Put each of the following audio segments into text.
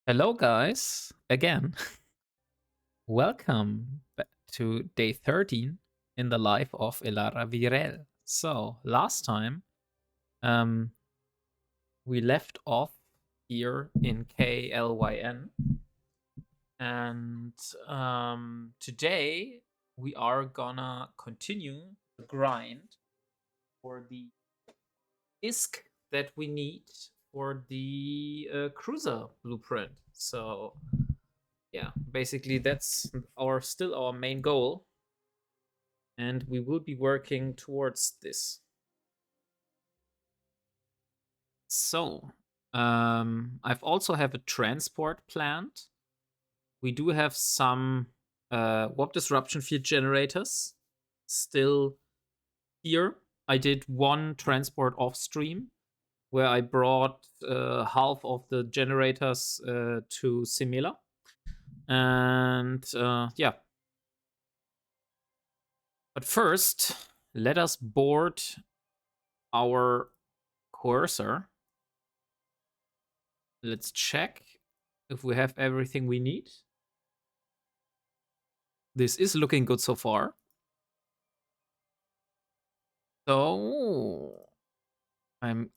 Hello, guys, again. Welcome back to day 13 in the life of Elara Virel. So, last time um, we left off here in KLYN, and today we are gonna continue the grind for the ISK that we need for the cruiser blueprint. So, yeah, basically that's still our main goal, and we will be working towards this. So I've also have a transport planned. We do have some warp disruption field generators still here. I did one transport off stream where I brought half of the generators to Simila, and yeah. But first, let us board our cursor. Let's check if we have everything we need. This is looking good so far. So I'm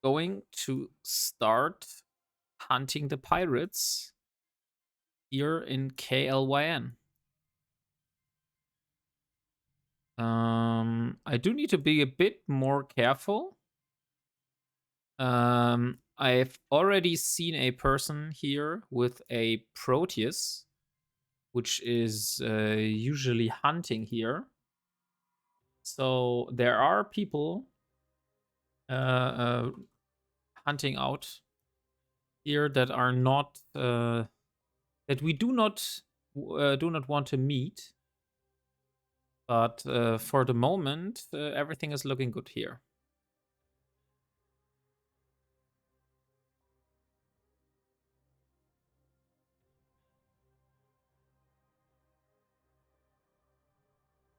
going to start hunting the pirates here in KLYN. I do need to be a bit more careful. I've already seen a person here with a Proteus, which is usually hunting here. So there are people hunting out here that are not that we do not want to meet. But for the moment, everything is looking good here.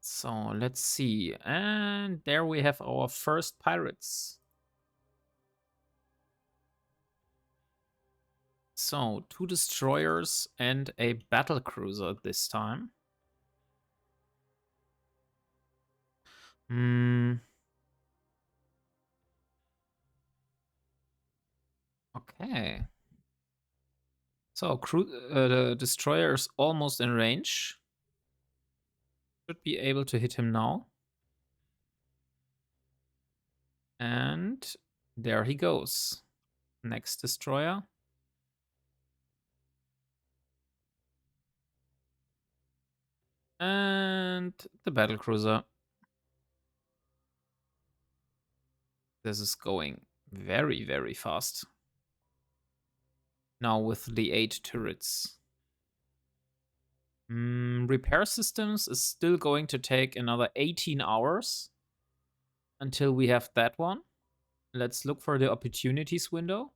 So let's see. And there we have our first pirates. So 2 destroyers and a battle cruiser this time. Okay. So the destroyer is almost in range. Should be able to hit him now. And there he goes. Next destroyer. And the battlecruiser. This is going very, very fast. Now with the 8 turrets. Repair systems is still going to take another 18 hours until we have that one. Let's look for the opportunities window.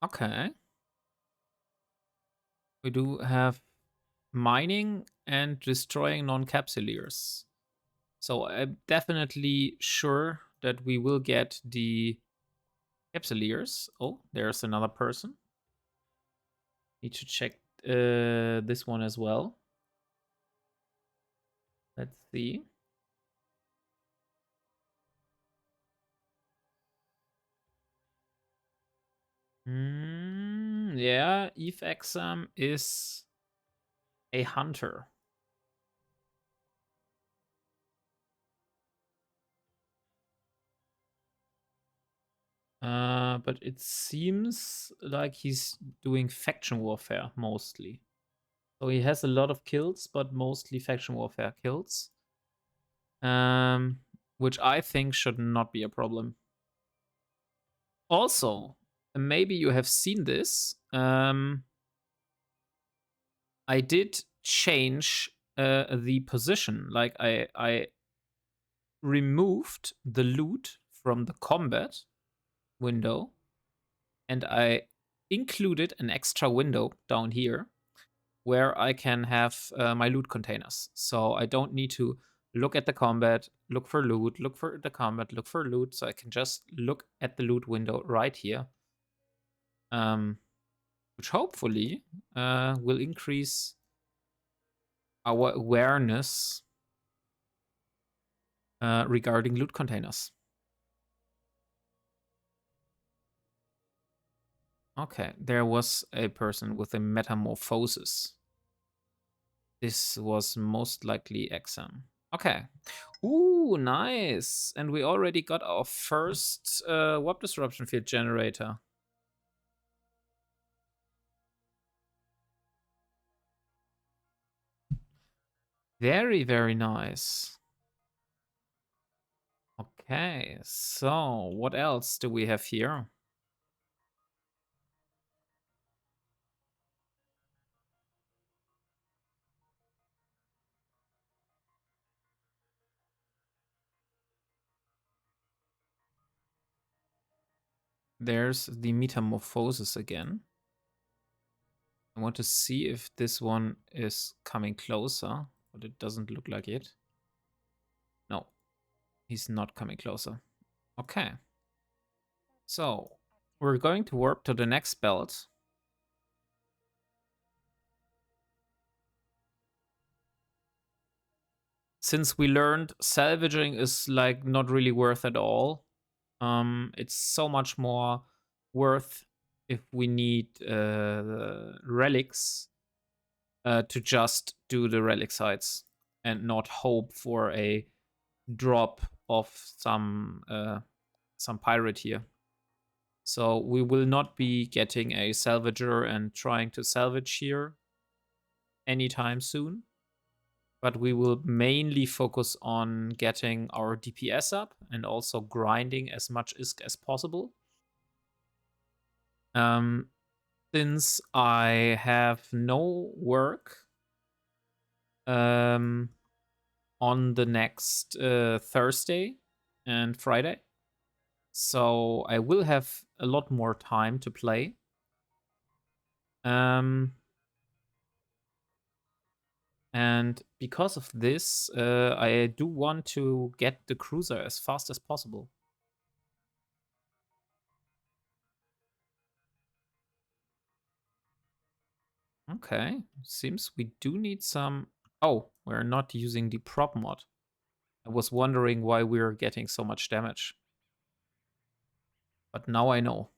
Okay. We do have mining and destroying non-capsuleers. So I'm definitely sure that we will get the capsuleers. Oh, there's another person. Need to check this one as well. Let's see. Yeah, Eve Exam is a hunter. But it seems like he's doing faction warfare mostly. So he has a lot of kills, but mostly faction warfare kills. Which I think should not be a problem. Also, maybe you have seen this. I did change the position. Like I removed the loot from the combat window, and I included an extra window down here where I can have my loot containers. So I don't need to look at the combat, look for loot, look for the combat, look for loot. So I can just look at the loot window right here. Which hopefully will increase our awareness regarding loot containers. Okay, there was a person with a metamorphosis. This was most likely exam. Okay. Ooh, nice. And we already got our first warp disruption field generator. Very, very nice. Okay, so what else do we have here? There's the metamorphosis again. I want to see if this one is coming closer, but it doesn't look like it. No, he's not coming closer. Okay. So, we're going to warp to the next belt. Since we learned salvaging is like not really worth at all, it's so much more worth if we need relics to just do the relic sites and not hope for a drop of some pirate here. So we will not be getting a salvager and trying to salvage here anytime soon. But we will mainly focus on getting our DPS up and also grinding as much ISK as possible. Since I have no work on the next Thursday and Friday, so I will have a lot more time to play. And because of this, I do want to get the cruiser as fast as possible. Okay, seems we do need some... Oh, we're not using the prop mod. I was wondering why we are getting so much damage. But now I know.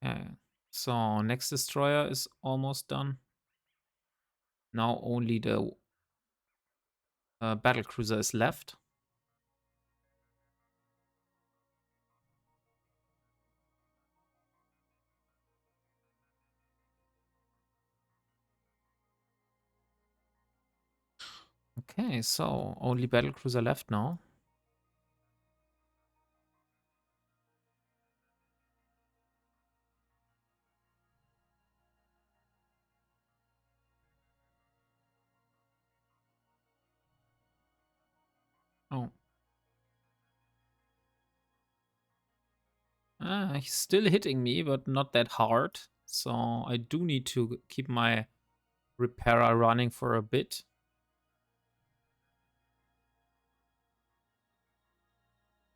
Okay, so next destroyer is almost done. Now only the battle cruiser is left. Okay, so only battle cruiser left now. Oh. He's still hitting me, but not that hard. So I do need to keep my repairer running for a bit.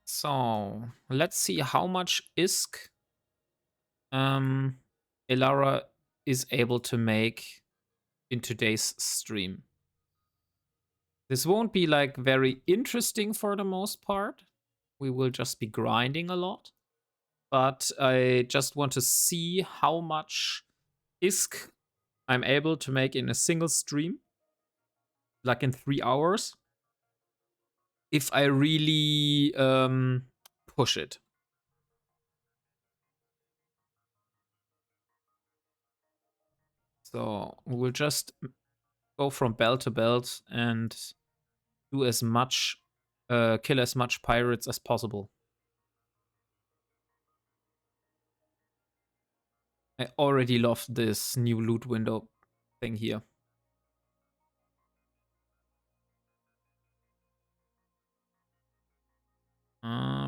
So let's see how much ISK Ilara is able to make in today's stream. This won't be like very interesting for the most part. We will just be grinding a lot. But I just want to see how much ISK I'm able to make in a single stream, like in 3 hours, if I really push it. So we'll just go from belt to belt and do as much, kill as much pirates as possible. I already love this new loot window thing here.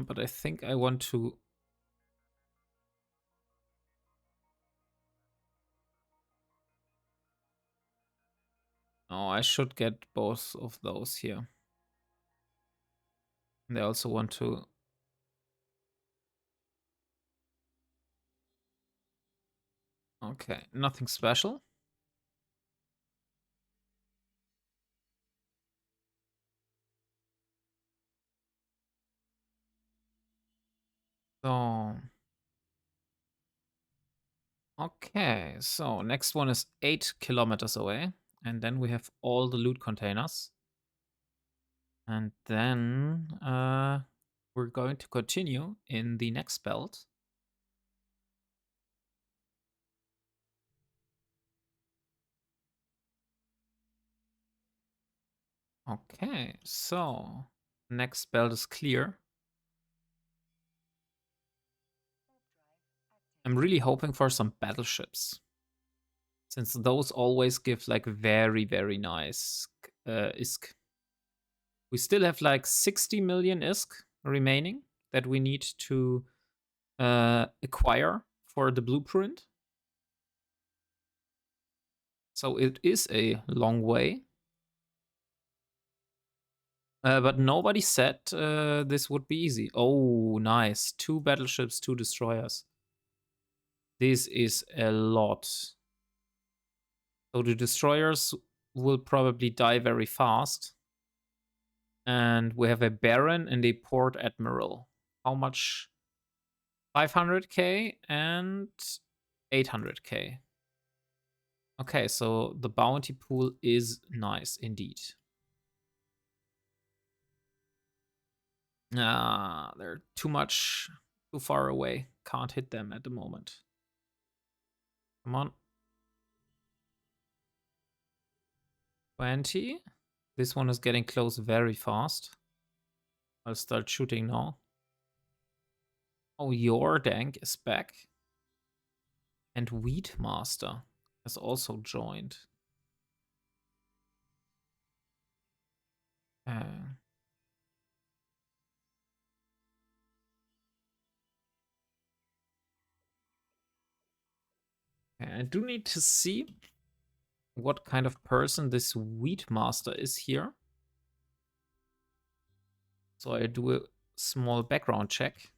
But I think I want to... Oh, I should get both of those here. They also want to... Okay, nothing special. So... Okay, so next one is 8 kilometers away. And then we have all the loot containers. And then we're going to continue in the next belt. Okay, so next belt is clear. I'm really hoping for some battleships, since those always give like very, very nice ISK. We still have like 60 million ISK remaining that we need to acquire for the blueprint. So it is a long way. But nobody said this would be easy. Oh, nice. 2 battleships, 2 destroyers. This is a lot. So the destroyers will probably die very fast. And we have a Baron and a Port Admiral. How much? 500k and 800k. Okay, so the bounty pool is nice indeed. They're too far away. Can't hit them at the moment. Come on. 20. This one is getting close very fast. I'll start shooting now. Oh, your tank is back. And Wheatmaster has also joined. I do need to see what kind of person this Wheatmaster is here. So I do a small background check.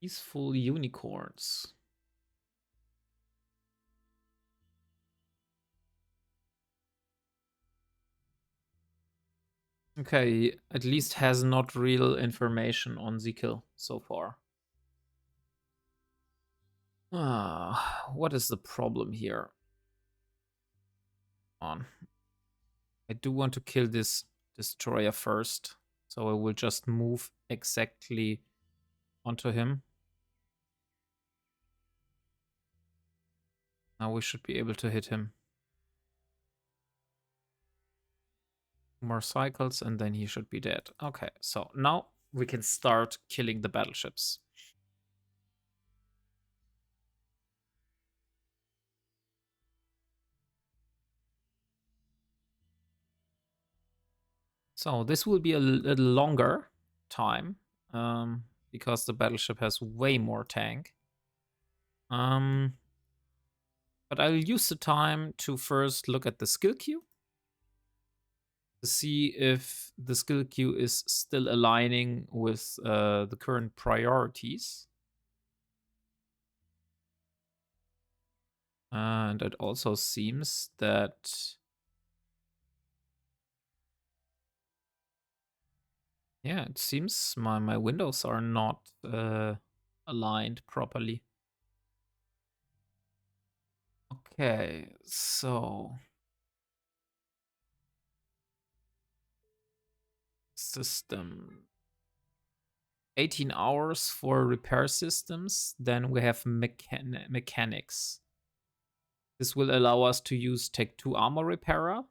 Peaceful unicorns. Okay, at least has not real information on the kill so far. What is the problem here? I do want to kill this destroyer first, so I will just move exactly onto him. Now we should be able to hit him. More cycles and then he should be dead. Okay, so now we can start killing the battleships. So this will be a little longer time because the battleship has way more tank. But I'll use the time to first look at the skill queue to see if the skill queue is still aligning with the current priorities. And it also seems that... Yeah, it seems my windows are not aligned properly. Okay, so... System. 18 hours for repair systems. Then we have mechanics. This will allow us to use Tech 2 Armor Repairer,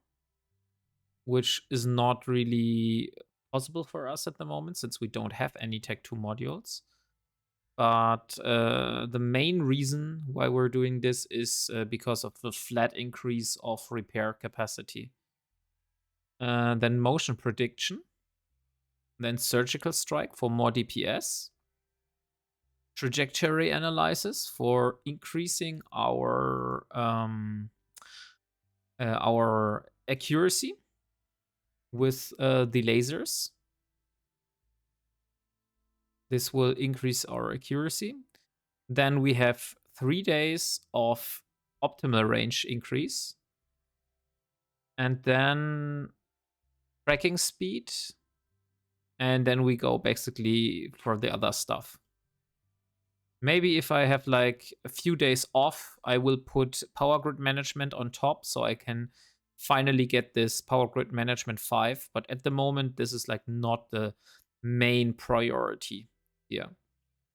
which is not really possible for us at the moment since we don't have any Tech 2 modules. But the main reason why we're doing this is because of the flat increase of repair capacity. Then motion prediction. Then surgical strike for more DPS. trajectory analysis for increasing our accuracy with the lasers. This will increase our accuracy. Then we have 3 days of optimal range increase. And then tracking speed. And then we go basically for the other stuff. Maybe if I have like a few days off, I will put power grid management on top so I can finally get this power grid management 5. But at the moment, this is like not the main priority. Yeah.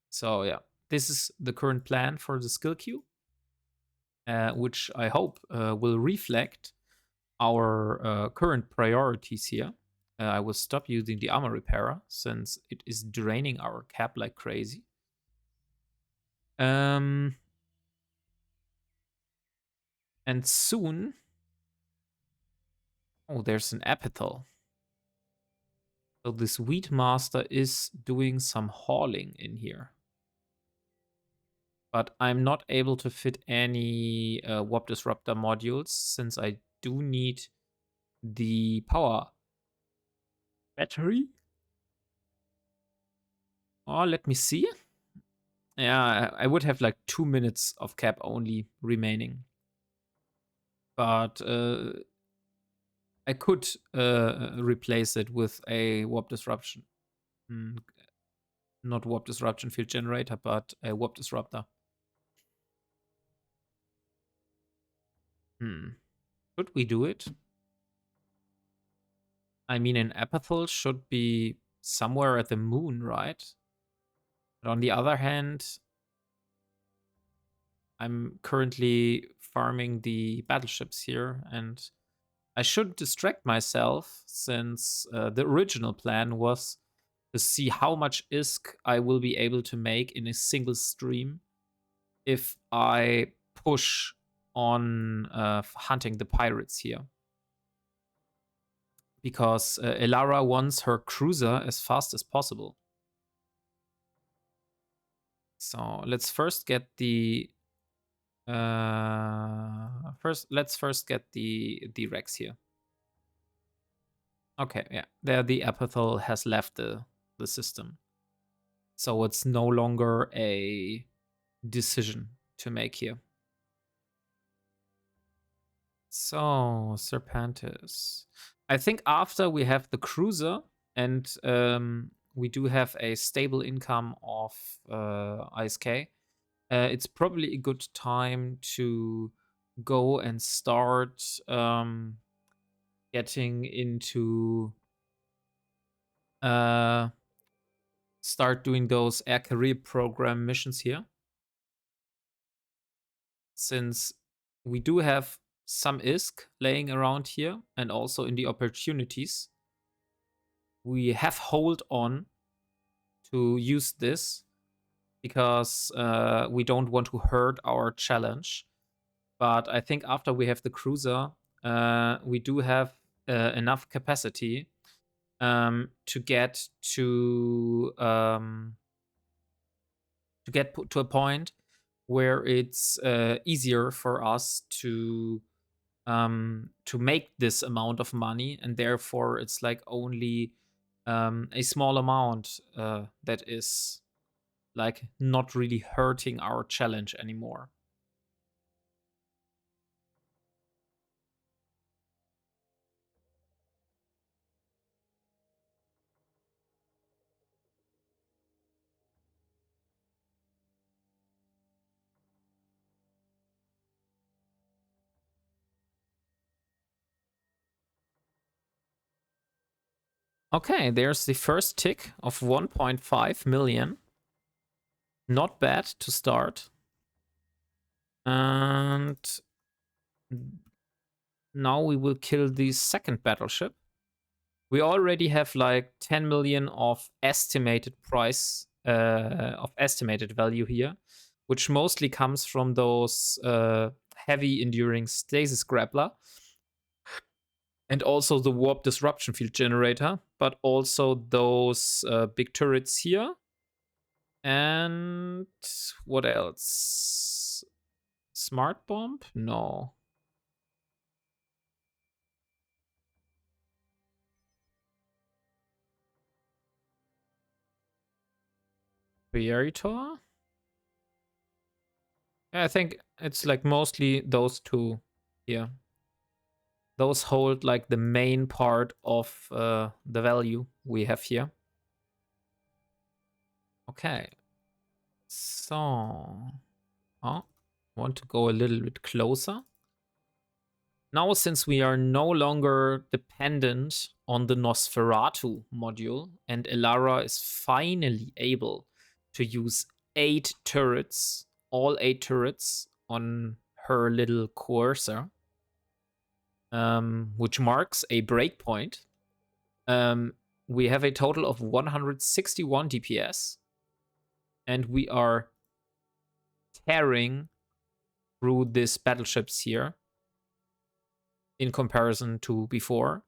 So yeah, this is the current plan for the skill queue, which I hope will reflect our current priorities here. I will stop using the armor repairer since it is draining our cap like crazy. And soon... Oh, there's an epithel. So this wheat master is doing some hauling in here. But I'm not able to fit any warp disruptor modules since I do need the power battery. Oh, let me see. Yeah, I would have like 2 minutes of cap only remaining. But I could replace it with a warp disruption. Not warp disruption field generator, but a warp disruptor. Should we do it? I mean, an epithel should be somewhere at the moon, right? But on the other hand, I'm currently farming the battleships here, and I should distract myself since the original plan was to see how much ISK I will be able to make in a single stream if I push on hunting the pirates here. Because Elara wants her cruiser as fast as possible. So let's first get the let's first get the Rex here. Okay, yeah, there the epithel has left the system, so it's no longer a decision to make here. So Serpentis, I think after we have the cruiser and we do have a stable income of ISK, it's probably a good time to go and start getting into start doing those air career program missions here, since we do have some ISK laying around here and also in the opportunities. We have hold on to use this because we don't want to hurt our challenge. But I think after we have the cruiser, we do have enough capacity to get to a point where it's easier for us to make this amount of money, and therefore it's like only a small amount that is like not really hurting our challenge anymore. Okay, there's the first tick of 1.5 million. Not bad to start. And now we will kill the second battleship. We already have like 10 million of estimated price, of estimated value here, which mostly comes from those heavy enduring stasis grappler. And also the warp disruption field generator, but also those big turrets here. And what else? Smart bomb? No. Prioritor? I think it's like mostly those two here. Those hold like the main part of the value we have here. Okay. So, want to go a little bit closer. Now, since we are no longer dependent on the Nosferatu module, and Elara is finally able to use 8 turrets, all 8 turrets on her little cursor, which marks a breakpoint. We have a total of 161 DPS, and we are tearing through these battleships here in comparison to before,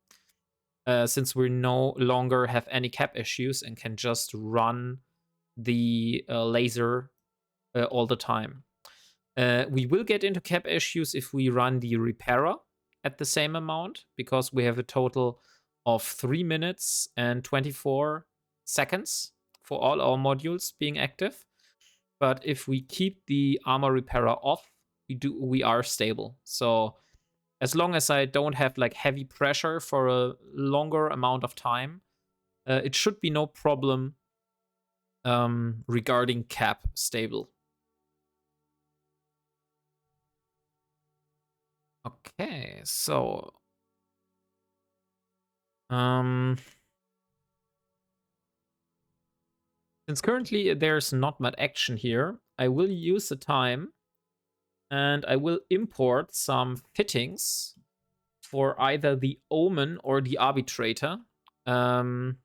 since we no longer have any cap issues and can just run the laser all the time. We will get into cap issues if we run the repairer at the same amount, because we have a total of 3 minutes and 24 seconds for all our modules being active. But if we keep the armor repairer off, we are stable. So as long as I don't have like heavy pressure for a longer amount of time, it should be no problem regarding cap stable. Okay, so since currently there's not much action here, I will use the time and I will import some fittings for either the Omen or the Arbitrator to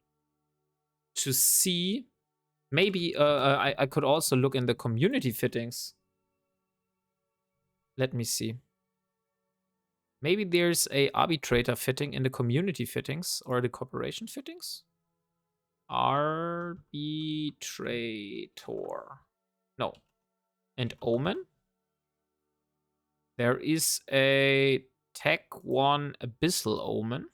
see. Maybe I could also look in the community fittings. Let me see. Maybe there's a Arbitrator fitting in the community fittings or the corporation fittings. Arbitrator. No. And Omen. There is a Tech 1 Abyssal Omen,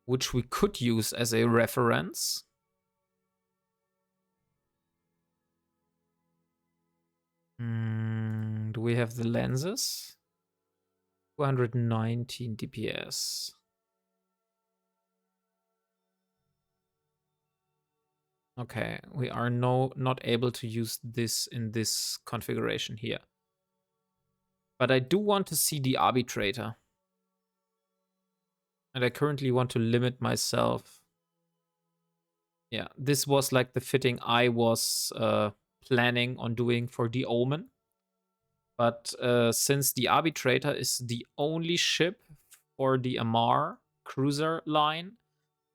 which we could use as a reference. Do we have the lenses? 219 DPS. Okay, we are not able to use this in this configuration here. But I do want to see the Arbitrator. And I currently want to limit myself. Yeah, this was like the fitting I was planning on doing for the Omen. But since the Arbitrator is the only ship for the Amar cruiser line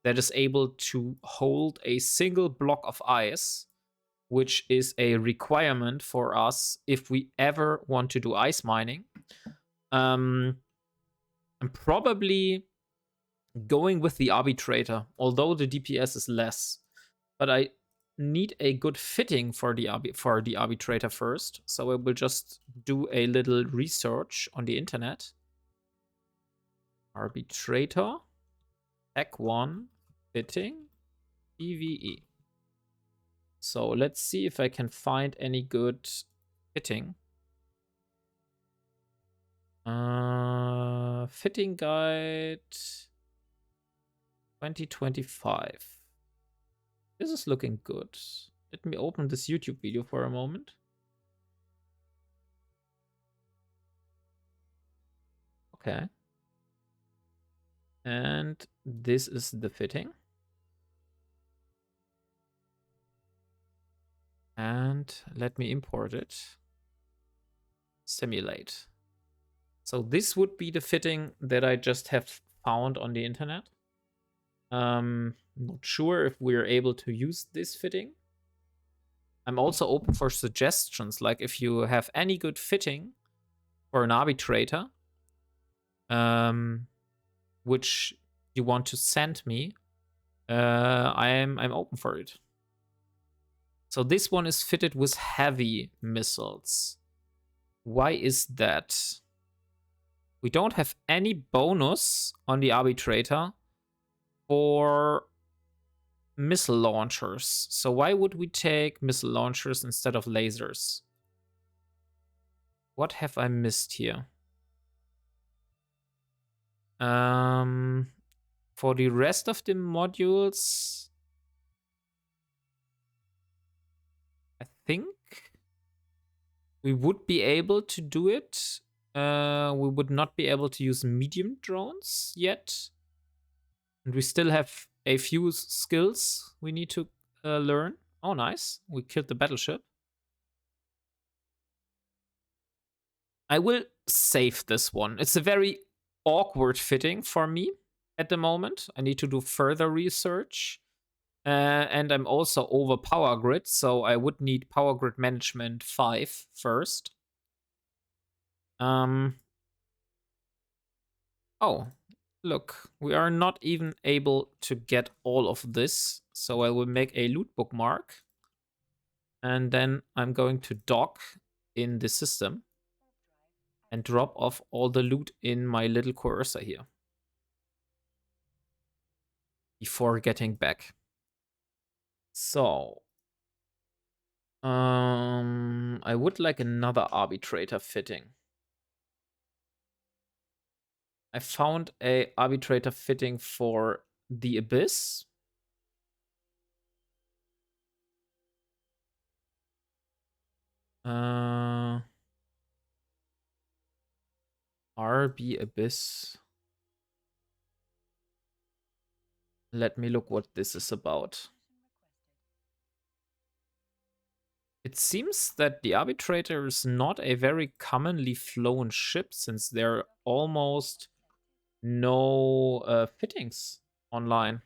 that is able to hold a single block of ice, which is a requirement for us if we ever want to do ice mining, I'm probably going with the Arbitrator, although the DPS is less. But I need a good fitting for the Arbitrator first, so I will just do a little research on the internet. Arbitrator, Tech 1, fitting, PvE. So let's see if I can find any good fitting. Fitting guide 2025. This is looking good. Let me open this YouTube video for a moment. Okay. And this is the fitting. And let me import it. Simulate. So this would be the fitting that I just have found on the internet. Not sure if we're able to use this fitting. I'm also open for suggestions, like if you have any good fitting for an Arbitrator, which you want to send me, I'm open for it. So this one is fitted with heavy missiles. Why is that? We don't have any bonus on the arbitrator for missile launchers. So why would we take missile launchers instead of lasers? What have I missed here? For the rest of the modules, I think we would be able to do it. We would not be able to use medium drones yet. And we still have a few skills we need to learn. Oh, nice. We killed the battleship. I will save this one. It's a very awkward fitting for me at the moment. I need to do further research. And I'm also over power grid, so I would need power grid management 5 first. Oh, look, we are not even able to get all of this. So I will make a loot bookmark. And then I'm going to dock in the system and drop off all the loot in my little cursor here before getting back. So, I would like another arbitrator fitting. I found a arbitrator fitting for the Abyss. RB Abyss. Let me look what this is about. It seems that the arbitrator is not a very commonly flown ship, since there are almost no fittings online,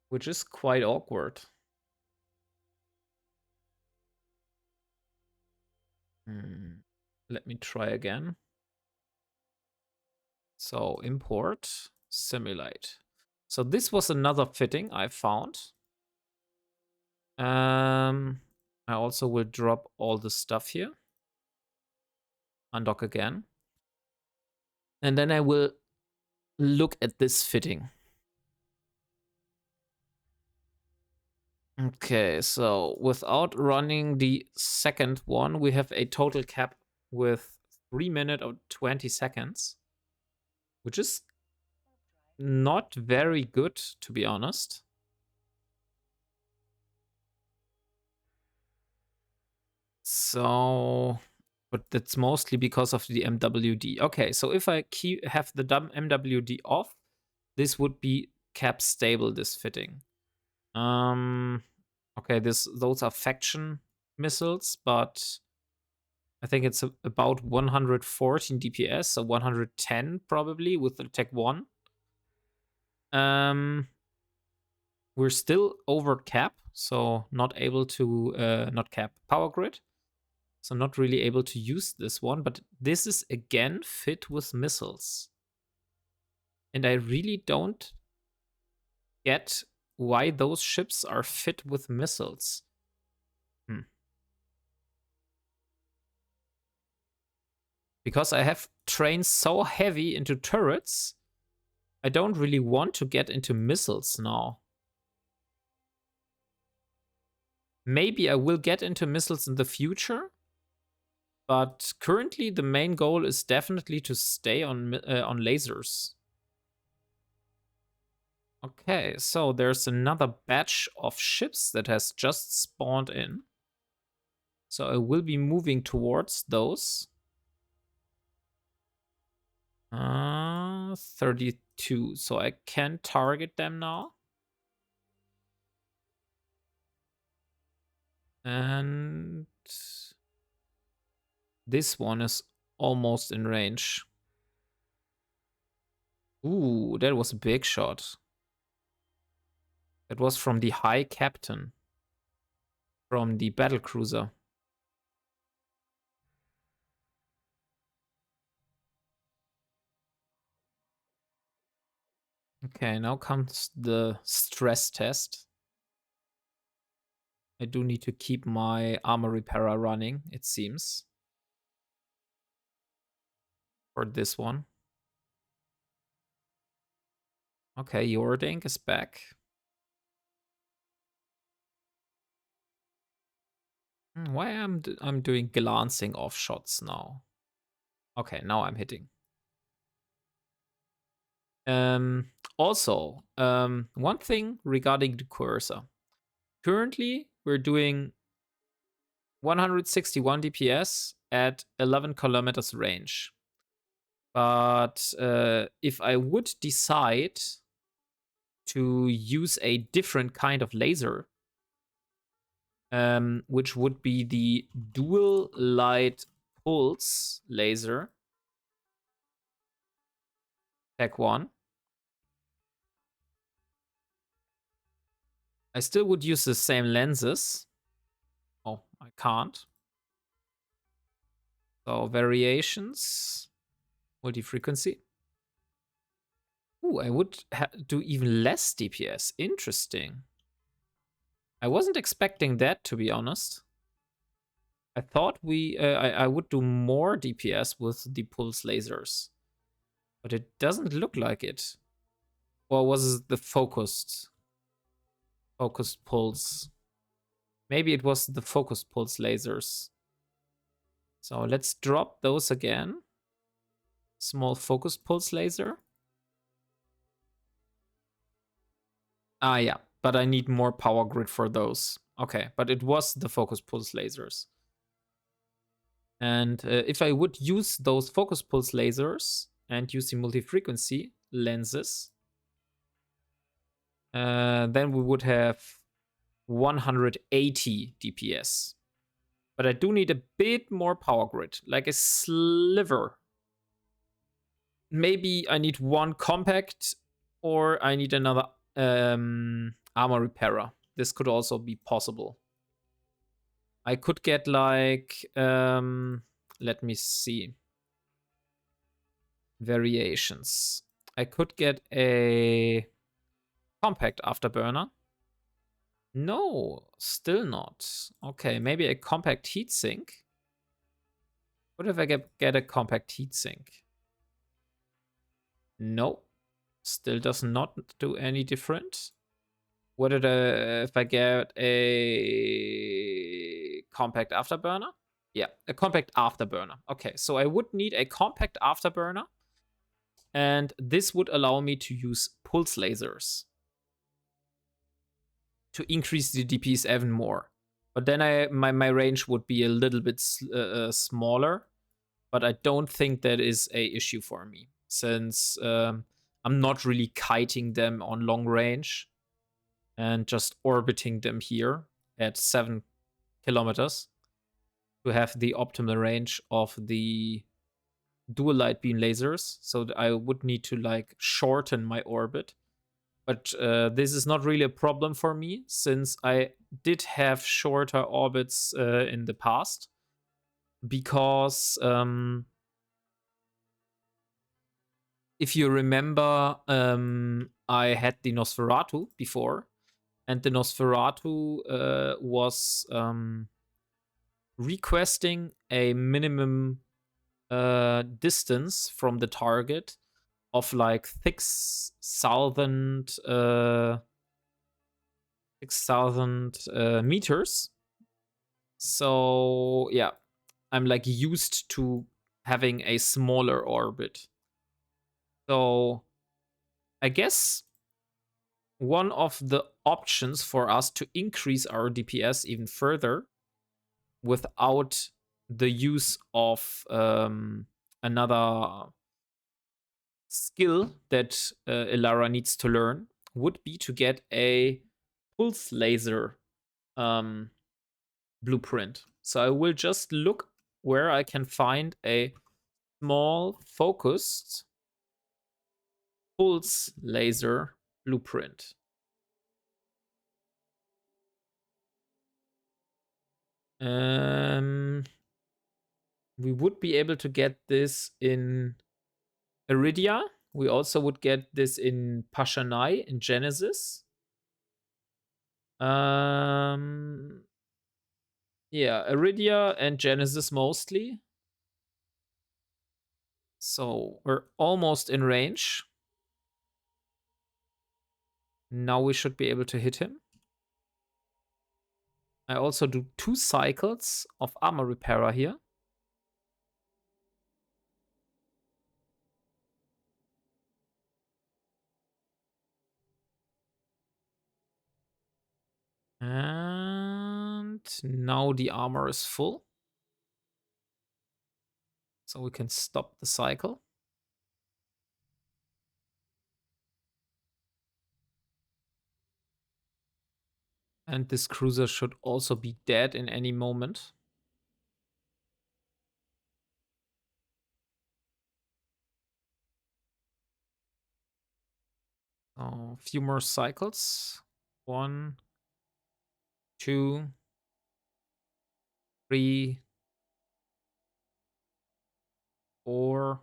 which is quite awkward. Let me try again. So import, simulate. So this was another fitting I found. I also will drop all the stuff here. Undock again. And then I will look at this fitting. Okay, so without running the second one, we have a total cap with 3 minutes or 20 seconds, which is not very good, to be honest. So, but that's mostly because of the MWD. Okay, so if I have the MWD off, this would be cap stable, this fitting. Okay, those are faction missiles, but I think it's about 114 DPS, so 110 probably with the Tech 1. We're still over cap, so not able to not cap power grid. So not really able to use this one, but this is again fit with missiles. And I really don't get why those ships are fit with missiles. Because I have trained so heavy into turrets, I don't really want to get into missiles now. Maybe I will get into missiles in the future, but currently the main goal is definitely to stay on lasers. Okay, so there's another batch of ships that has just spawned in. So I will be moving towards those. 32, so I can target them now. And this one is almost in range. Ooh, that was a big shot. That was from the High Captain. From the battlecruiser. Okay, now comes the stress test. I do need to keep my armor repairer running, it seems. For this one. Okay, Yordink is back. Why I'm doing glancing off shots now? Okay, now I'm hitting. Also, one thing regarding the cursor. Currently, we're doing 161 DPS at 11 kilometers range. But if I would decide to use a different kind of laser, which would be the dual light pulse laser, Tech 1, I still would use the same lenses. Oh, I can't. So variations, multi-frequency. Ooh, I would do even less DPS. Interesting. I wasn't expecting that, to be honest. I thought I would do more DPS with the pulse lasers, but it doesn't look like it. Or was it the focused pulse? Maybe it was the focused pulse lasers. So let's drop those again. Small focused pulse laser. Ah, yeah, but I need more power grid for those. Okay, but it was the focus pulse lasers. And if I would use those focus pulse lasers and use the multi-frequency lenses, then we would have 180 DPS. But I do need a bit more power grid, like a sliver. Maybe I need one compact, or I need another armor repairer. This could also be possible. I could get like, let me see. Variations. I could get a compact afterburner. No, still not. Okay, maybe a compact heatsink. What if I get a compact heatsink? No, still does not do any different. What if I get a compact afterburner? Yeah, a compact afterburner. Okay, so I would need a compact afterburner, and this would allow me to use pulse lasers to increase the DPS even more. But then my range would be a little bit smaller, but I don't think that is a issue for me, since I'm not really kiting them on long range and just orbiting them here at 7 kilometers to have the optimal range of the dual light beam lasers. So I would need to like shorten my orbit. But this is not really a problem for me, since I did have shorter orbits in the past. Because if you remember, I had the Nosferatu before, and the Nosferatu was requesting a minimum distance from the target of like 6,000 meters. So yeah, I'm like used to having a smaller orbit. So I guess one of the options for us to increase our DPS even further without the use of another skill that Ilara needs to learn would be to get a pulse laser blueprint. So I will just look where I can find a small focused pulse laser blueprint. We would be able to get this in Iridia. We also would get this in Pashanai in Genesis. Yeah, Iridia and Genesis mostly. So we're almost in range. Now we should be able to hit him. I also do 2 cycles of Armor Repairer here. And now the armor is full. So we can stop the cycle. And this cruiser should also be dead in any moment. So a few more cycles. 1, 2, 3, 4,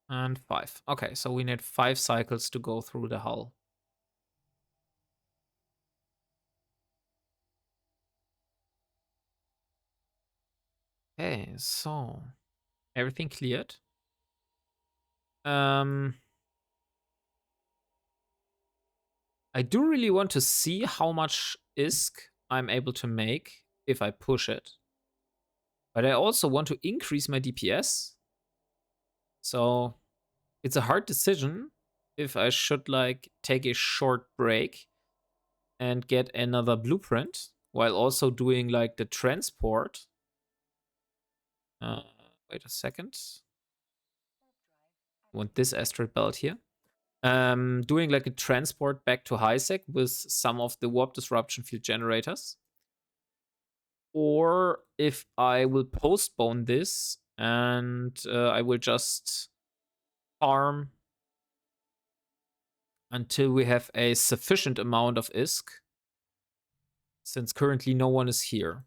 and 5. Okay, so we need 5 cycles to go through the hull. Okay, so everything cleared. I do really want to see how much ISK I'm able to make if I push it. But I also want to increase my DPS. So it's a hard decision if I should like take a short break and get another blueprint while also doing like the transport. Wait a second. I want this asteroid belt here. Doing like a transport back to Highsec with some of the warp disruption field generators. Or if I will postpone this and I will just farm until we have a sufficient amount of ISK, since currently no one is here.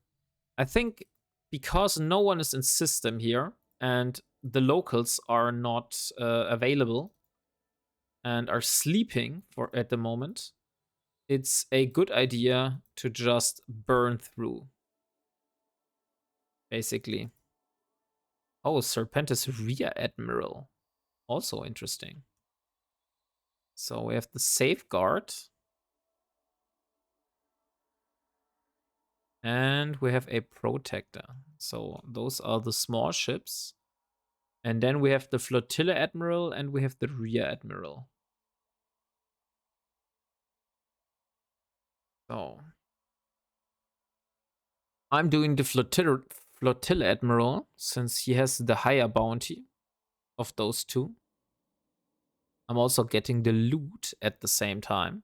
I think because no one is in system here and the locals are not available and are sleeping for at the moment, it's a good idea to just burn through, basically. Oh, Serpentis Rear Admiral. Also interesting. So we have the Safeguard. And we have a Protector. So those are the small ships. And then we have the Flotilla Admiral and we have the Rear Admiral. So I'm doing the Flotilla Admiral since he has the higher bounty of those two. I'm also getting the loot at the same time.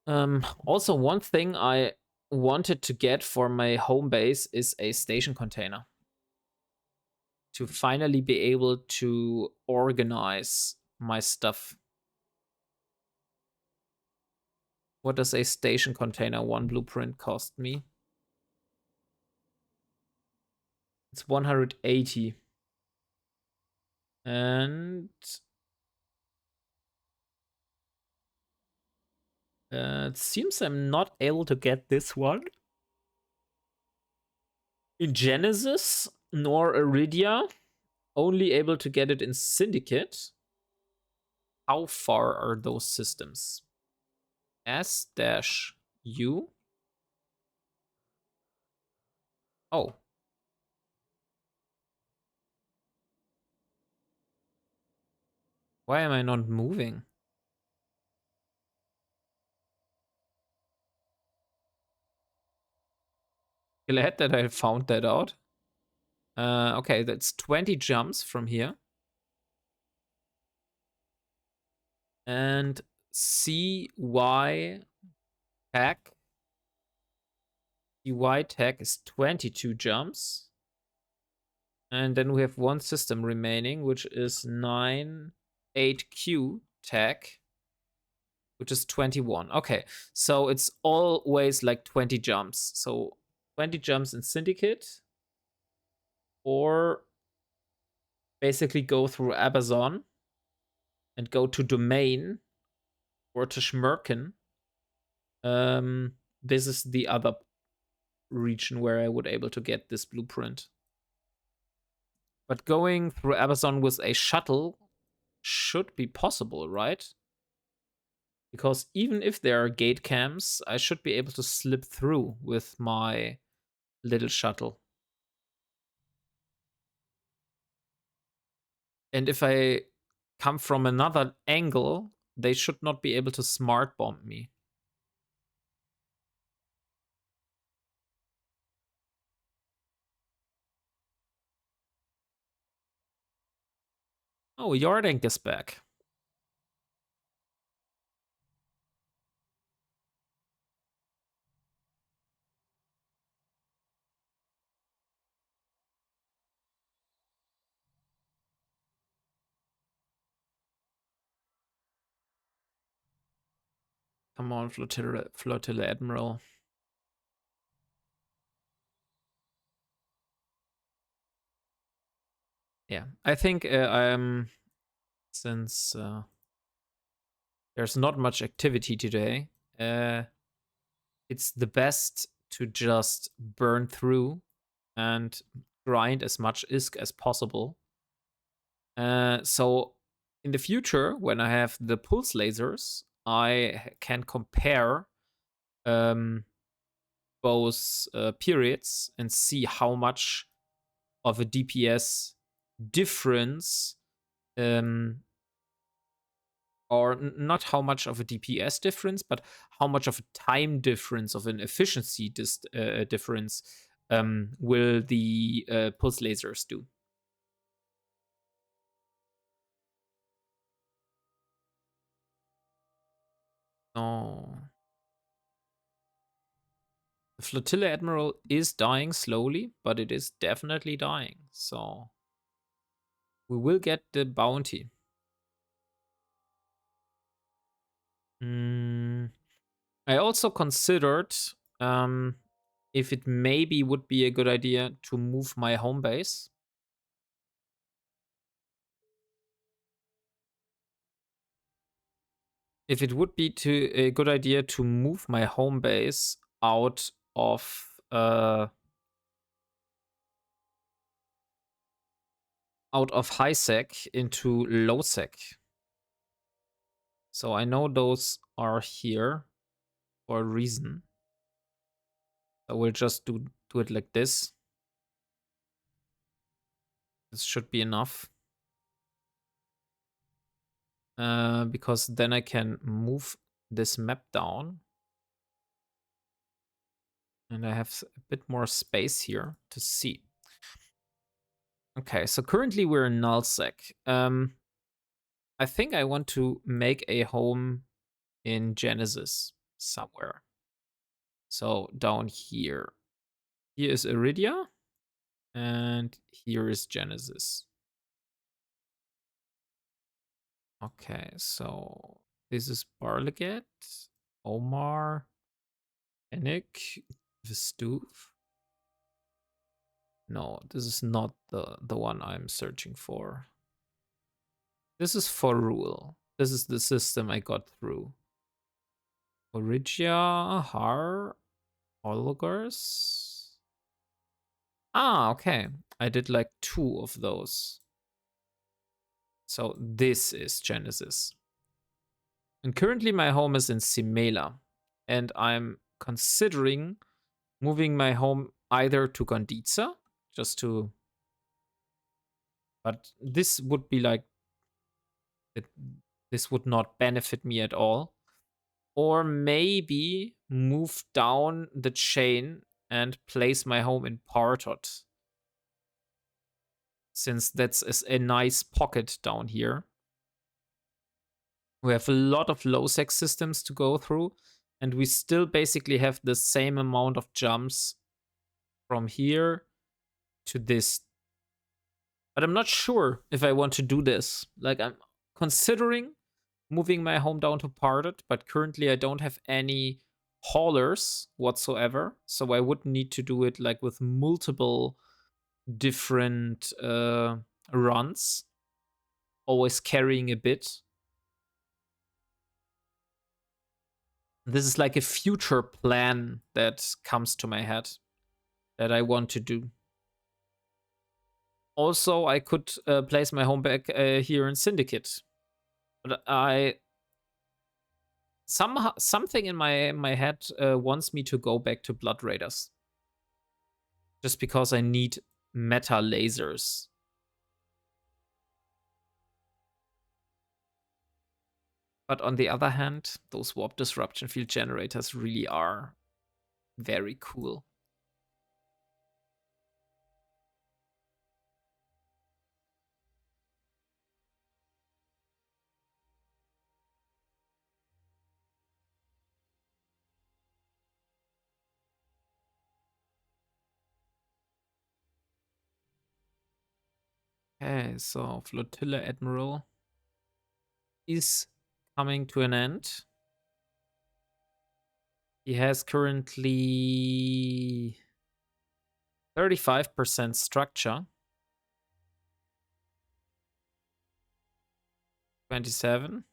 Also, one thing I wanted to get for my home base is a station container to finally be able to organize my stuff. What does a station container 1 blueprint cost me? It's 180. And it seems I'm not able to get this one in Genesis nor Iridia. Only able to get it in Syndicate. How far are those systems? S-U. Oh. Why am I not moving? Glad that I found that out. Okay, that's 20 jumps from here. And CY tech. CY tech is 22 jumps. And then we have one system remaining, which is 9-8Q tech, which is 21. Okay, so it's always like 20 jumps. So 20 jumps in Syndicate, or basically go through Abazon and go to Domain or to Schmerken. this is the other region where I would able to get this blueprint. But going through Amazon with a shuttle should be possible, right? Because even if there are gate cams, I should be able to slip through with my little shuttle. And if I come from another angle, they should not be able to smart bomb me. Oh, Yardank is back. Come on, Flotilla Admiral. Yeah, I think since there's not much activity today, it's the best to just burn through and grind as much ISK as possible. So in the future, when I have the pulse lasers, I can compare both periods and see how much of a DPS difference, or not how much of a DPS difference, but how much of a time difference, of an efficiency difference will the pulse lasers do. Oh. The Flotilla Admiral is dying slowly, but it is definitely dying. So we will get the bounty. I also considered if it maybe would be a good idea to move my home base. If it would be a good idea to move my home base out of high sec into low sec. So I know those are here for a reason. I will just do it like this. This should be enough. Because then I can move this map down. And I have a bit more space here to see. Okay, so currently we're in nullsec. I think I want to make a home in Genesis somewhere. So down here. Here is Iridia. And here is Genesis. Okay, so this is Barliget, Omar, Enik, Vistuv. No, this is not the one I'm searching for. This is for rule. This is the system I got through. Origia, Har, Olgars. Ah, okay. I did like 2 of those. So this is Genesis. And currently my home is in Simela. And I'm considering moving my home either to Gonditza, just to... But this would be like... This would not benefit me at all. Or maybe move down the chain and place my home in Partot, since that's a nice pocket down here. We have a lot of low sec systems to go through, and we still basically have the same amount of jumps from here to this. But I'm not sure if I want to do this. Like, I'm considering moving my home down to Partot, but currently I don't have any haulers whatsoever, so I would need to do it like with multiple different runs, always carrying a bit. This is like a future plan that comes to my head that I want to do. Also, I could place my home back here in Syndicate, but something in my head wants me to go back to Blood Raiders, just because I need meta lasers. But on the other hand, those warp disruption field generators really are very cool. Okay, so Flotilla Admiral is coming to an end. He has currently 35% structure. 27.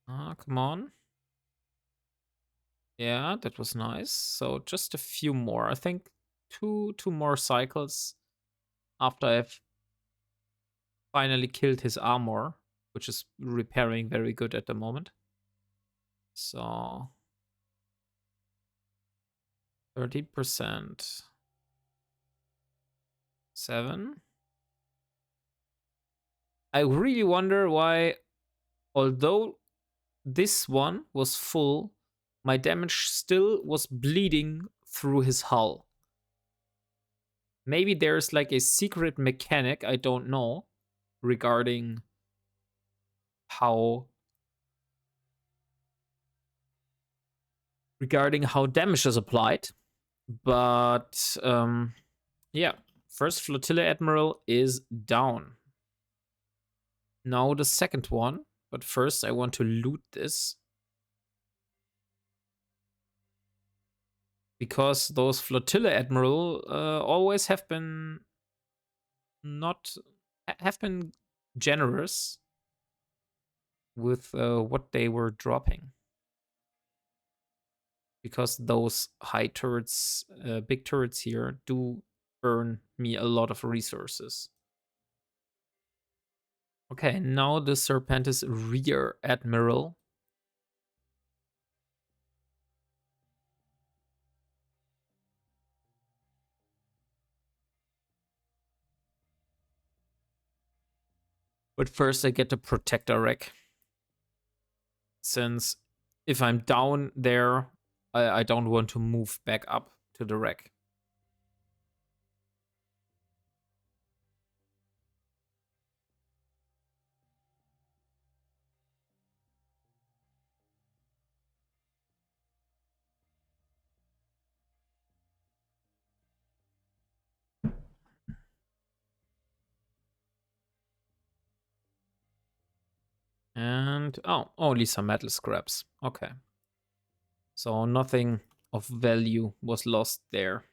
Ah, come on. Yeah, that was nice. So just a few more. I think two more cycles after I've finally killed his armor, which is repairing very good at the moment. So 30%. 7. I really wonder why, although this one was full, my damage still was bleeding through his hull. Maybe there's like a secret mechanic I don't know regarding how damage is applied. But yeah, first Flotilla Admiral is down. Now the second one, but first I want to loot this. Because those Flotilla Admiral always have been generous with what they were dropping. Because those high turrets, big turrets here, do earn me a lot of resources. Okay, now the Serpentis Rear Admiral. But first I get the Protector Rack. Since if I'm down there, I don't want to move back up to the rack. And, oh, only some metal scraps. Okay. So nothing of value was lost there.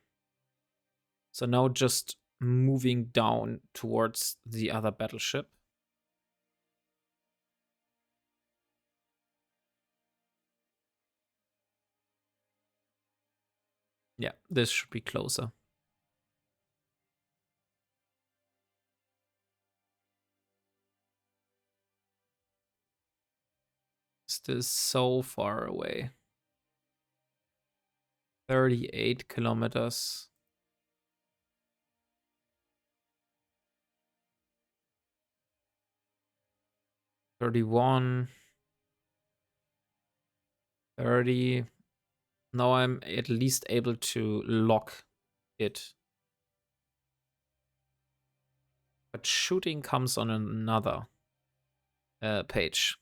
So now just moving down towards the other battleship. Yeah, this should be closer. Still so far away. 38 kilometers. 31. 30. Now I'm at least able to lock it. But shooting comes on another page.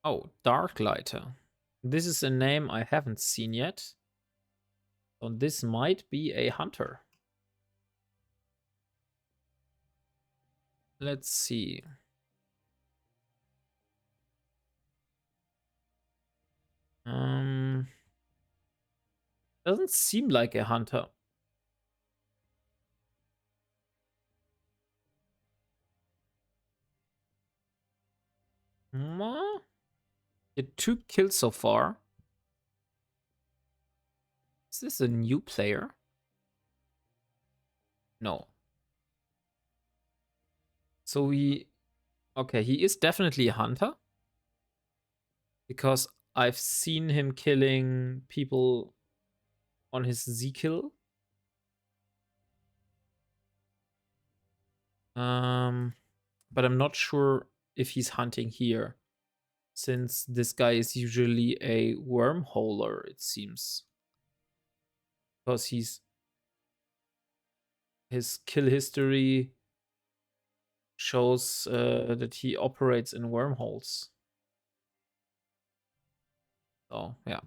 Oh, Darklighter. This is a name I haven't seen yet. So this might be a hunter. Let's see. Doesn't seem like a hunter. Did 2 kills so far. Is this a new player? No. So okay, he is definitely a hunter. Because I've seen him killing people on his Z kill. But I'm not sure if he's hunting here. Since this guy is usually a wormholer, it seems. Because his kill history shows that he operates in wormholes. So yeah,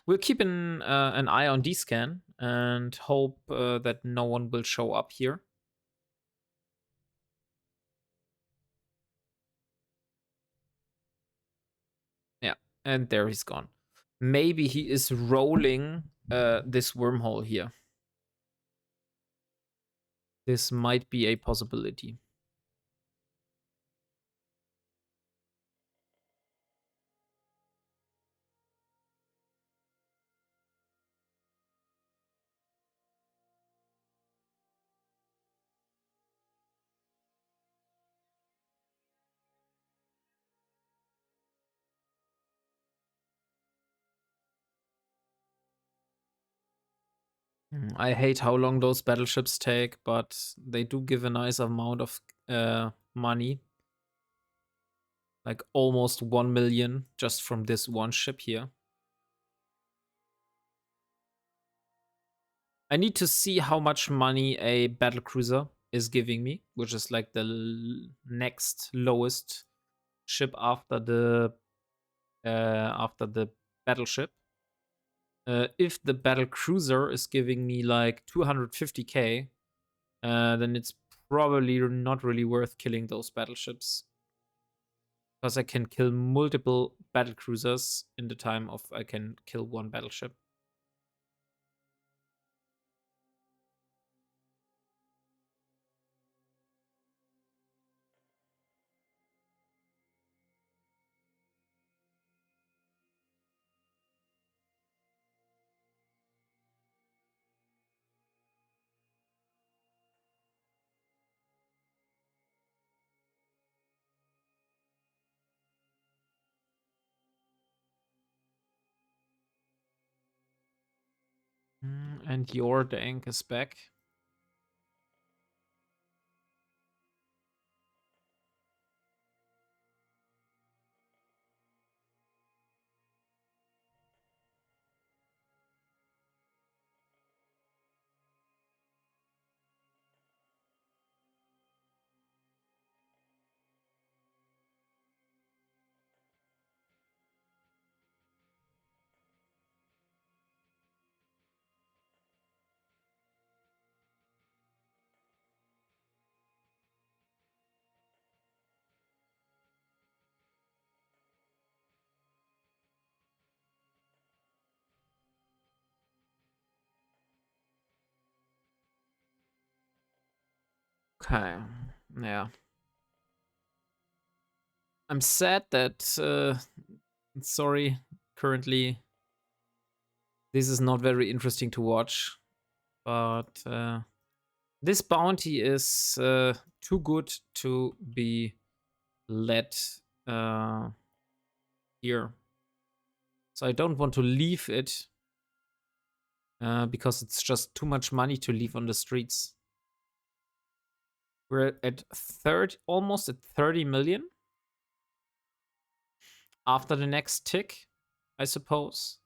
we'll keep an eye on D-scan and hope that no one will show up here. Yeah, and there he's gone. Maybe he is rolling this wormhole here. This might be a possibility. I hate how long those battleships take, but they do give a nice amount of money. Like almost 1 million just from this one ship here. I need to see how much money a battlecruiser is giving me, which is like the next lowest ship after the battleship. If the battlecruiser is giving me like 250k, then it's probably not really worth killing those battleships. Because I can kill multiple battlecruisers in the time of I can kill one battleship. And your dank is back. Okay, yeah. I'm sad that, sorry, currently this is not very interesting to watch, but this bounty is too good to be let here. So I don't want to leave it because it's just too much money to leave on the streets. We're at almost at 30 million after the next tick, I suppose.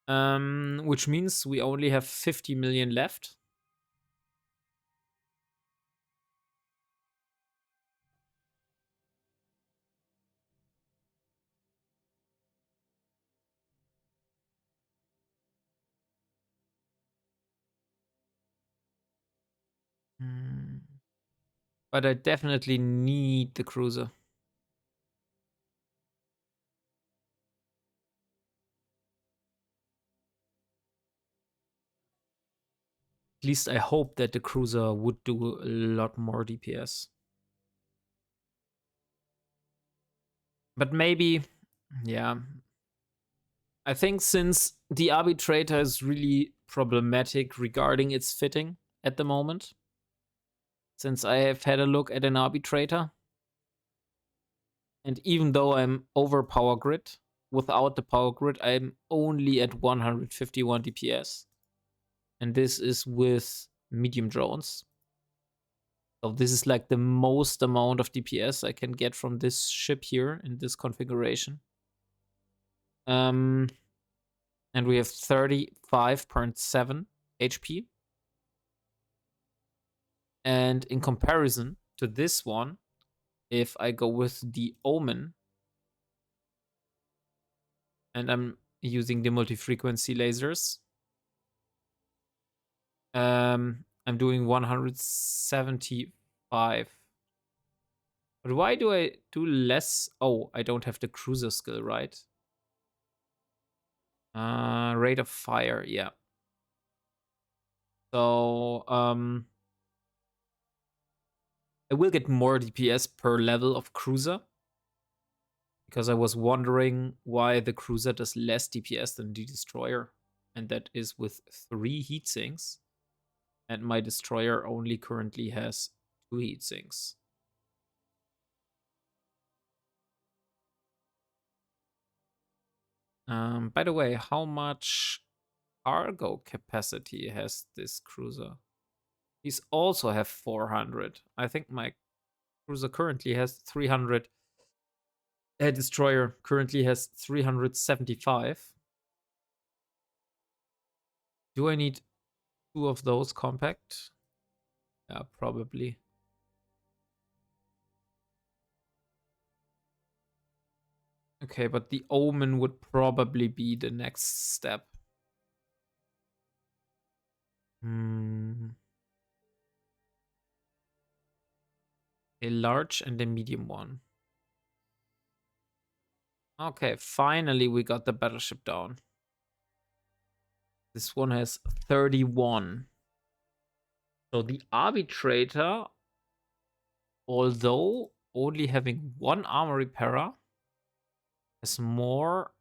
Which means we only have 50 million left. But I definitely need the cruiser. At least I hope that the cruiser would do a lot more DPS. But maybe, yeah. I think since the arbitrator is really problematic regarding its fitting at the moment, since I have had a look at an arbitrator, and even though I'm over power grid, without the power grid, I'm only at 151 DPS. And this is with medium drones. So this is like the most amount of DPS I can get from this ship here in this configuration. And we have 35.7 HP. And in comparison to this one, if I go with the Omen, and I'm using the multi-frequency lasers, I'm doing 175. But why do I do less? Oh, I don't have the cruiser skill, right? Rate of fire, yeah. So, I will get more DPS per level of cruiser. Because I was wondering why the cruiser does less DPS than the destroyer. And that is with 3 heat sinks. And my destroyer only currently has 2 heat sinks. By the way, how much cargo capacity has this cruiser? These also have 400. I think my cruiser currently has 300. Destroyer currently has 375. Do I need 2 of those compact? Yeah, probably. Okay, but the Omen would probably be the next step. A large and a medium one. Okay, finally we got the battleship down. This one has 31. So the arbitrator, although only having 1 armor repairer, has more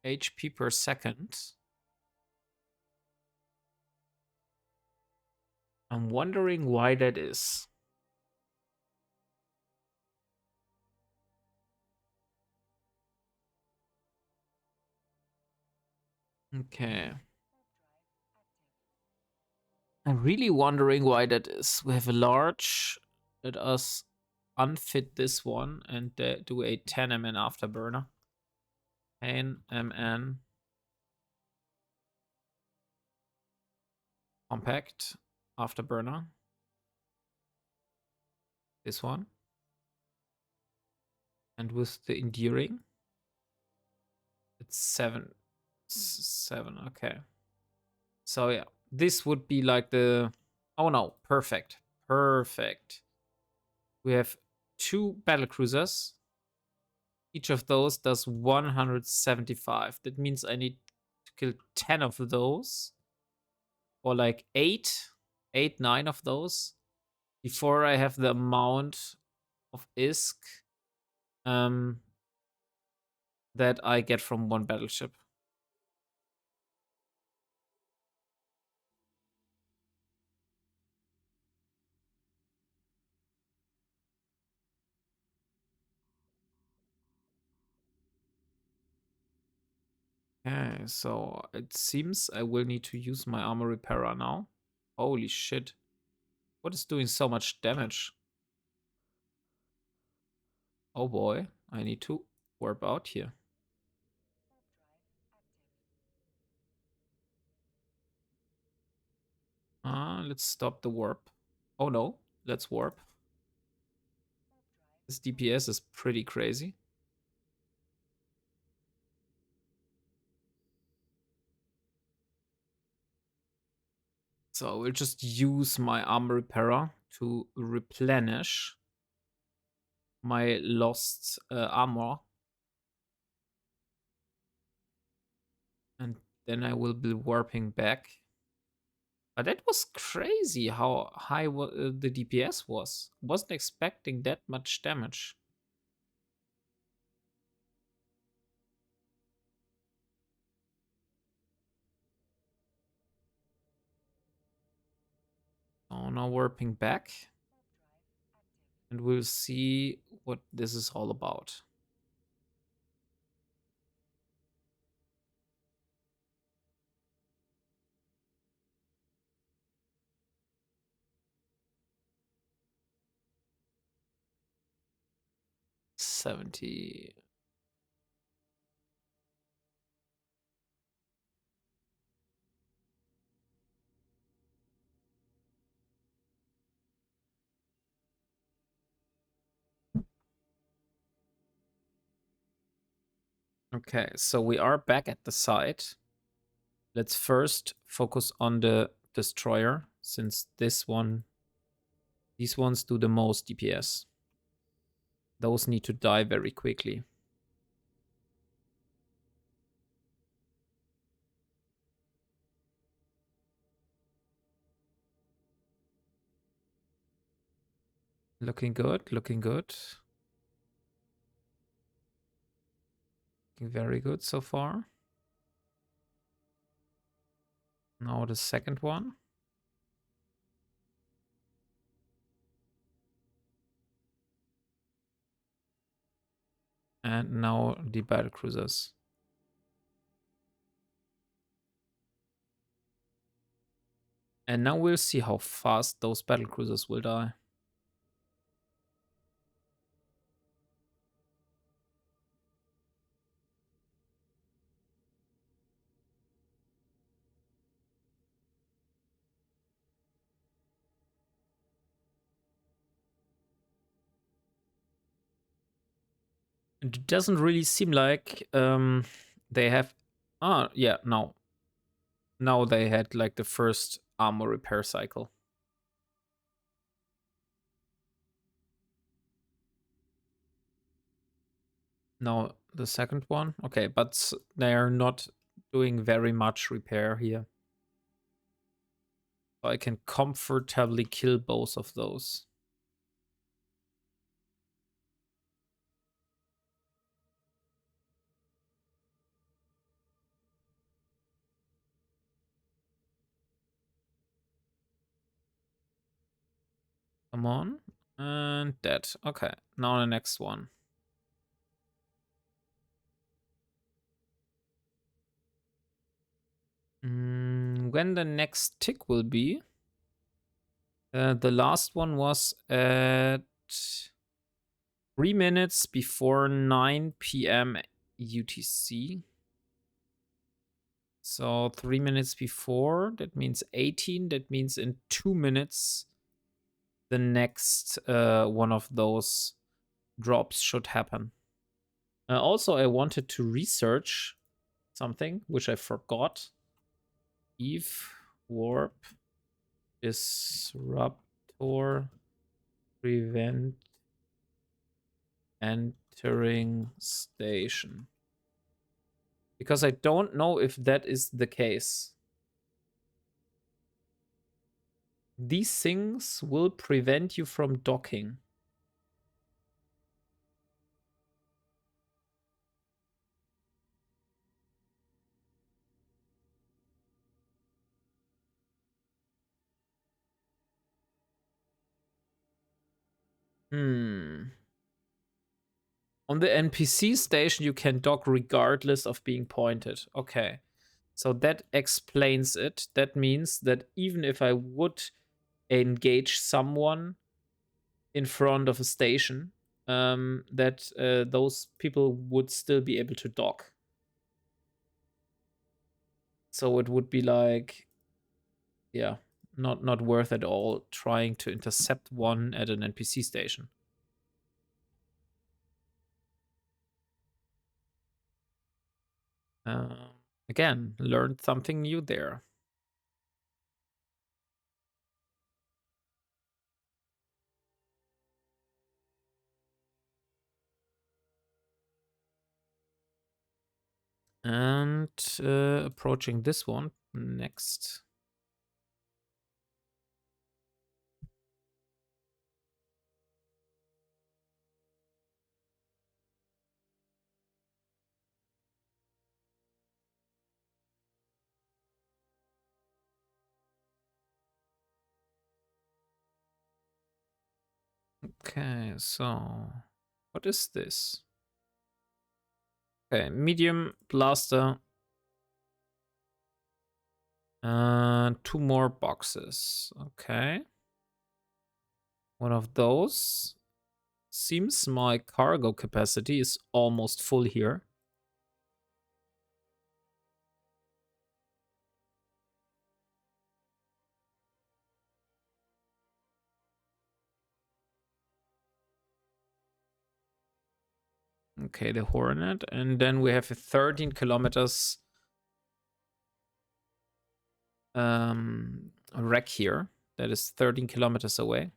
HP per second. I'm wondering why that is. Okay. I'm really wondering why that is. We have a large. Let us unfit this one and do a 10 MN afterburner. 10 MN. Compact afterburner. This one. And with the endearing, it's 7. 7, okay. So yeah, this would be like the... Oh no, perfect. Perfect. We have 2 battle cruisers. Each of those does 175. That means I need to kill 10 of those. Or like 8, 9 of those. Before I have the amount of ISK that I get from 1 battleship. Okay, so it seems I will need to use my armor repairer now. Holy shit. What is doing so much damage? Oh boy, I need to warp out here. Let's stop the warp. Oh no, let's warp. This DPS is pretty crazy. So we'll just use my armor repairer to replenish my lost armor. And then I will be warping back. But that was crazy how high the DPS was. Wasn't expecting that much damage. So now warping back. And we'll see what this is all about. $70. Okay, so we are back at the site. Let's first focus on the destroyer, since these ones do the most DPS. Those need to die very quickly. Looking good, looking good. Looking very good so far. Now the second one. And now the battle cruisers. And now we'll see how fast those battle cruisers will die. It doesn't really seem like they have... Ah, yeah, no. Now they had like the first armor repair cycle. Now the second one. Okay, but they are not doing very much repair here. So I can comfortably kill both of those. Come on. And dead. Okay, now the next one. When the next tick will be? The last one was at 3 minutes before 9 p.m. UTC. So 3 minutes before, that means 18. That means in 2 minutes, the next one of those drops should happen. Also, I wanted to research something, which I forgot. Eve warp disruptor prevent entering station. Because I don't know if that is the case. These things will prevent you from docking. On the NPC station, you can dock regardless of being pointed. Okay. So that explains it. That means that even if I would engage someone in front of a station, that those people would still be able to dock. So it would be like, yeah, not worth at all trying to intercept one at an NPC station. Again, learned something new there. And approaching this one next. Okay, so what is this? Okay, medium blaster. 2 more boxes. Okay. One of those. Seems my cargo capacity is almost full here. Okay, the Hornet. And then we have a 13 kilometers wreck here. That is 13 kilometers away.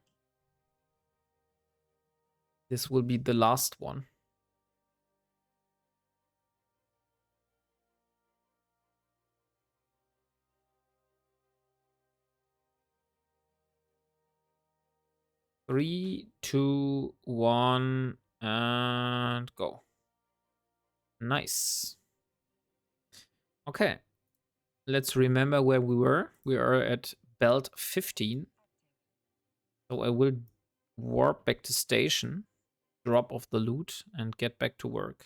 This will be the last one. Three, two, one, and go. Nice. Okay. Let's remember where we were. We are at belt 15. So I will warp back to station, drop off the loot, and get back to work.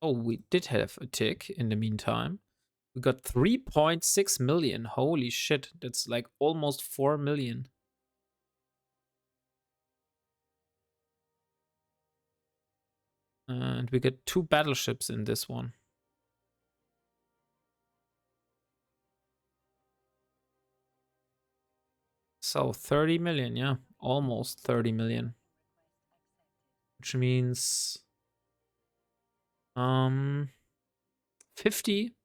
Oh, we did have a tick in the meantime. We got 3.6 million. Holy shit, that's like almost 4 million. And we get 2 battleships in this one. So 30 million, yeah, almost 30 million. Which means 50,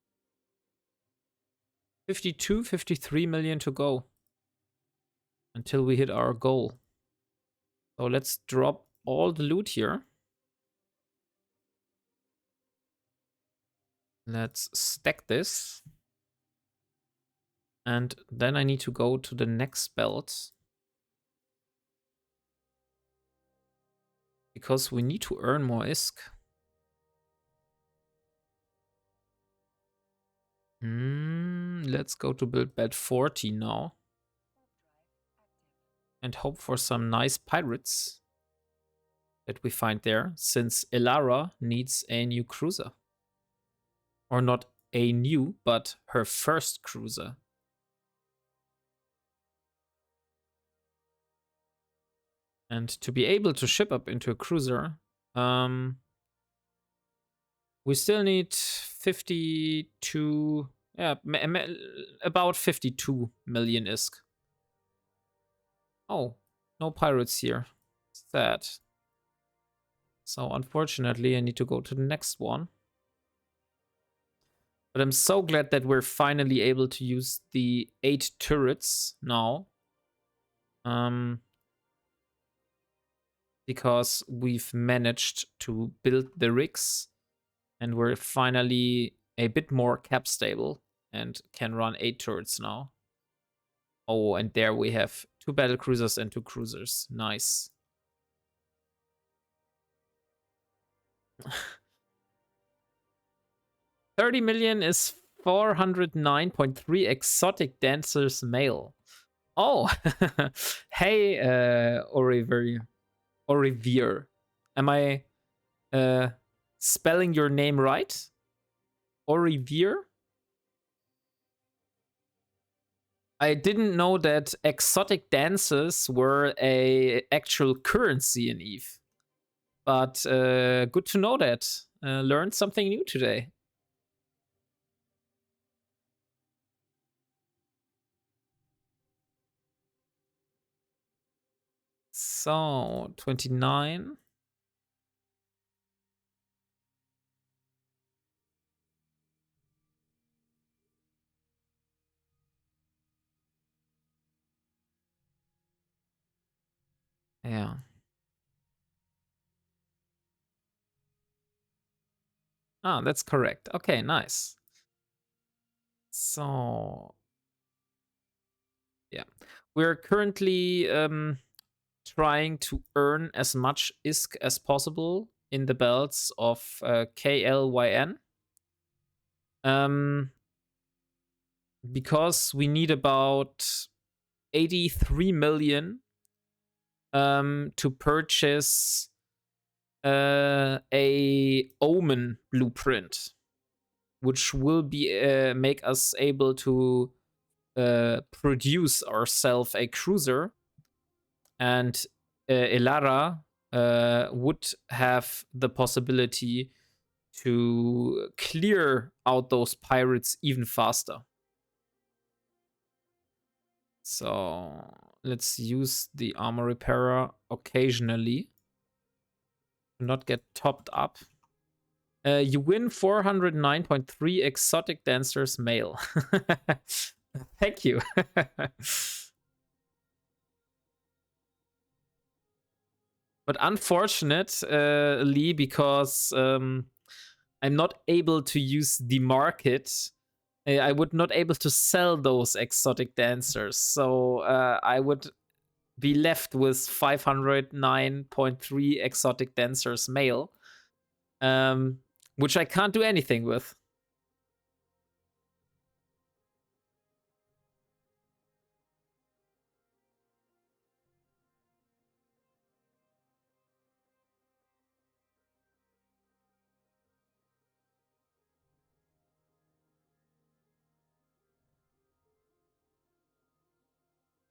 52, 53 million to go until we hit our goal. So let's drop all the loot here. Let's stack this. And then I need to go to the next belt. Because we need to earn more ISK. Let's go to build belt 40 now. And hope for some nice pirates that we find there, since Elara needs a new cruiser. Or not a new, but her first cruiser. And to be able to ship up into a cruiser, we still need 52, yeah, about 52 million ISK. Oh, no pirates here. Sad. So unfortunately, I need to go to the next one. But I'm so glad that we're finally able to use the 8 turrets now. Because we've managed to build the rigs and we're finally a bit more cap stable and can run 8 turrets now. Oh, and there we have 2 battle cruisers and 2 cruisers. Nice. $30 million is 409.3 exotic dancers male. Oh, hey, Olivier. Am I spelling your name right? Olivier? I didn't know that exotic dances were a actual currency in EVE. But good to know that. Learned something new today. So, 29. Yeah. Ah, that's correct. Okay, nice. So, yeah. We're currently trying to earn as much ISK as possible in the belts of KLYN. Because we need about 83 million to purchase a Omen blueprint, which will be make us able to produce ourselves a cruiser, and Elara would have the possibility to clear out those pirates even faster. So let's use the armor repairer occasionally to not get topped up. You win 409.3 exotic dancers male. Thank you. But unfortunately, because I'm not able to use the market, I would not able to sell those exotic dancers. So I would be left with 509.3 exotic dancers male, which I can't do anything with.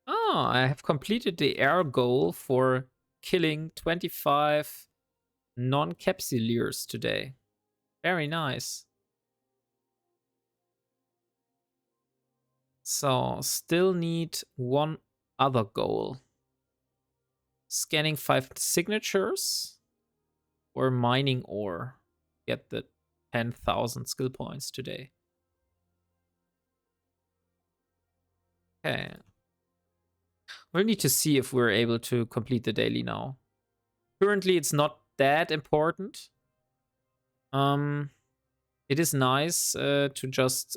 Oh, I have completed the air goal for killing 25 non-capsuleers today. Very nice. So, still need one other goal. Scanning 5 signatures or mining ore. Get the 10,000 skill points today. Okay. We'll need to see if we're able to complete the daily now. Currently, it's not that important. It is nice to just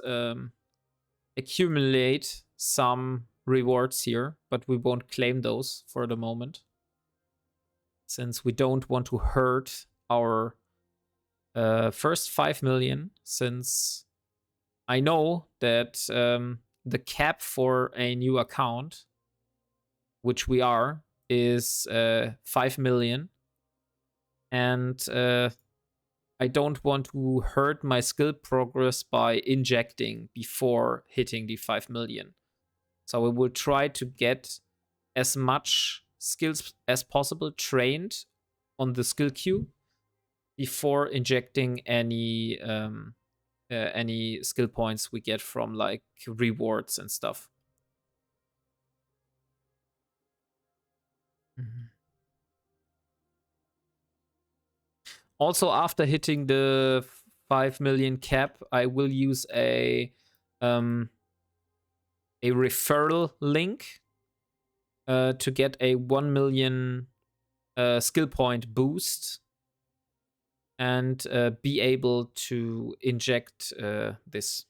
accumulate some rewards here, but we won't claim those for the moment, since we don't want to hurt our first 5 million, since I know that the cap for a new account, which we are, is 5 million. And I don't want to hurt my skill progress by injecting before hitting the 5 million. So I will try to get as much skills as possible trained on the skill queue before injecting any skill points we get from like rewards and stuff. Mm-hmm. Also, after hitting the 5 million cap, I will use a referral link to get a 1 million skill point boost and be able to inject this.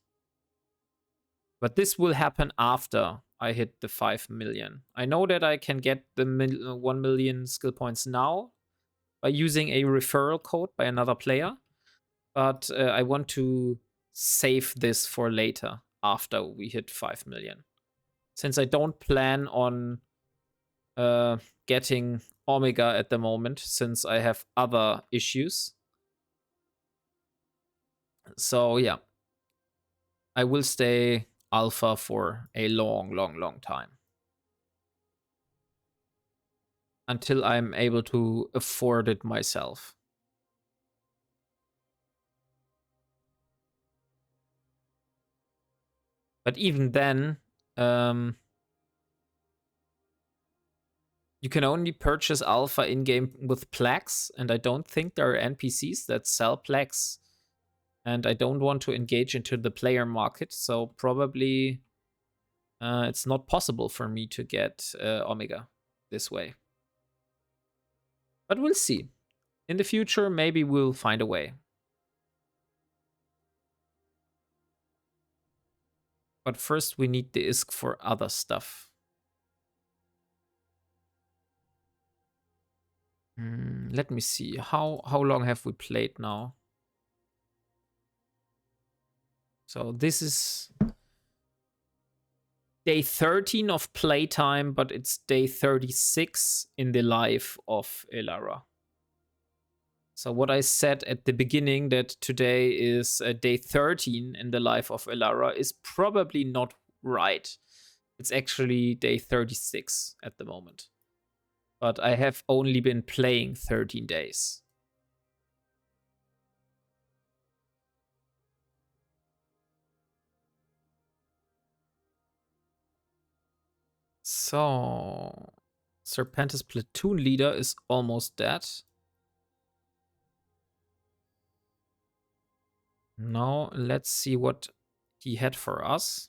But this will happen after I hit the 5 million. I know that I can get the 1 million skill points now by using a referral code by another player, but I want to save this for later after we hit 5 million. Since I don't plan on getting Omega at the moment, since I have other issues. So yeah, I will stay Alpha for a long time. Until I'm able to afford it myself. But even then, you can only purchase Alpha in-game with plaques, and I don't think there are NPCs that sell plaques. And I don't want to engage into the player market, so probably it's not possible for me to get Omega this way. But we'll see. In the future, maybe we'll find a way. But first, we need the ISK for other stuff. Let me see. How long have we played now? So this is day 13 of playtime, but it's day 36 in the life of Elara. So what I said at the beginning, that today is day 13 in the life of Elara, is probably not right. It's actually day 36 at the moment. But I have only been playing 13 days. So, Serpentis platoon leader is almost dead. Now, let's see what he had for us.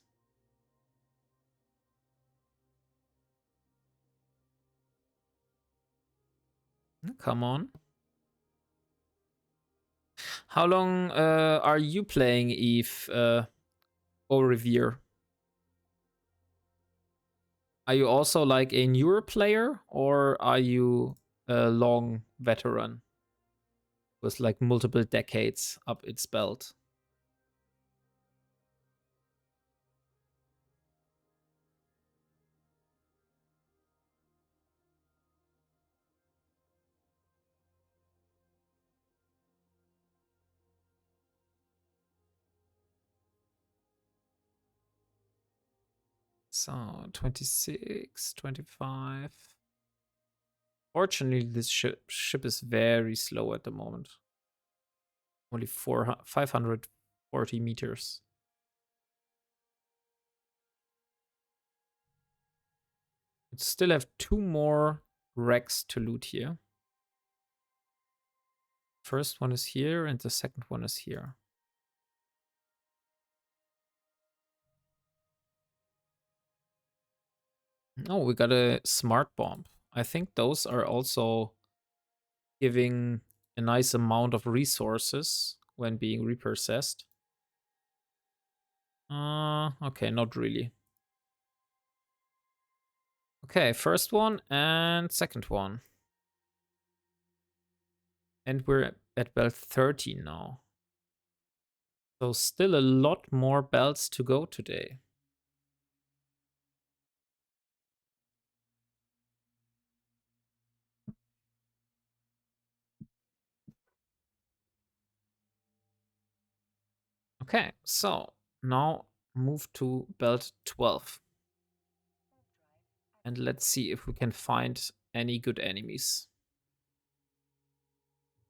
Come on. How long are you playing Eve, Revere? Are you also like a newer player, or are you a long veteran with like multiple decades up its belt? So 26, 25. Fortunately, this ship is very slow at the moment. Only 540 meters. We still have 2 more wrecks to loot here. First one is here, and the second one is here. Oh, we got a smart bomb. I think those are also giving a nice amount of resources when being repossessed. Okay, not really. Okay, first one and second one. And we're at belt 13 now. So still a lot more belts to go today. Okay, so now move to belt 12. And let's see if we can find any good enemies.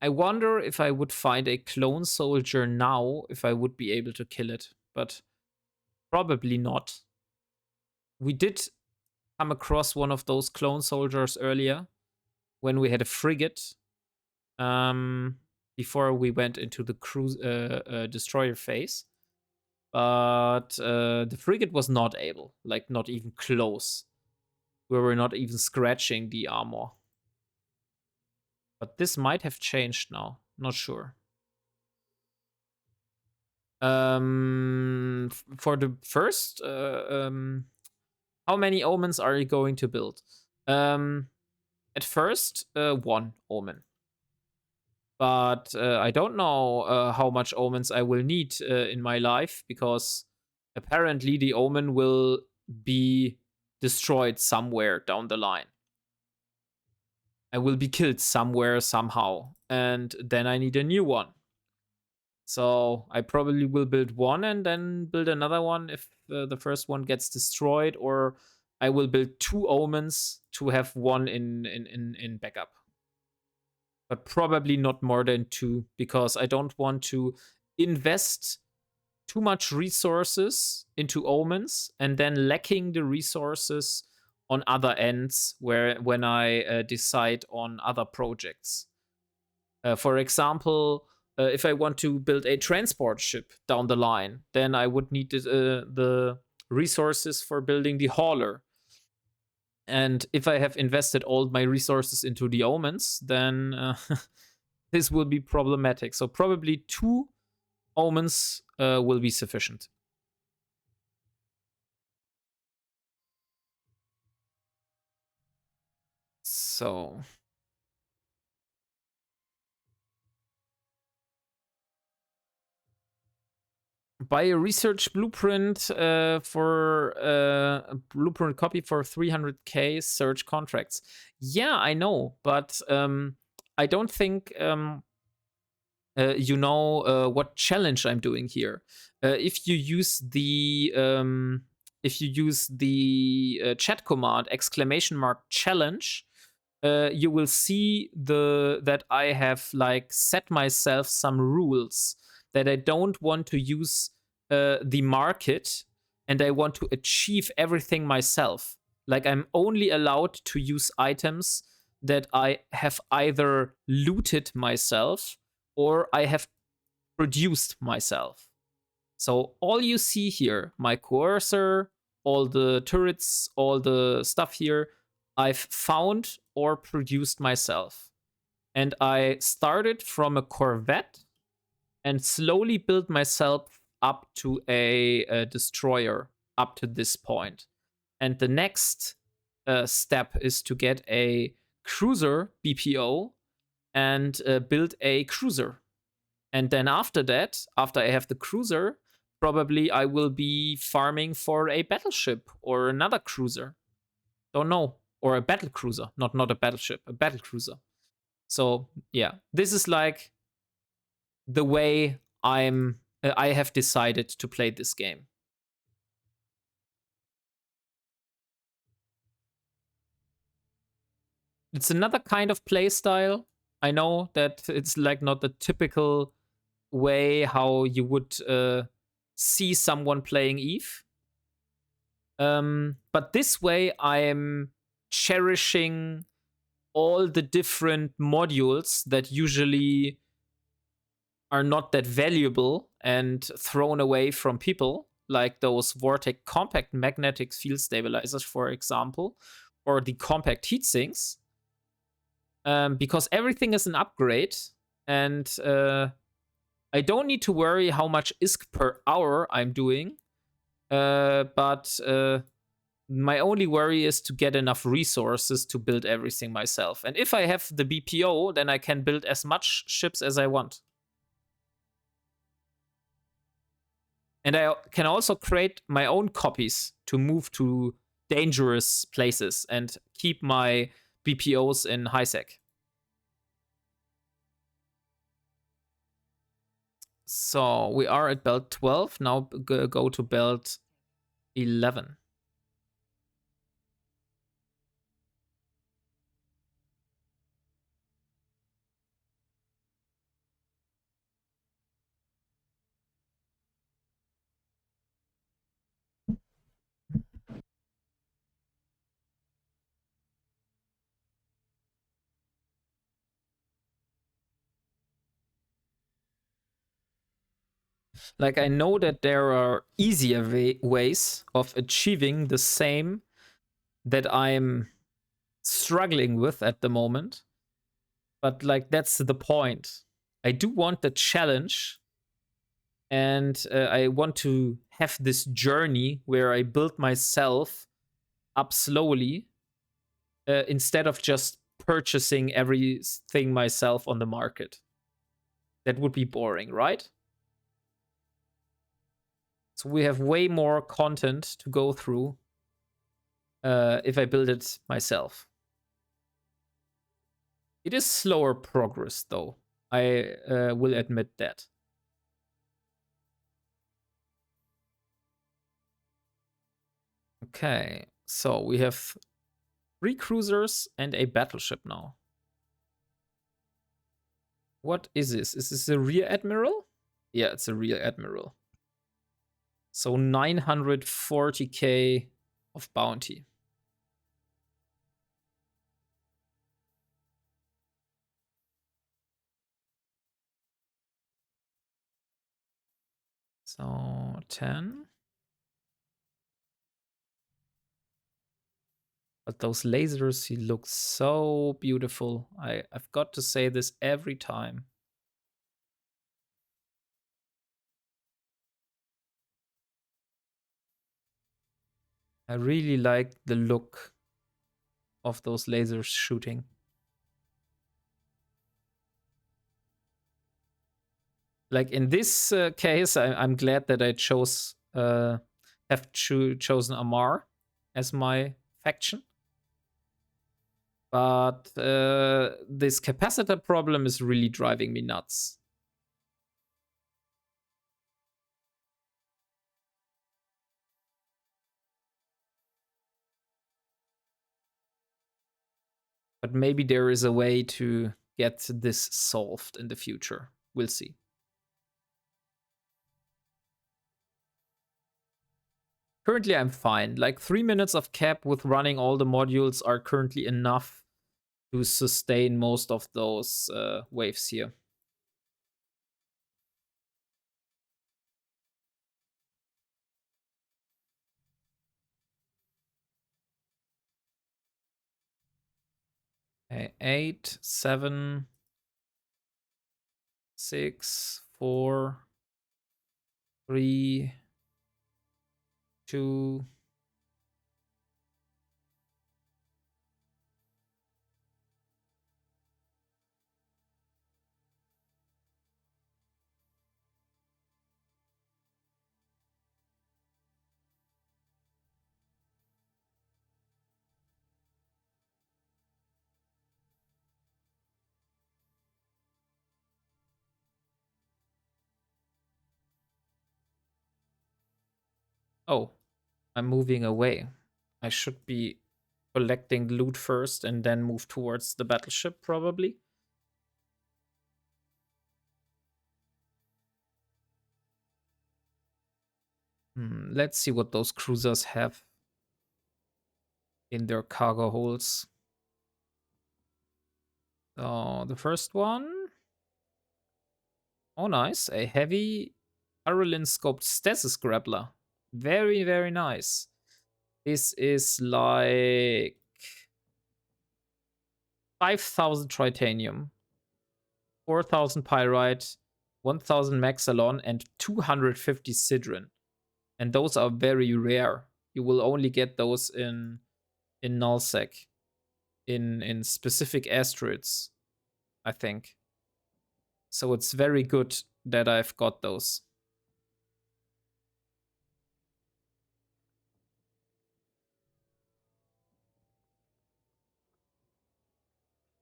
I wonder if I would find a clone soldier now, if I would be able to kill it. But probably not. We did come across one of those clone soldiers earlier when we had a frigate. Before we went into the cruise destroyer phase. But the frigate was not able, like not even close. We were not even scratching the armor. But this might have changed now. Not sure. For the first, how many omens are you going to build? At first, 1 omen. But I don't know how much omens I will need in my life, because apparently the omen will be destroyed somewhere down the line. I will be killed somewhere, somehow, and then I need a new one. So I probably will build one and then build another one if the first one gets destroyed, or I will build 2 omens to have one in backup. But probably not more than 2, because I don't want to invest too much resources into omens and then lacking the resources on other ends when I decide on other projects. For example, if I want to build a transport ship down the line, then I would need the resources for building the hauler. And if I have invested all my resources into the omens, then this will be problematic. So probably 2 omens will be sufficient. So buy a research blueprint for a blueprint copy for 300k search contracts. Yeah, I know, but I don't think you know what challenge I'm doing here. If you use the chat command !challenge, you will see that I have like set myself some rules that I don't want to use the market, and I want to achieve everything myself. Like I'm only allowed to use items that I have either looted myself or I have produced myself. So all you see here, my cursor, all the turrets, all the stuff here, I've found or produced myself. And I started from a Corvette and slowly built myself up to a destroyer up to this point. And the next step is to get a cruiser BPO and build a cruiser. And then after that, after I have the cruiser, probably I will be farming for a battleship or another cruiser. Don't know. Or a battle cruiser. Not a battleship, a battle cruiser. So yeah, this is like the way I have decided to play this game. It's another kind of play style. I know that it's like not the typical way how you would see someone playing Eve. But this way, I'm cherishing all the different modules that usually are not that valuable and thrown away from people, like those Vortex compact magnetic field stabilizers, for example, or the compact heatsinks, because everything is an upgrade, and I don't need to worry how much ISK per hour I'm doing, but my only worry is to get enough resources to build everything myself. And if I have the BPO, then I can build as much ships as I want. And I can also create my own copies to move to dangerous places and keep my BPOs in high sec. So we are at belt 12. Now go to belt 11. Like, I know that there are easier ways of achieving the same that I'm struggling with at the moment. But, like, that's the point. I do want the challenge, and I want to have this journey where I build myself up slowly instead of just purchasing everything myself on the market. That would be boring, right? So we have way more content to go through if I build it myself. It is slower progress, though. I will admit that. Okay, so we have 3 cruisers and a battleship now. What is this? Is this a rear admiral? Yeah, it's a rear admiral. So 940k of bounty. So 10. But those lasers, he looks so beautiful. I've got to say this every time. I really like the look of those lasers shooting. Like in this case, I'm glad that I chose chosen Amar as my faction. But this capacitor problem is really driving me nuts. But maybe there is a way to get this solved in the future. We'll see. Currently, I'm fine. Like 3 minutes of cap with running all the modules are currently enough to sustain most of those waves here. Okay, 8, 7, 6, 4, 3, 2. Oh, I'm moving away. I should be collecting loot first and then move towards the battleship, probably. Let's see what those cruisers have in their cargo holds. So the first one. Oh, nice. A heavy Aralin scoped stasis grappler. Very, very nice. This is like 5,000 tritanium, 4,000 pyrite, 1,000 maxalon, and 250 sidrin. And those are very rare. You will only get those in nullsec, in specific asteroids, I think. So it's very good that I've got those.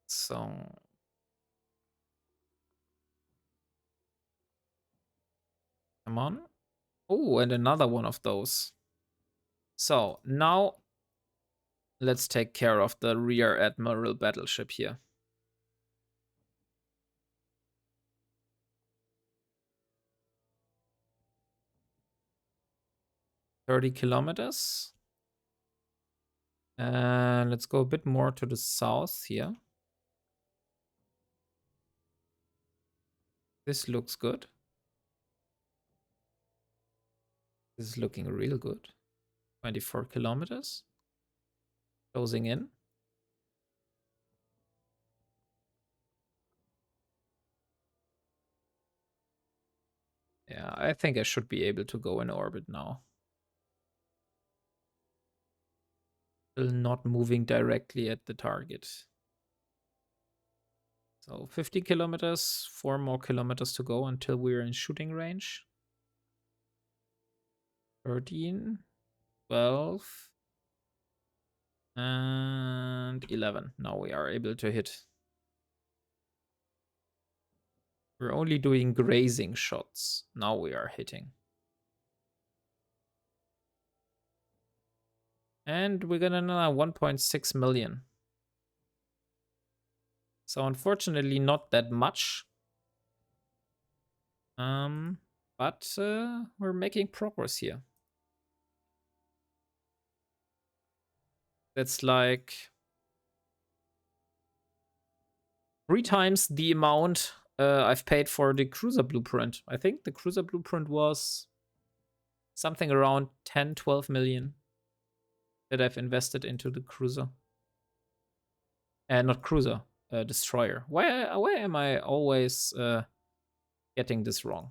So come on. Oh, and another one of those. So now let's take care of the rear admiral battleship here. 30 kilometers. And let's go a bit more to the south here. This looks good. This is looking real good. 24 kilometers. Closing in. Yeah, I think I should be able to go in orbit now. Still not moving directly at the target. So 50 kilometers, 4 more kilometers to go until we're in shooting range. 13, 12, and 11. Now we are able to hit. We're only doing grazing shots. Now we are hitting. And we got another 1.6 million. So unfortunately not that much. But we're making progress here. That's like 3 times the amount I've paid for the cruiser blueprint. I think the cruiser blueprint was something around 10, 12 million that I've invested into the cruiser. Not cruiser, destroyer. Why am I always getting this wrong?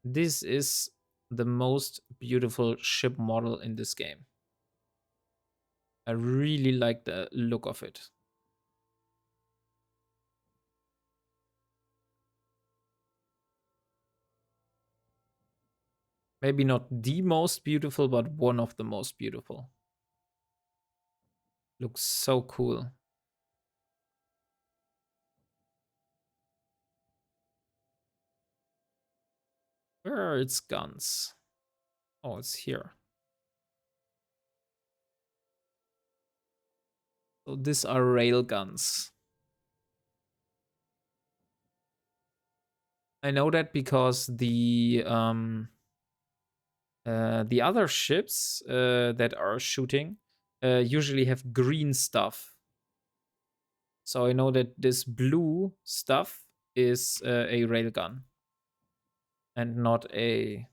This is the most beautiful ship model in this game. I really like the look of it. Maybe not the most beautiful, but one of the most beautiful. Looks so cool. Where are its guns? Oh, it's here. So these are rail guns. I know that because the other ships that are shooting usually have green stuff. So I know that this blue stuff is a railgun and not a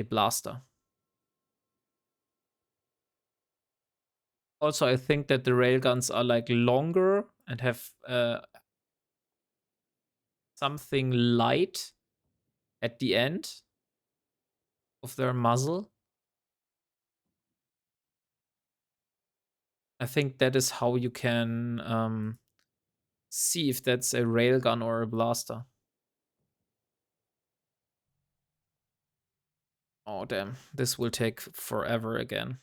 blaster. Also, I think that the railguns are like longer and have something light at the end of their muzzle. I think that is how you can see if that's a railgun or a blaster. Oh, damn. This will take forever again.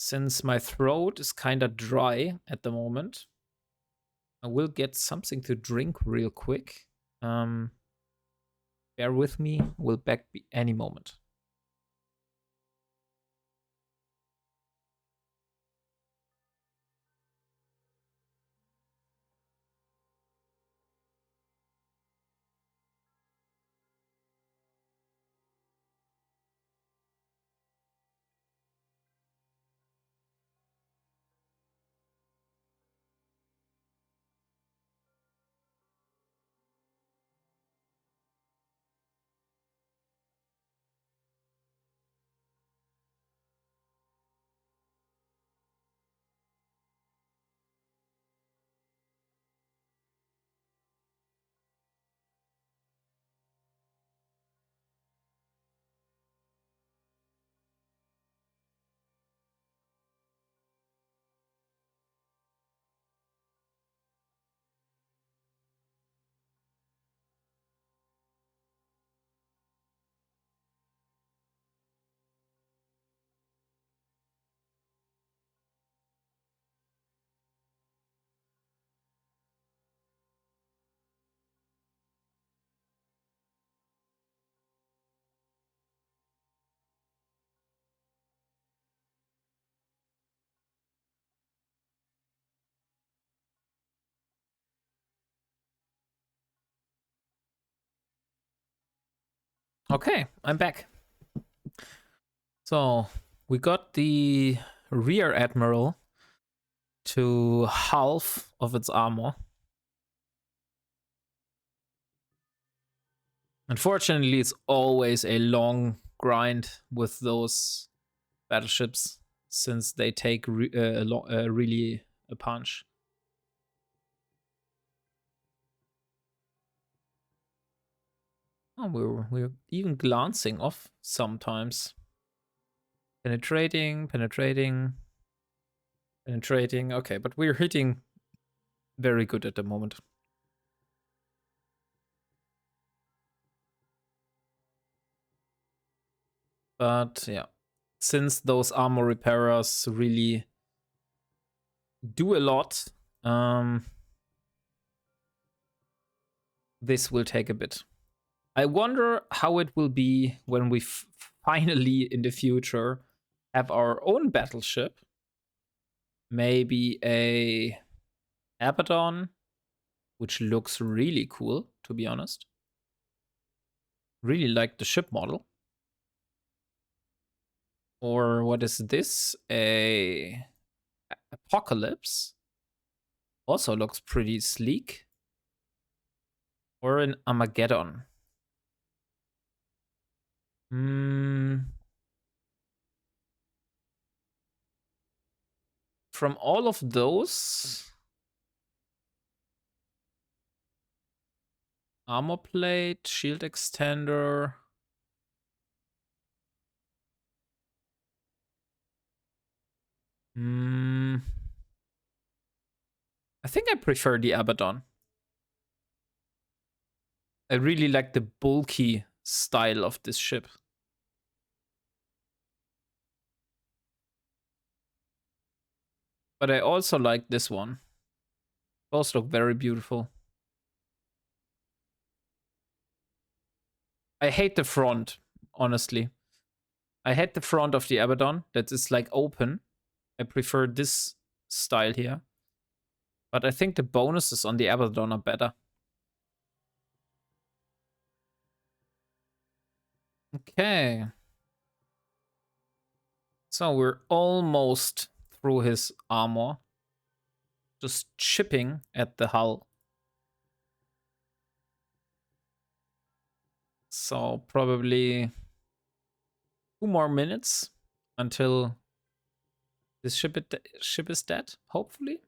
Since my throat is kind of dry at the moment, I will get something to drink real quick. Bear with me. We'll back be any moment. Okay, I'm back. So we got the rear admiral to half of its armor. Unfortunately, it's always a long grind with those battleships since they take really a punch. Oh, we're even glancing off sometimes. Penetrating. Okay, but we're hitting very good at the moment. But yeah, since those armor repairers really do a lot, this will take a bit. I wonder how it will be when we finally in the future have our own battleship. Maybe a Abaddon, which looks really cool, to be honest. Really like the ship model. Or what is this? A Apocalypse. Also looks pretty sleek. Or an Armageddon. From all of those, armor plate, shield extender. I think I prefer the Abaddon. I really like the bulky style of this ship. But I also like this one. Both look very beautiful. I hate the front, honestly. I hate the front of the Abaddon that is like open. I prefer this style here. But I think the bonuses on the Abaddon are better. Okay. So we're almost through his armor. Just chipping at the hull. So probably 2 more minutes until this ship is dead, hopefully.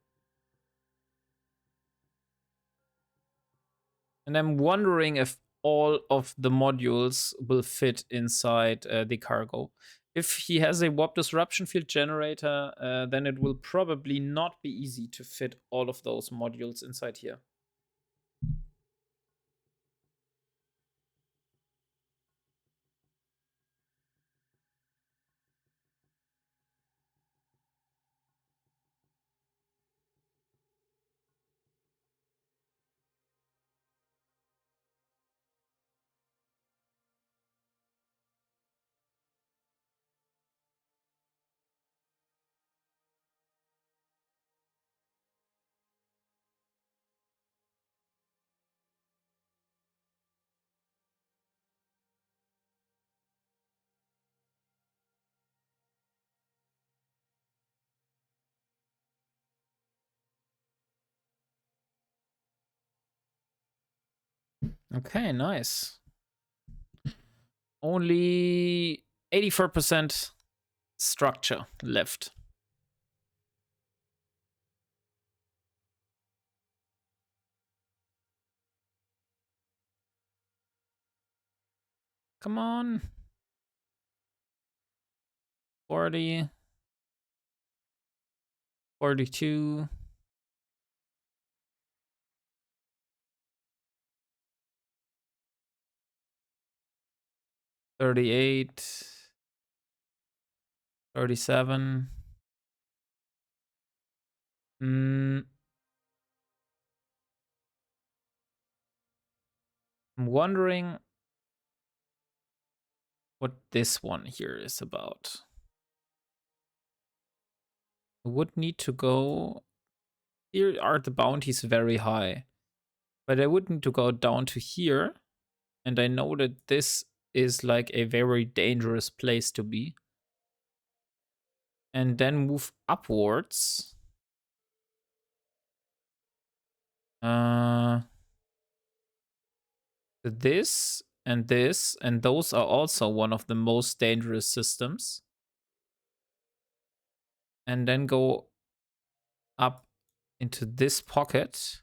And I'm wondering if all of the modules will fit inside the cargo. If he has a warp disruption field generator, then it will probably not be easy to fit all of those modules inside here. Okay, nice. Only 84% structure left. Come on. 40. 42. 38. 37. I'm wondering what this one here is about. I would need to go. Here are the bounties very high. But I would need to go down to here. And I know that this is like a very dangerous place to be. And then move upwards. This, and those are also one of the most dangerous systems. And then go up into this pocket.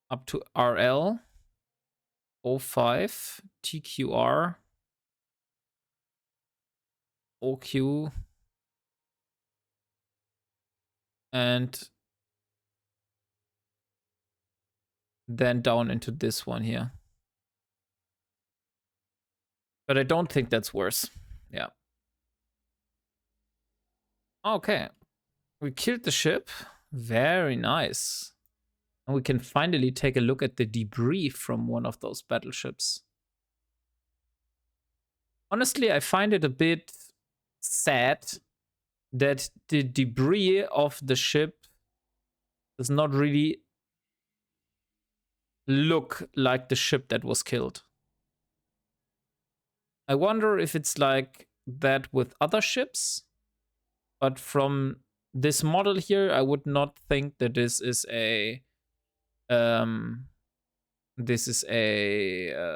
Up to RL 05 TQR OQ and then down into this one here. But I don't think that's worse. Yeah. Okay. We killed the ship. Very nice. And we can finally take a look at the debris from one of those battleships. Honestly, I find it a bit sad that the debris of the ship does not really look like the ship that was killed. I wonder if it's like that with other ships, but from this model here, I would not think that this is a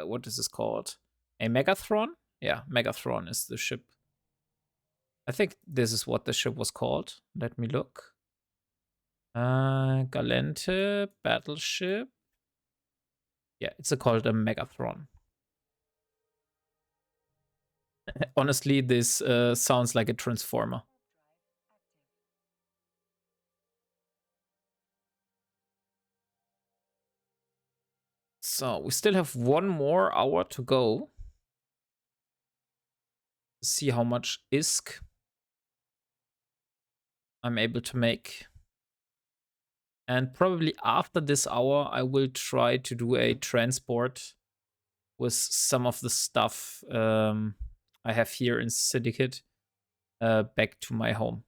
what is this called? A Megathron? Yeah, Megathron is the ship. I think this is what the ship was called. Let me look. Galente battleship. Yeah, it's called a Megathron. Honestly, this sounds like a transformer. So we still have 1 more hour to go. See how much ISK I'm able to make. And probably after this hour, I will try to do a transport with some of the stuff I have here in Syndicate back to my home.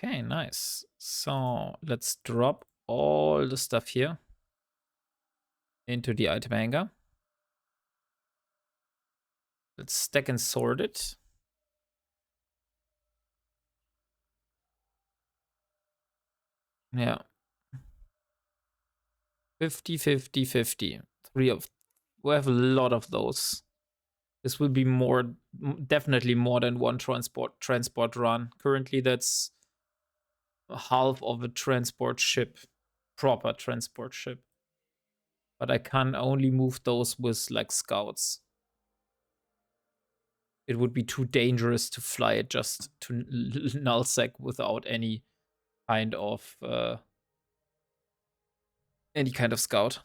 Okay, nice. So let's drop all the stuff here into the item hanger. Let's stack and sort it. Yeah. 50, 50, 50. We have a lot of those. This will be more, definitely more than one transport run. Currently, that's half of a transport ship, proper transport ship. But I can only move those with like scouts. It would be too dangerous to fly it just to nullsec without any kind of scout.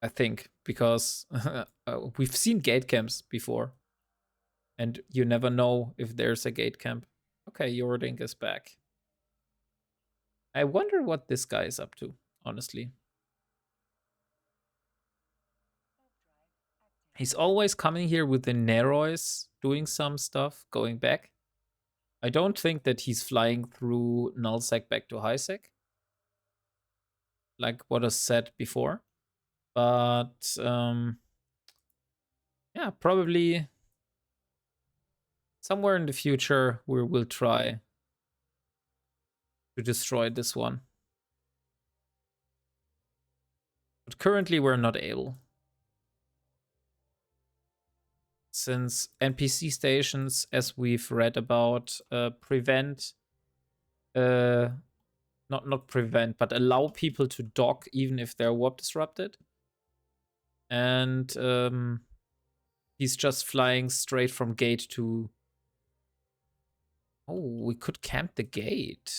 I think because we've seen gate camps before, and you never know if there's a gate camp. Okay, Yordink is back. I wonder what this guy is up to, honestly. He's always coming here with the Nerois, doing some stuff, going back. I don't think that he's flying through nullsec back to highsec, like what I said before. But yeah, probably somewhere in the future we will try to destroy this one. But currently we're not able. Since NPC stations, as we've read about, prevent, not prevent, but allow people to dock even if they're warp disrupted. And he's just flying straight from gate to... Oh, we could camp the gate.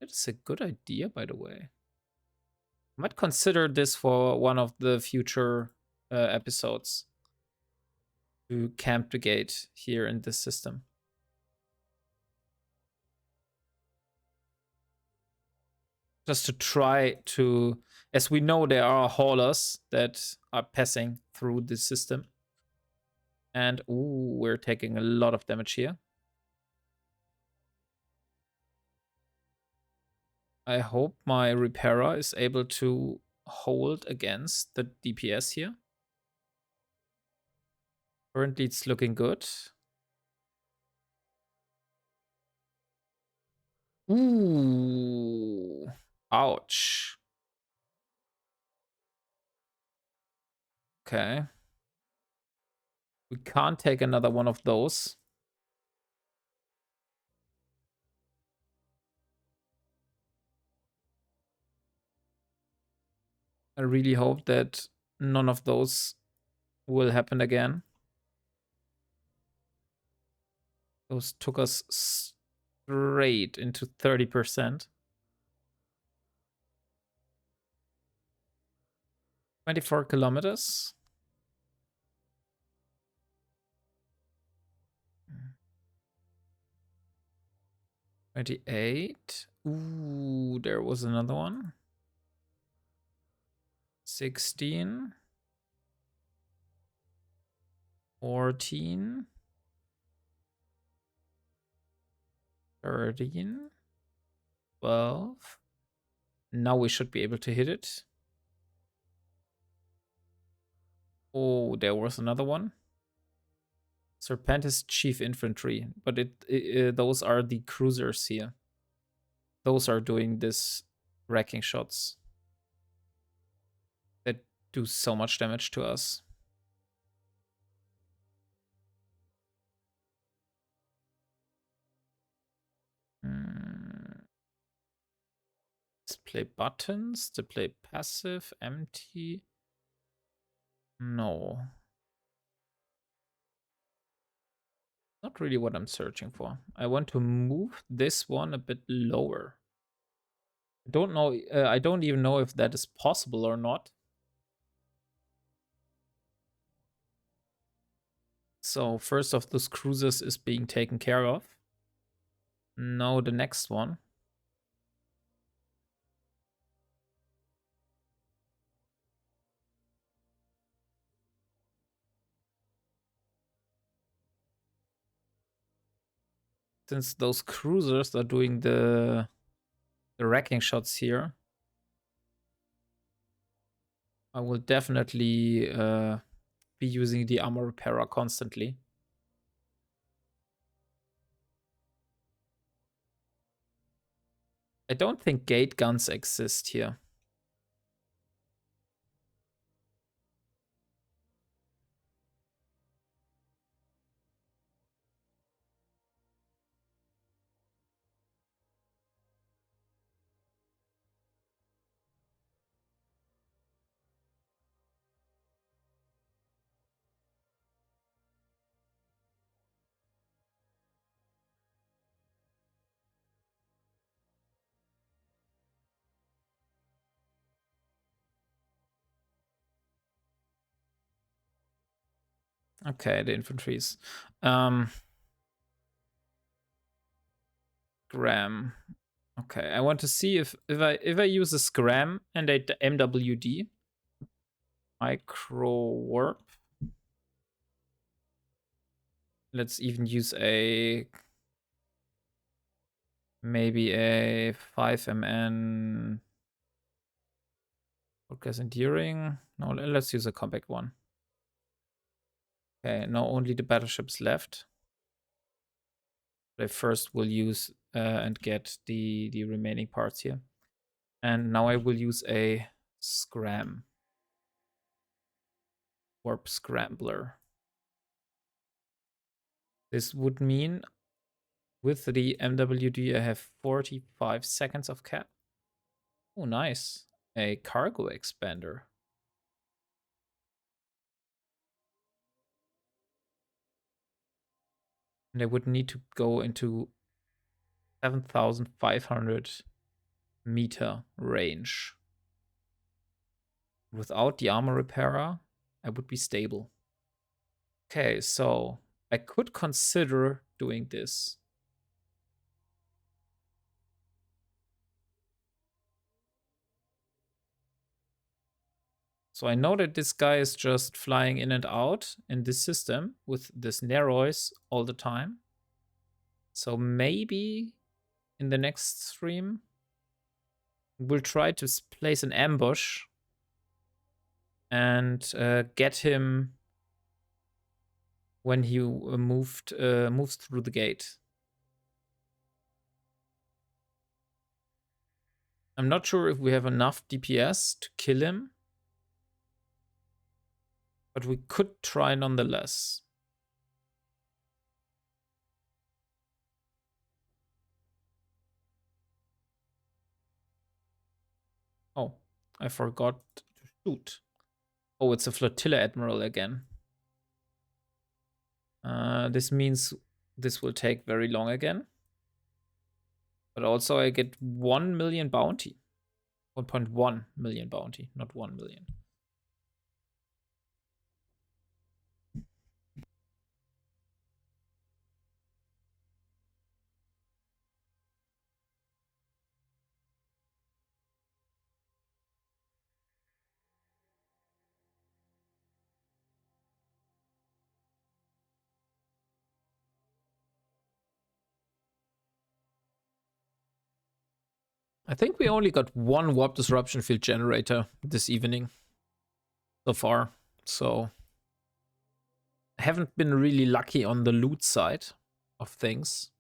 That is a good idea, by the way. I might consider this for one of the future episodes. To camp the gate here in this system. Just to try to... As we know, there are haulers that are passing through this system. And, ooh, we're taking a lot of damage here. I hope my repairer is able to hold against the DPS here. Currently, it's looking good. Ooh. Ouch. Okay. We can't take another one of those. I really hope that none of those will happen again. Those took us straight into 30%. 24 kilometers. Mm. 28. Ooh, there was another one. 16. 14. 13. 12. Now we should be able to hit it. Oh, there was another one. Serpentis Chief Infantry, but those are the cruisers here. Those are doing this wrecking shots that do so much damage to us. Display buttons, display passive, empty. No. Not really what I'm searching for. I want to move this one a bit lower. I don't know. I don't even know if that is possible or not. So first of those cruisers is being taken care of. Now the next one. Since those cruisers are doing the wrecking shots here, I will definitely be using the armor repairer constantly. I don't think gate guns exist here. Okay, the infantries. Scram. Okay, I want to see if I use a scram and a MWD micro warp. Let's even use a maybe a 5 MN podcast enduring. No, let's use a compact one. Okay, now only the battleships left. I first will use and get the remaining parts here. And now I will use a scram. Warp scrambler. This would mean with the MWD I have 45 seconds of cap. Oh, nice. A cargo expander. And I would need to go into 7,500 meter range. Without the armor repairer, I would be stable. Okay, so I could consider doing this. So I know that this guy is just flying in and out in this system with this narrows all the time. So maybe in the next stream, we'll try to place an ambush and get him when he moves through the gate. I'm not sure if we have enough DPS to kill him, but we could try nonetheless. Oh, I forgot to shoot. Oh, it's a flotilla admiral again. This means this will take very long again. But also I get 1 million bounty. 1.1 million bounty, not 1 million. I think we only got one warp disruption field generator this evening so far. So I haven't been really lucky on the loot side of things.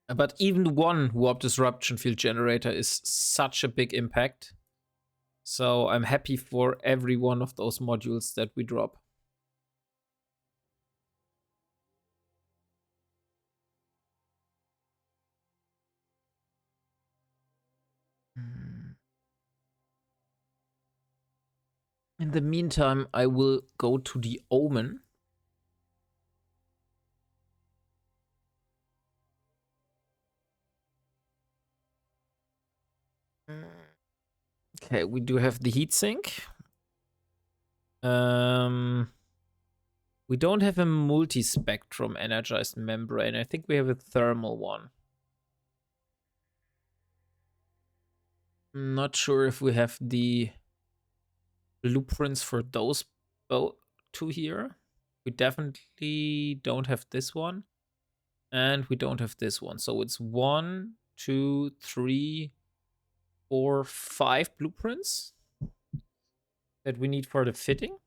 But even one warp disruption field generator is such a big impact. So I'm happy for every one of those modules that we drop. In the meantime, I will go to the Omen. Okay, we do have the heatsink. We don't have a multi-spectrum energized membrane. I think we have a thermal one. I'm not sure if we have the blueprints for those two here. We definitely don't have this one. And we don't have this one. So it's 1, 2, 3, 4, 5 blueprints that we need for the fitting.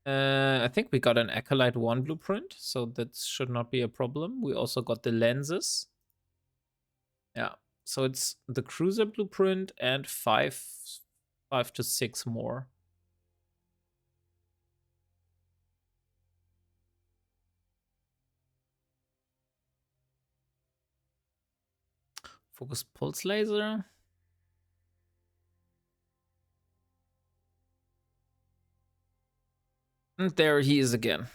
I think we got an Acolyte 1 blueprint, so that should not be a problem. We also got the lenses. Yeah, so it's the cruiser blueprint and 5 to 6 more. Focus pulse laser. And there he is again.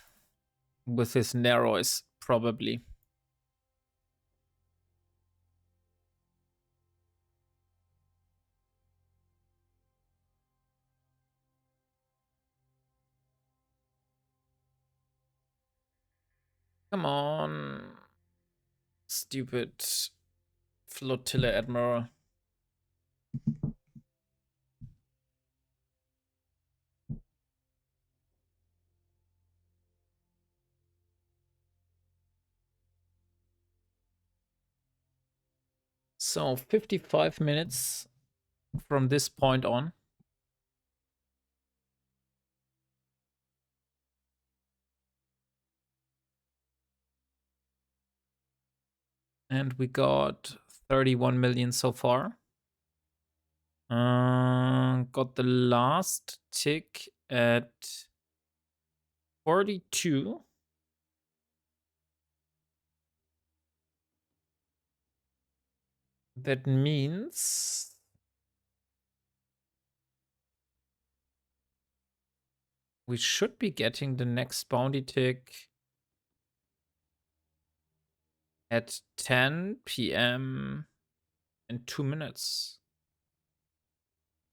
With his narrows, probably. Come on. Stupid Flotilla Admiral. So 55 minutes from this point on. And we got 31 million so far. Got the last tick at 42. That means we should be getting the next bounty tick at 10 p.m. in 2 minutes.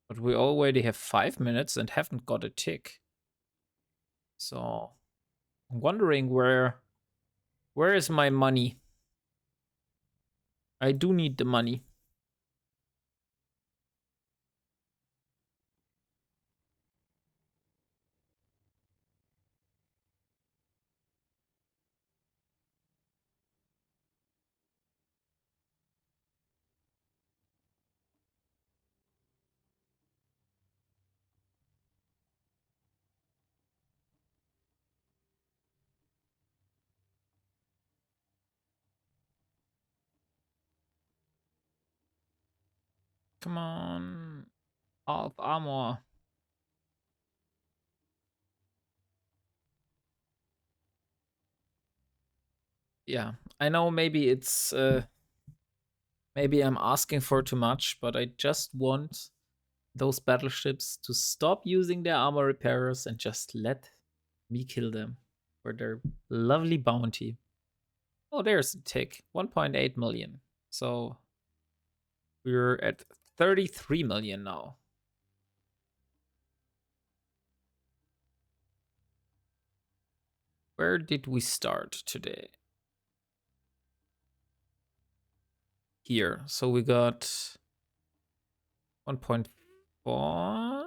But we already have 5 minutes and haven't got a tick. So I'm wondering where is my money? I do need the money. Come on. Half armor. Yeah, I know maybe it's maybe I'm asking for too much, but I just want those battleships to stop using their armor repairers and just let me kill them for their lovely bounty. Oh, there's a tick. 1.8 million. So we're at 33 million now. Where did we start today? Here. So we got 1.4.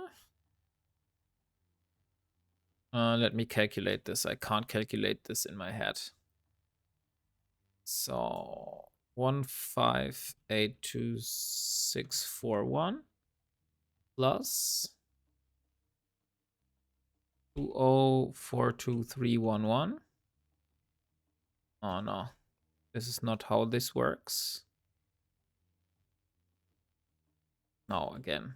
Let me calculate this. I can't calculate this in my head. So 1582641 plus 2042311. Oh no, this is not how this works. No, again.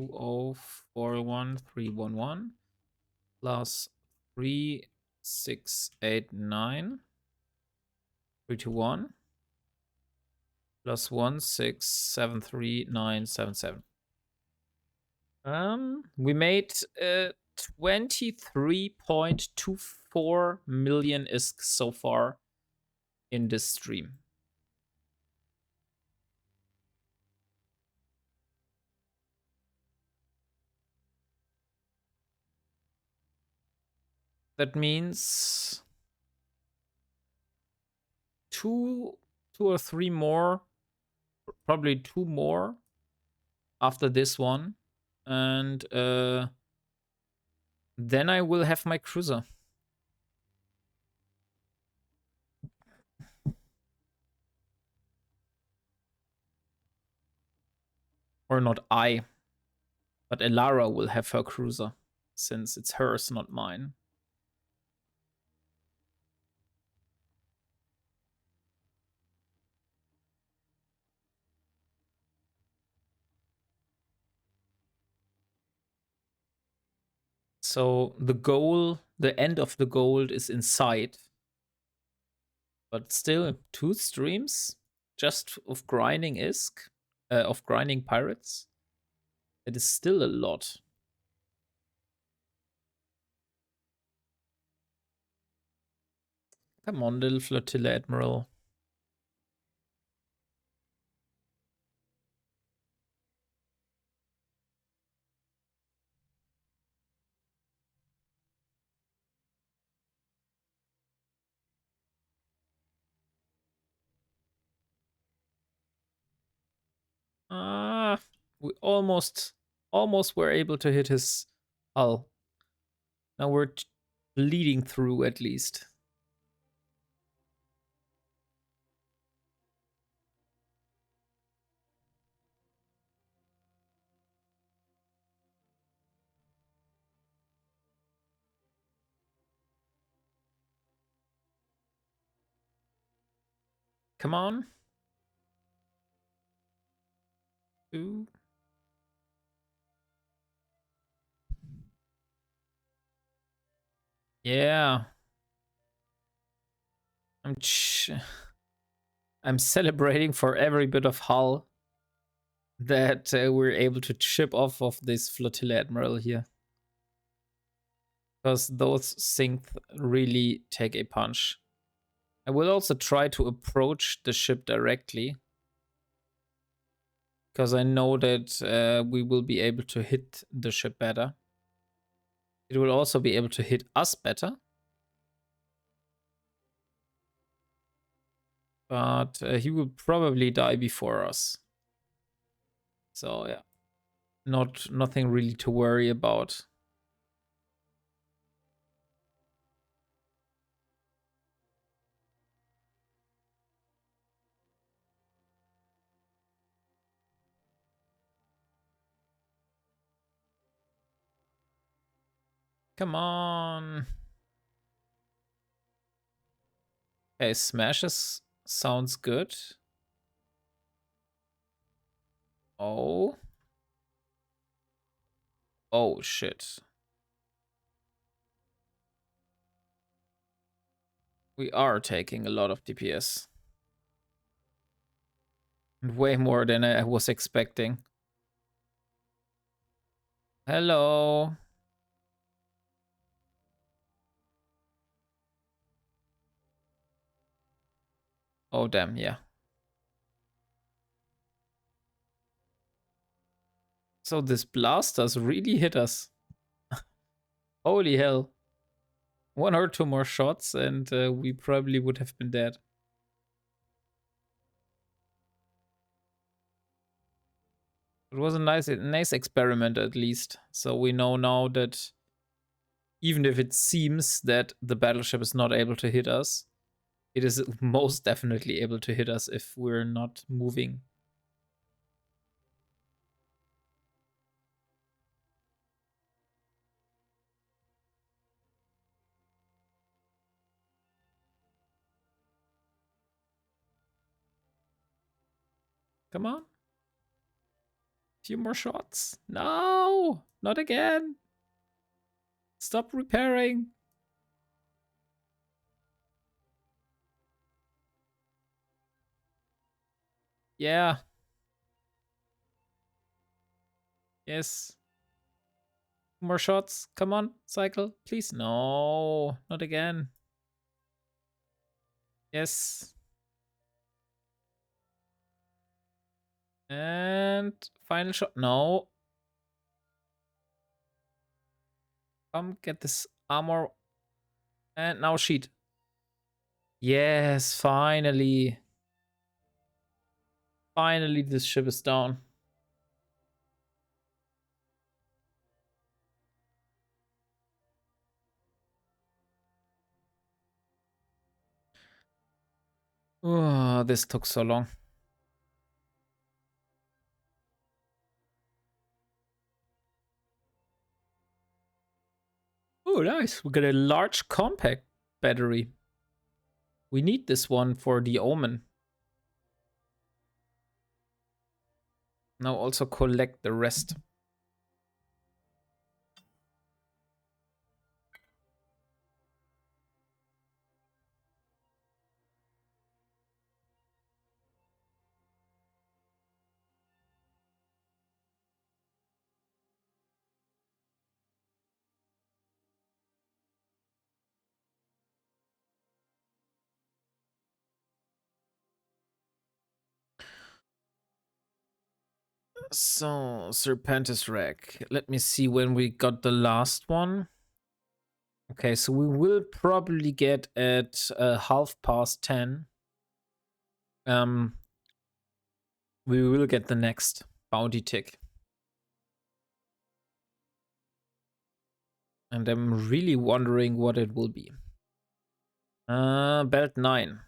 2041311 plus 3689 321 plus 1673977. We made 23.24 million ISK so far in this stream. That means two or three more, probably two more after this one, and then I will have my cruiser. Or not I, but Elara will have her cruiser, since it's hers, not mine. So the goal, the end of the goal is in sight. But still, 2 streams just of grinding ISK, of grinding pirates. It is still a lot. Come on, little flotilla admiral. Ah, we almost were able to hit his hull. Now we're bleeding through at least. Come on. 2. Yeah. I'm celebrating for every bit of hull that we're able to chip off of this flotilla admiral here. Because those things really take a punch. I will also try to approach the ship directly. Because I know that we will be able to hit the ship better. It will also be able to hit us better. But he will probably die before us. So yeah. Nothing really to worry about. Come on. Okay, smashes sounds good. Oh. Oh, shit. We are taking a lot of DPS. Way more than I was expecting. Hello. Oh, damn, yeah. So this blasters really hit us. Holy hell. 1 or 2 more shots and we probably would have been dead. It was a nice experiment at least. So we know now that even if it seems that the battleship is not able to hit us, it is most definitely able to hit us if we're not moving. Come on. Few more shots. No, not again. Stop repairing. Yeah. Yes. More shots. Come on, cycle, please. No, not again. Yes. And final shot. No. Come get this armor. And now sheet. Yes, finally. Finally, this ship is down. Oh, this took so long. Oh, nice. We got a large compact battery. We need this one for the Omen. Now also collect the rest. So, Serpentis Rack. Let me see when we got the last one. Okay, so we will probably get at 10:30. We will get the next bounty tick. And I'm really wondering what it will be. Belt 9.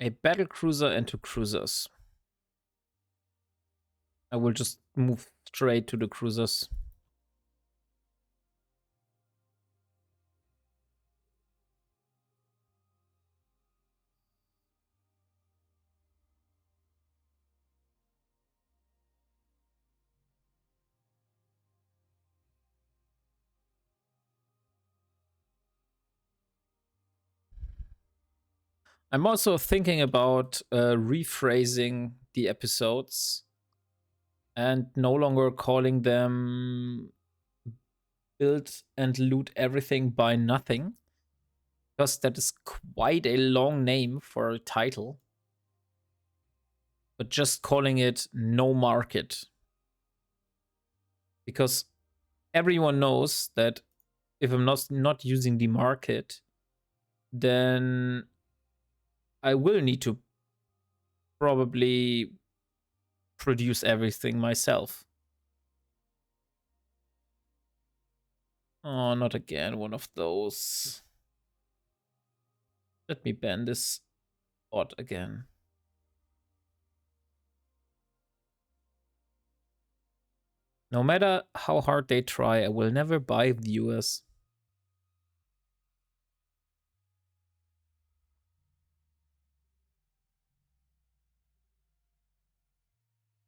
A battle cruiser and 2 cruisers. I will just move straight to the cruisers. I'm also thinking about rephrasing the episodes and no longer calling them build and loot everything by nothing, because that is quite a long name for a title. But just calling it no market. Because everyone knows that if I'm not using the market, then I will need to probably produce everything myself. Oh, not again, one of those. Let me ban this bot again. No matter how hard they try, I will never buy viewers.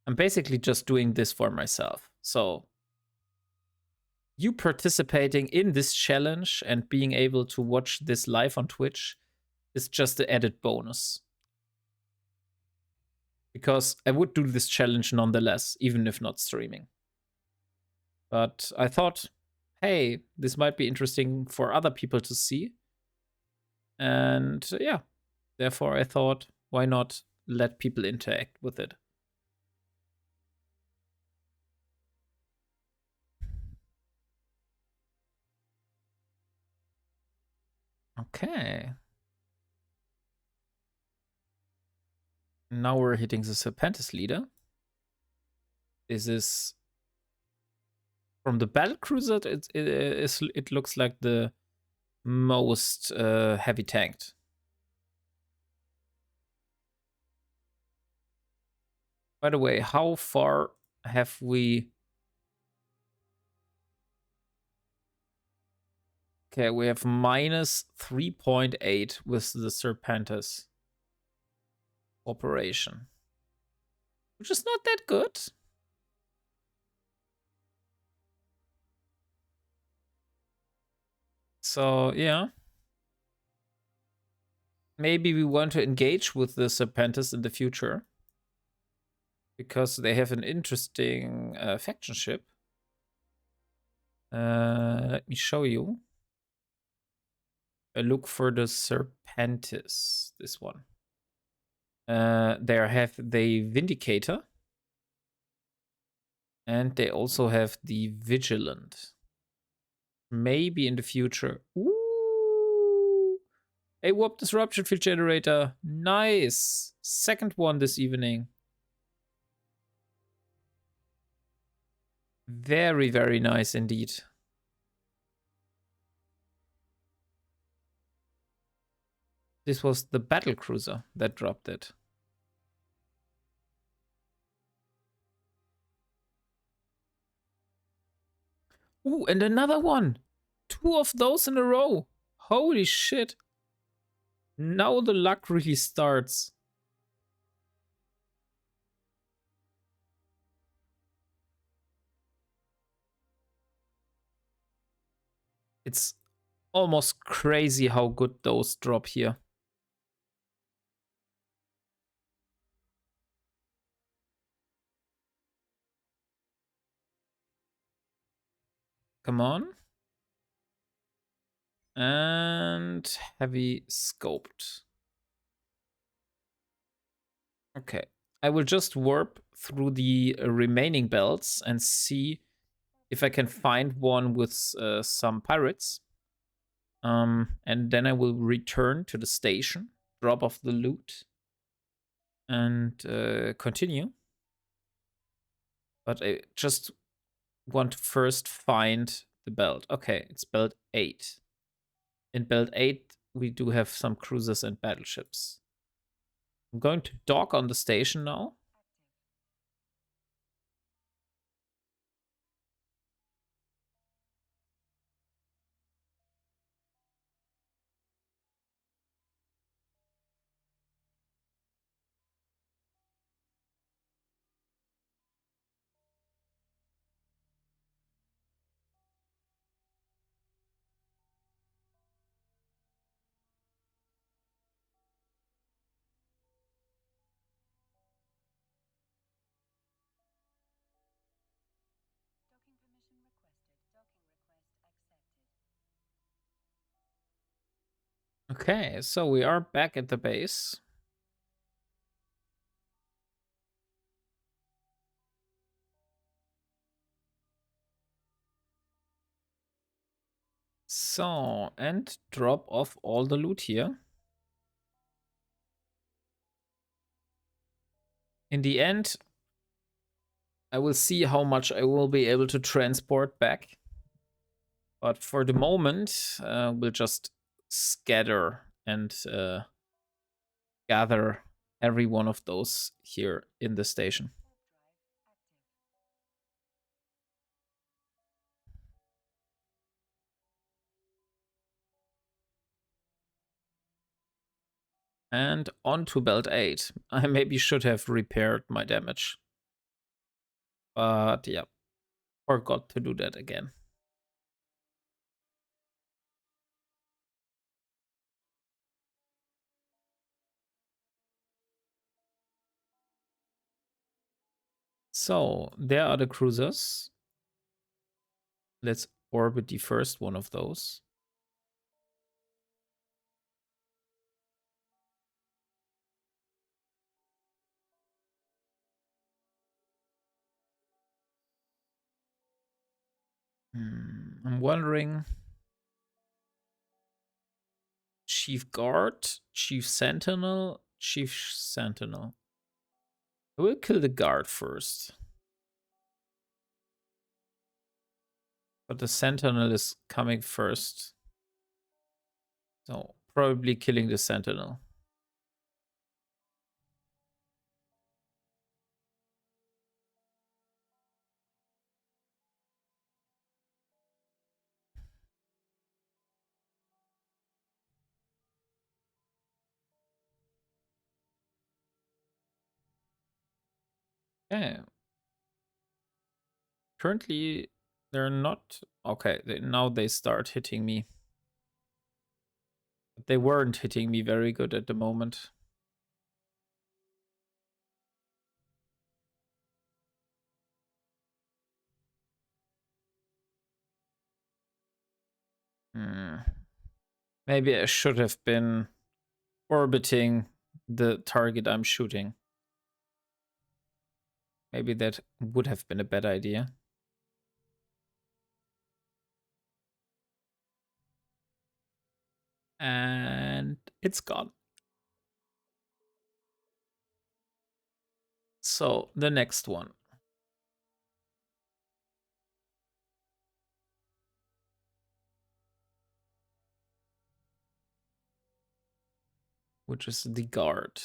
I'm basically just doing this for myself. So you participating in this challenge and being able to watch this live on Twitch is just the added bonus. Because I would do this challenge nonetheless, even if not streaming. But I thought, hey, this might be interesting for other people to see. And yeah, therefore I thought, why not let people interact with it? Okay. Now we're hitting the Serpentis leader. This is from the battle cruiser. It looks like the most heavy tanked. By the way, how far have we? Okay, we have minus 3.8 with the Serpentis operation. which is not that good. So, yeah. Maybe we want to engage with the Serpentis in the future. Because they have an interesting faction ship. Let me show you. I look for the Serpentis, this one. They have the Vindicator. And they also have the Vigilant. Maybe in the future. Ooh. A warp disruption field generator. Nice. Second one this evening. Very, very nice indeed. This was the battle cruiser that dropped it. Ooh, and another one. 2 of those in a row. Holy shit. Now the luck really starts. It's almost crazy how good those drop here. Come on. And heavy scoped. Okay. I will just warp through the remaining belts and see if I can find one with some pirates. And then I will return to the station, drop off the loot, and continue. But I just want to first find the belt. Okay, it's belt 8. In belt 8, we do have some cruisers and battleships. I'm going to dock on the station now. Okay, so we are back at the base. So, and drop off all the loot here. In the end, I will see how much I will be able to transport back. But for the moment, we'll just scatter and gather every one of those here in the station. And on to belt 8. I maybe should have repaired my damage. But yeah, forgot to do that again. So there are the cruisers. Let's orbit the first one of those. I'm wondering. Chief Guard, Chief Sentinel, Chief Sentinel. I will kill the guard first. But the Sentinel is coming first. So probably killing the Sentinel. Okay. Currently, they're not... Okay, now they start hitting me. But they weren't hitting me very good at the moment. Maybe I should have been orbiting the target I'm shooting. Maybe that would have been a bad idea. And it's gone. So the next one. Which is the guard.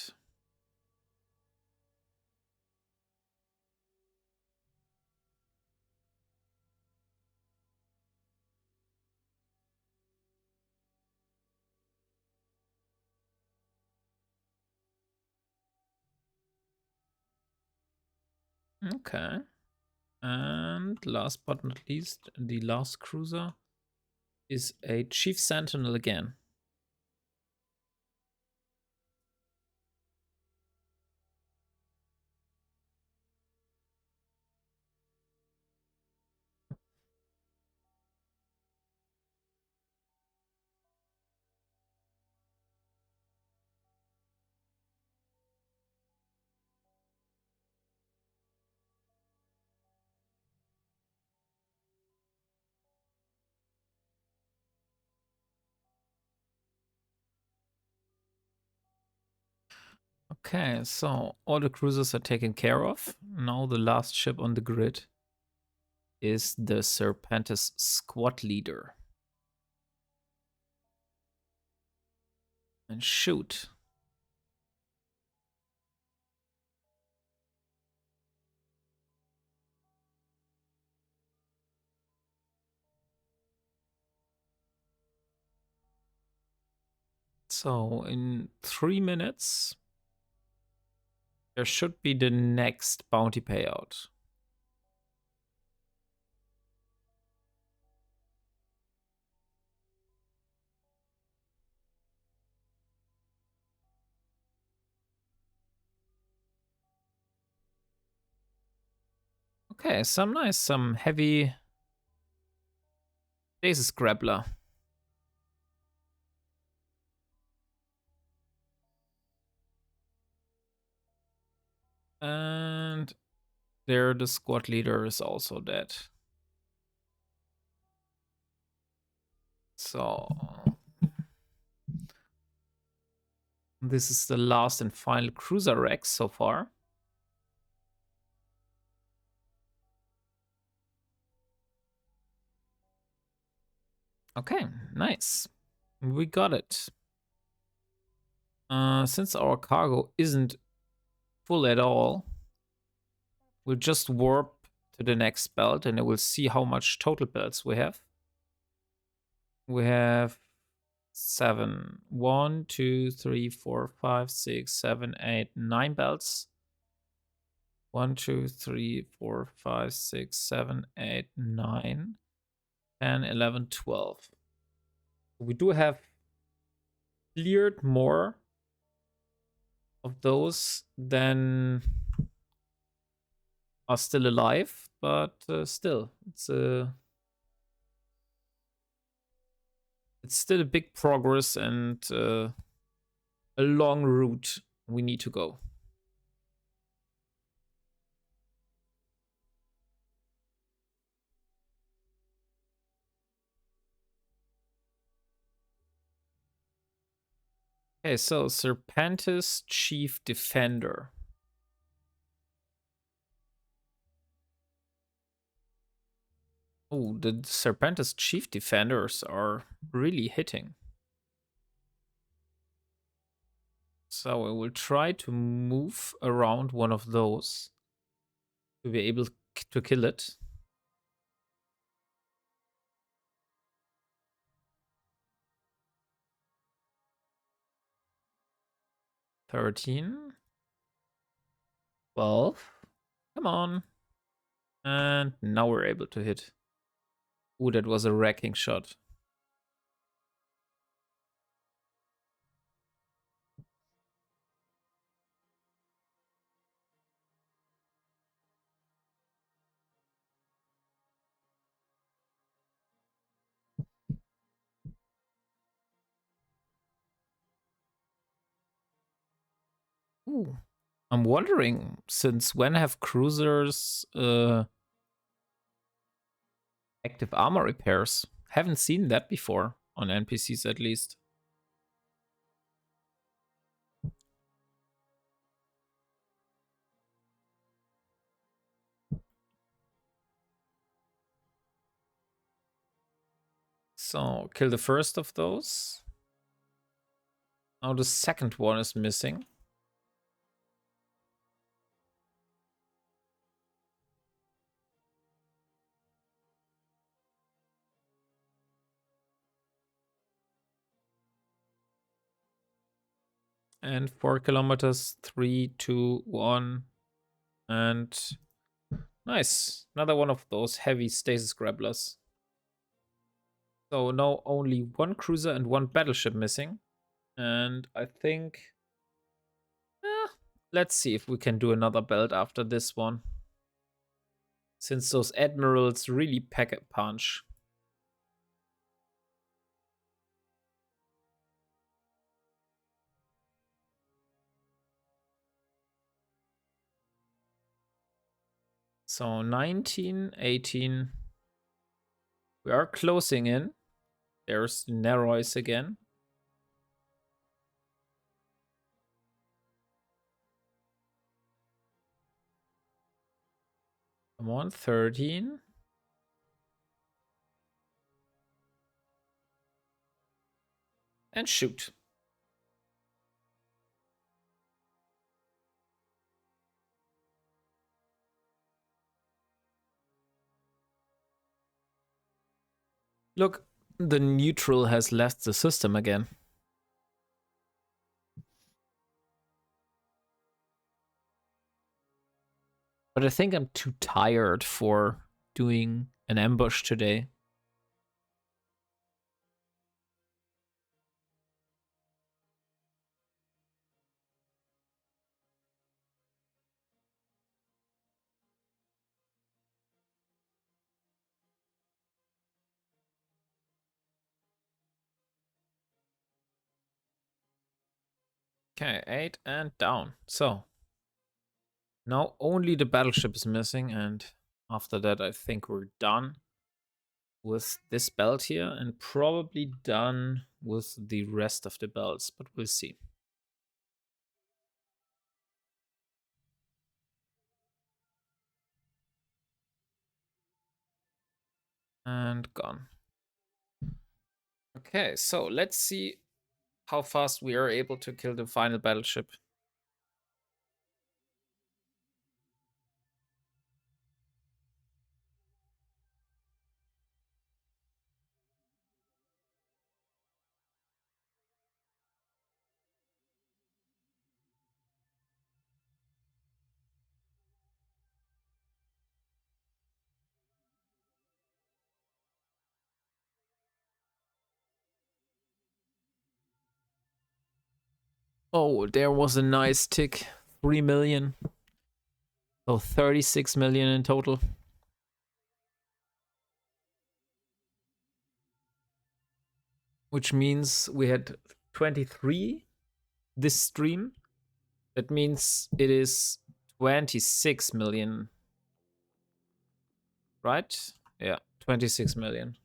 Okay. And last but not least, the last cruiser is a Chief Sentinel again. Okay, so all the cruisers are taken care of. Now the last ship on the grid is the Serpentis squad leader. And shoot. So in 3 minutes, there should be the next bounty payout. Okay, some heavy Stasis Grappler. And there the squad leader is also dead. So this is the last and final cruiser Rex so far. Okay, nice. We got it. Since our cargo isn't full at all, we'll just warp to the next belt and we'll see how much total belts we have. We have 7. 1, 2, 3, 4, 5, 6, 7, 8, 9 belts. 1, 2, 3, 4, 5, 6, 7, 8, 9, 10, 11, 12. We do have cleared more of those than are still alive, but still, it's still a big progress and a long route we need to go. Okay, so Serpentis Chief Defender. Oh, the Serpentis Chief Defenders are really hitting. So I will try to move around one of those to be able to kill it. $13, $12. Come Come on. And now we're able to hit. Ooh, that was a wrecking shot. Ooh. I'm wondering, since when have cruisers active armor repairs? Haven't seen that before, on NPCs at least. So, kill the first of those. Now the second one is missing. And 4 kilometers, 3, 2, 1. And nice. Another one of those heavy stasis grapplers. So now only one cruiser and one battleship missing. And I think... let's see if we can do another belt after this one. Since those admirals really pack a punch. So 19, 18. We are closing in. There's the Narrows again. Come on, 13. And shoot. Look, the neutral has left the system again. But I think I'm too tired for doing an ambush today. Okay, 8 and down. So now only the battleship is missing, and after that I think we're done with this belt here and probably done with the rest of the belts, but we'll see. And gone. Okay, so let's see how fast we are able to kill the final battleship. Oh, there was a nice tick. 3 million. So 36 million in total. Which means we had 23 this stream. That means it is 26 million. Right? Yeah, 26 million.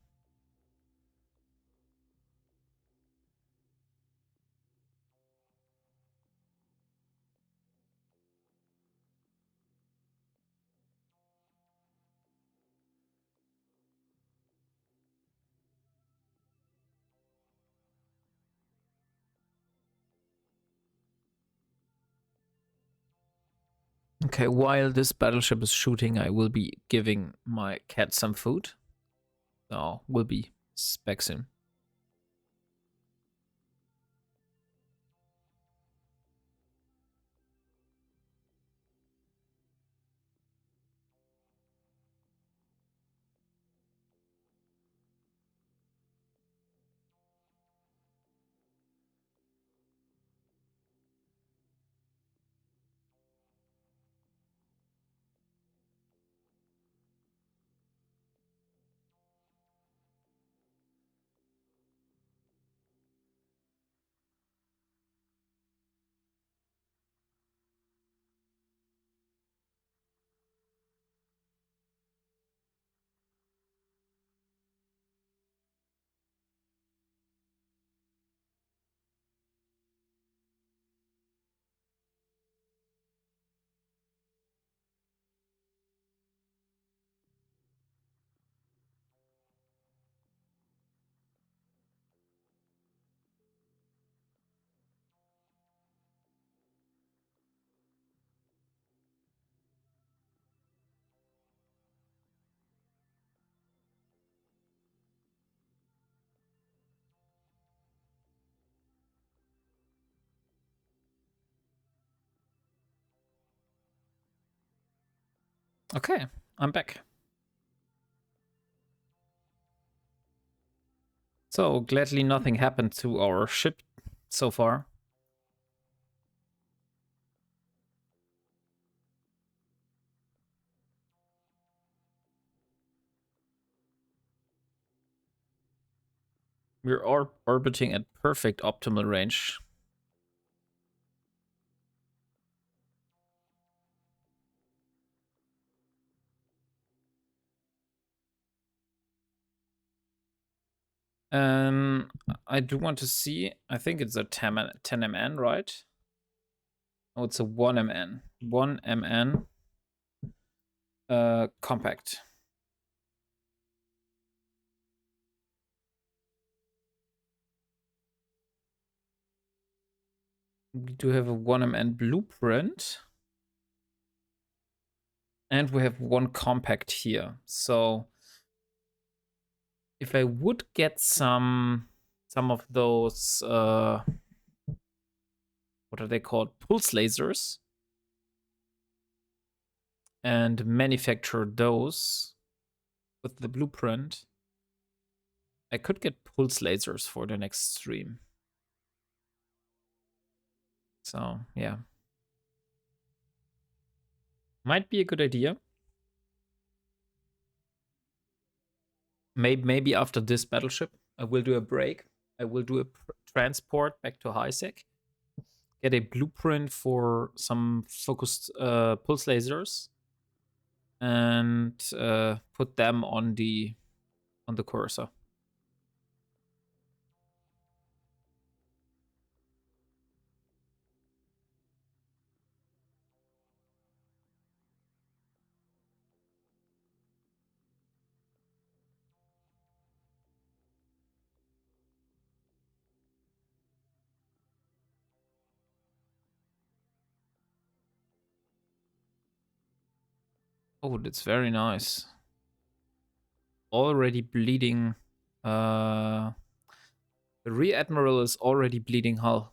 Okay, while this battleship is shooting, I will be giving my cat some food. So, we'll be back soon. Okay, I'm back. So, gladly nothing happened to our ship so far. We're orbiting at perfect optimal range. I do want to see, I think it's a 10 MN, right? Oh, it's a 1 MN. 1 MN compact. We do have a 1 MN blueprint. And we have 1 compact here. So if I would get some of those what are they called? Pulse lasers, and manufacture those with the blueprint, I could get pulse lasers for the next stream. So yeah, might be a good idea. Maybe after this battleship, I will do a break. I will do a transport back to Highsec, get a blueprint for some focused pulse lasers, and put them on the cursor. Oh, that's very nice. Already bleeding. The Rear Admiral is already bleeding hull.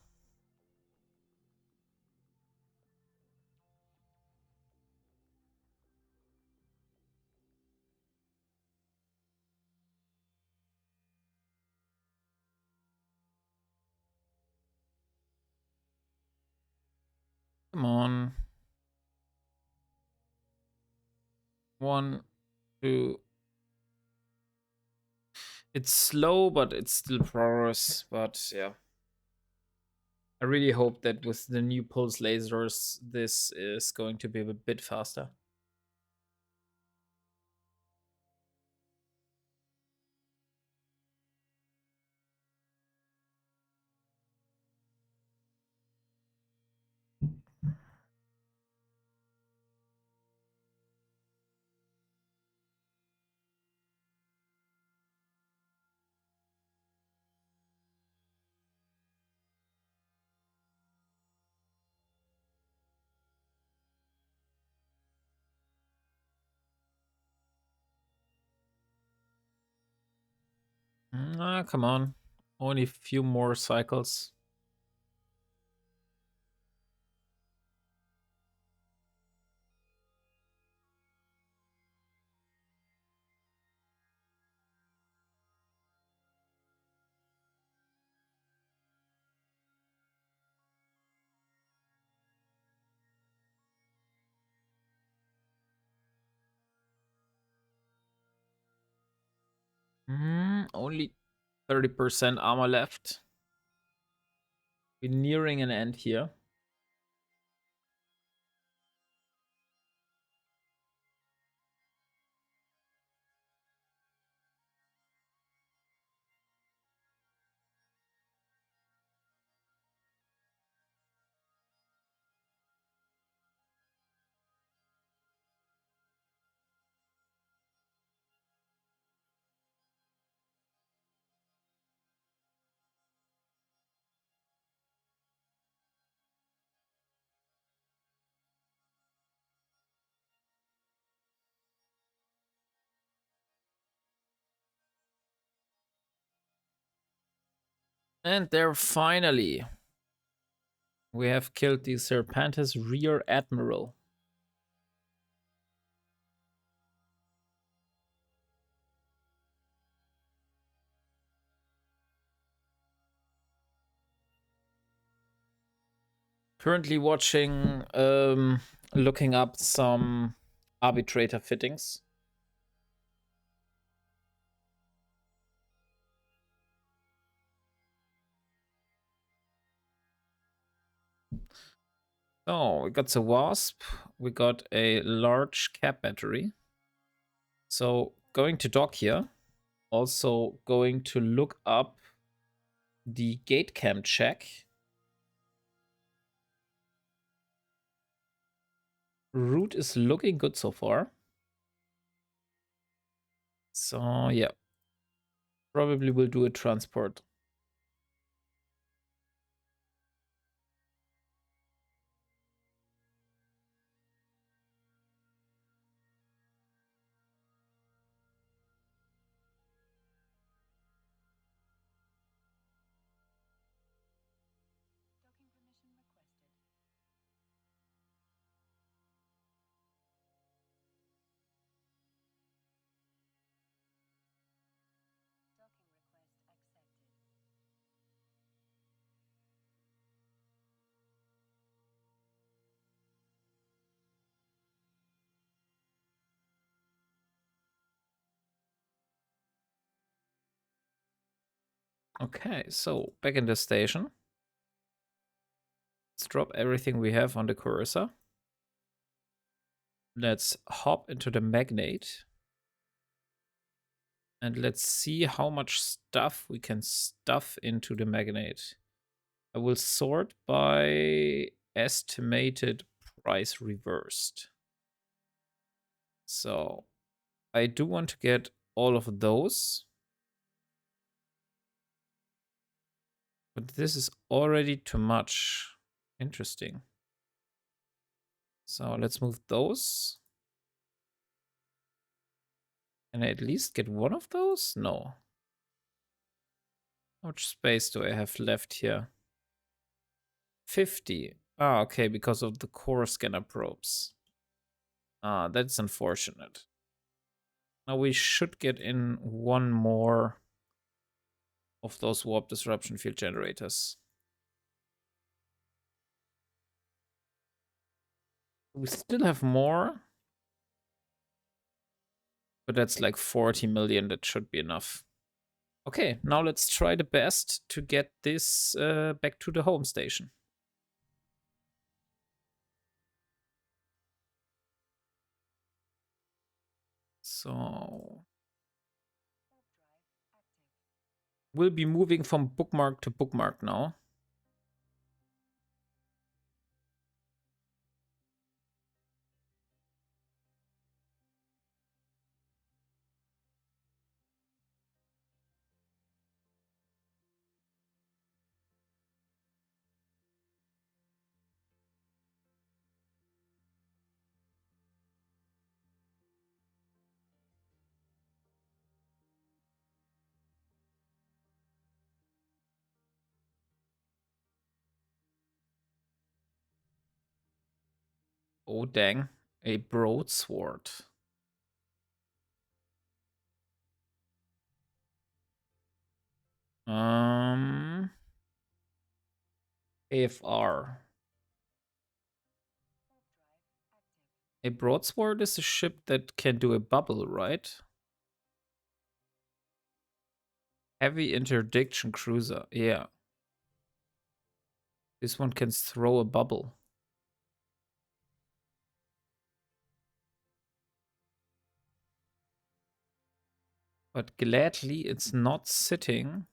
Come on. 1, 2. It's slow, but it's still progress. But yeah. I really hope that with the new pulse lasers, this is going to be a bit faster. Come on. Only a few more cycles. Only 30% armor left. We're nearing an end here. And there finally we have killed the Serpentis Rear Admiral. Currently watching, looking up some arbitrator fittings. So we got the Wasp, we got a large cap battery. So going to dock here, also going to look up the gate cam check. Route is looking good so far. So yeah, probably will do a transport. Okay, so back in the station. Let's drop everything we have on the cursor. Let's hop into the magnate. And let's see how much stuff we can stuff into the magnate. I will sort by estimated price reversed. So I do want to get all of those. But this is already too much. Interesting. So let's move those. Can I at least get one of those? No. How much space do I have left here? 50. Ah, okay, because of the core scanner probes. Ah, that's unfortunate. Now we should get in one more of those warp disruption field generators. We still have more, but that's like 40 million. That should be enough. Okay, now let's try the best to get this back to the home station. So we'll be moving from bookmark to bookmark now. Oh dang, a broadsword. AFR. A broadsword is a ship that can do a bubble, right? Heavy interdiction cruiser, yeah. This one can throw a bubble. But gladly, it's not sitting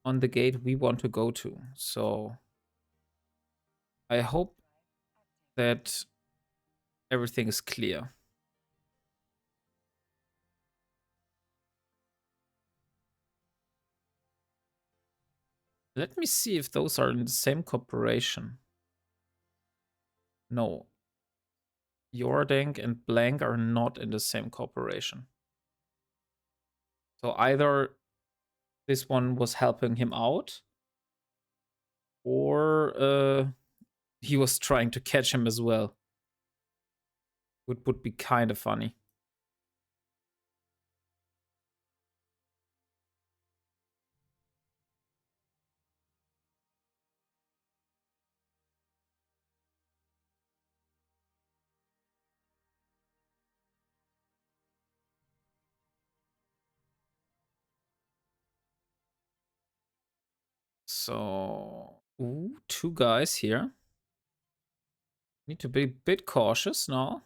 on the gate we want to go to. So I hope that everything is clear. Let me see if those are in the same corporation. No. Jordank and Blank are not in the same corporation. So either this one was helping him out, or he was trying to catch him as well. Which would be kind of funny. So, ooh, 2 guys here. Need to be a bit cautious now.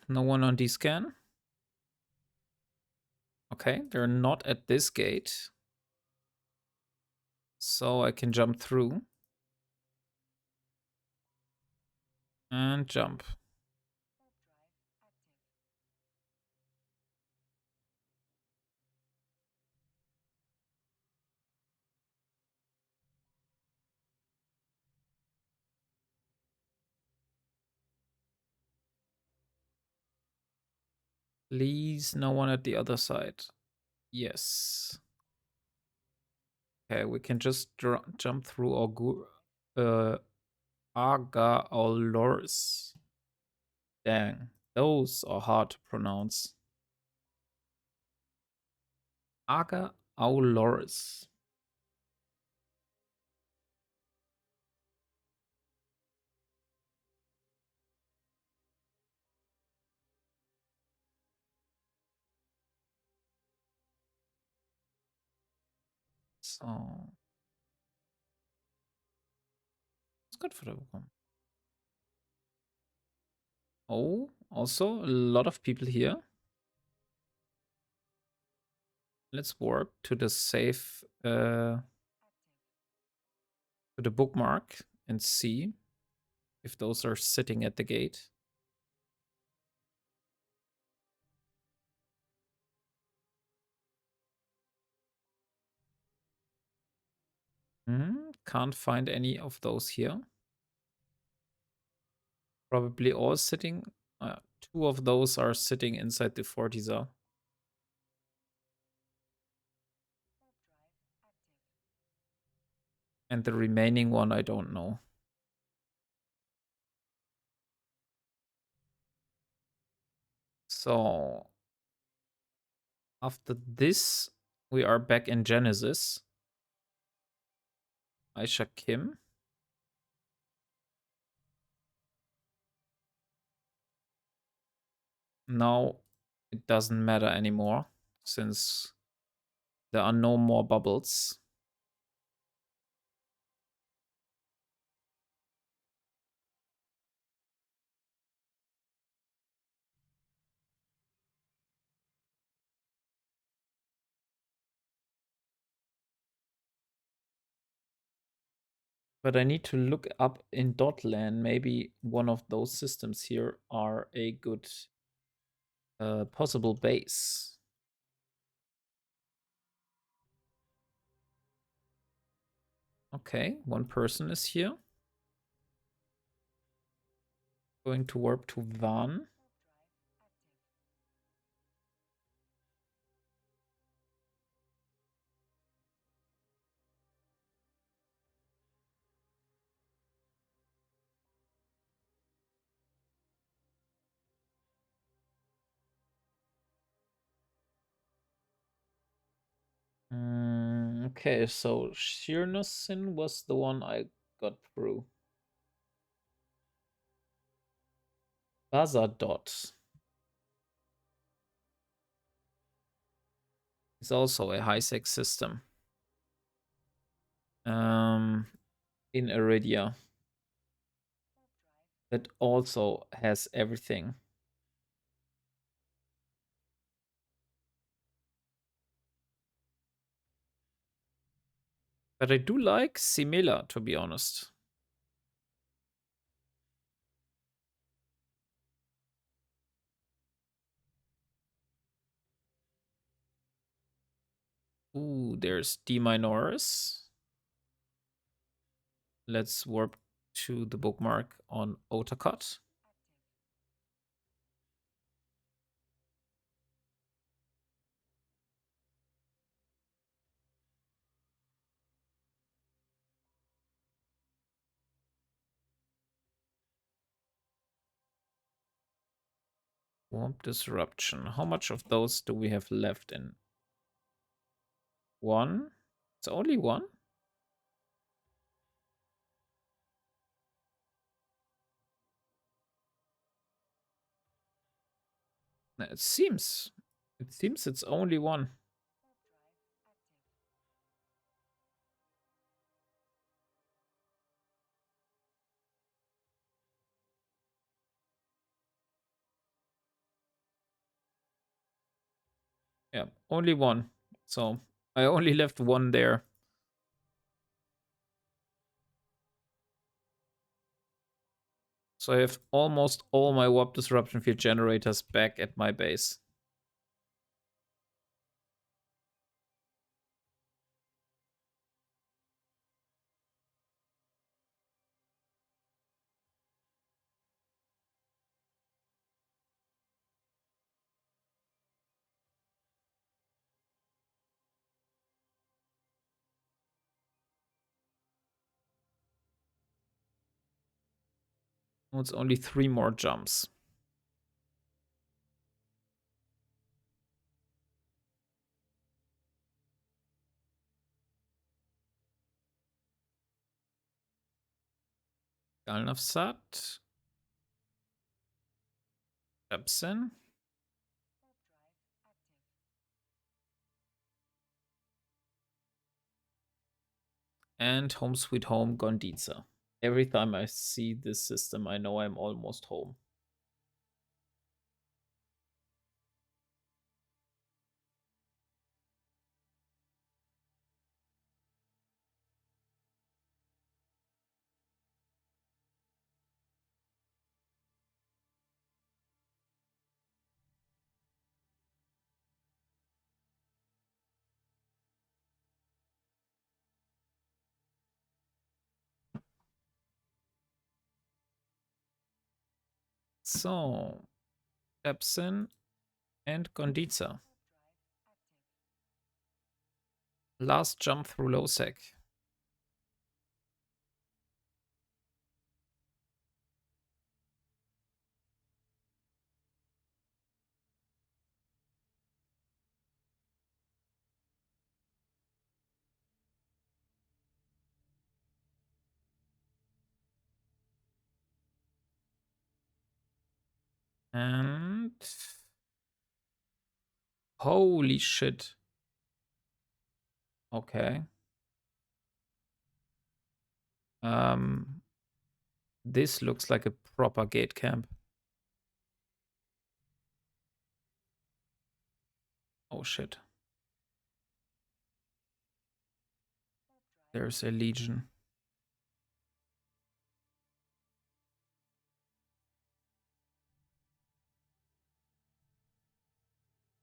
No one on D-scan. Okay, they're not at this gate. So I can jump through. And jump. Please, no one at the other side. Yes. Okay, we can just jump through Argaolors. Dang, those are hard to pronounce. Argaolors. So it's good for the Pokemon. Oh, also a lot of people here. Let's warp to the safe to the bookmark and see if those are sitting at the gate. Can't find any of those here. Probably all sitting. 2 of those are sitting inside the Fortizar. And the remaining one, I don't know. So after this, we are back in Genesis. Aisha Kim. Now it doesn't matter anymore since there are no more bubbles. But I need to look up in Dotland. Maybe one of those systems here are a good possible base. Okay, one person is here. Going to warp to Van. Okay, so Sheernusin was the one I got through. Bazardot is also a high-sec system. In Iridia. That also has everything. But I do like Simila, to be honest. Ooh, there's D Minoris. Let's warp to the bookmark on Otakot. Warp Disruption. How much of those do we have left in? One? It's only one? It seems it's only one. Yeah, only one. So I only left one there. So I have almost all my warp disruption field generators back at my base. Oh, it's only 3 more jumps. Galnafsat. Epson. And Home Sweet Home Gondiza. Every time I see this system, I know I'm almost home. So, Epson and Gondiza. Last jump through low sec. And holy shit. Okay. This looks like a proper gate camp. Oh shit. There's a legion.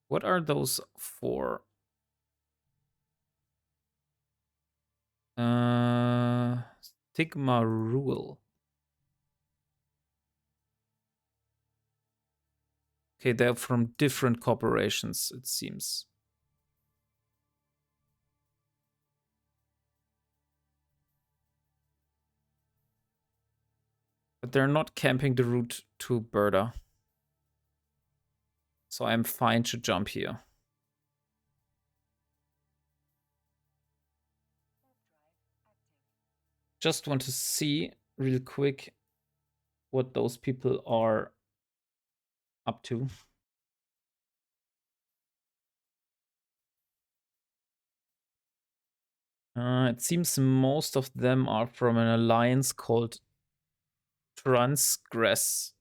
What are those for? Stigma rule. Okay, they're from different corporations, it seems. But they're not camping the route to Berda. So I'm fine to jump here. Just want to see real quick what those people are up to. It seems most of them are from an alliance called Transgress.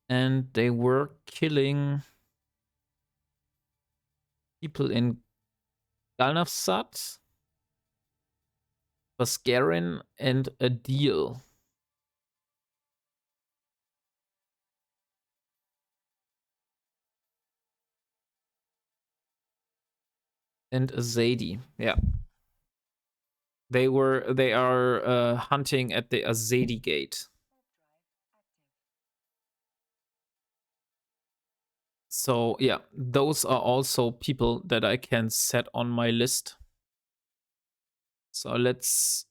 And they were killing people in Galnafsat, Bascarin, and Adil. And Azadi, yeah. They are hunting at the Azadi gate. So yeah, those are also people that I can set on my list. So let's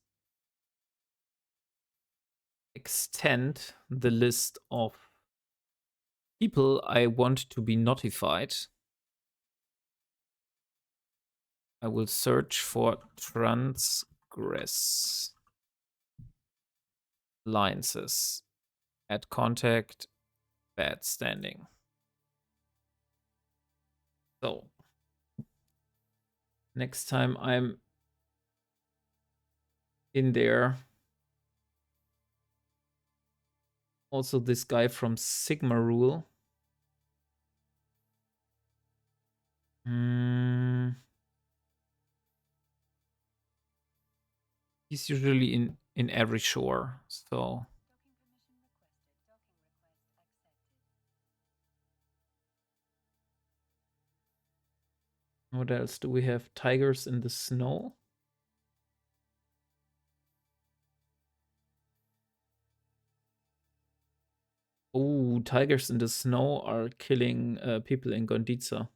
extend the list of people I want to be notified. I will search for transgress alliances. Add contact, bad standing. So next time I'm in there. Also this guy from Sigma Rule. He's usually in every shore, so what else do we have? Tigers in the snow. Oh, tigers in the snow are killing people in Gonditza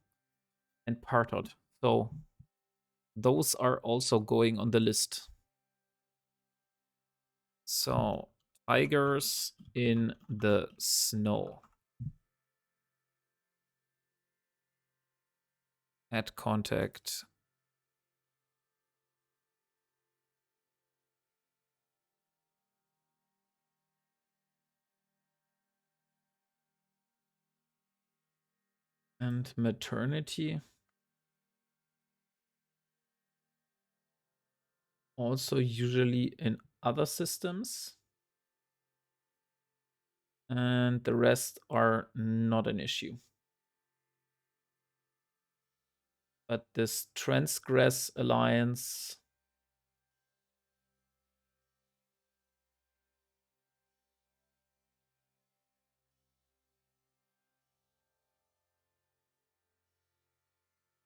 and Partot. So those are also going on the list. So tigers in the snow. Add contact. And maternity. Also usually in other systems. And the rest are not an issue. But this Transgress Alliance,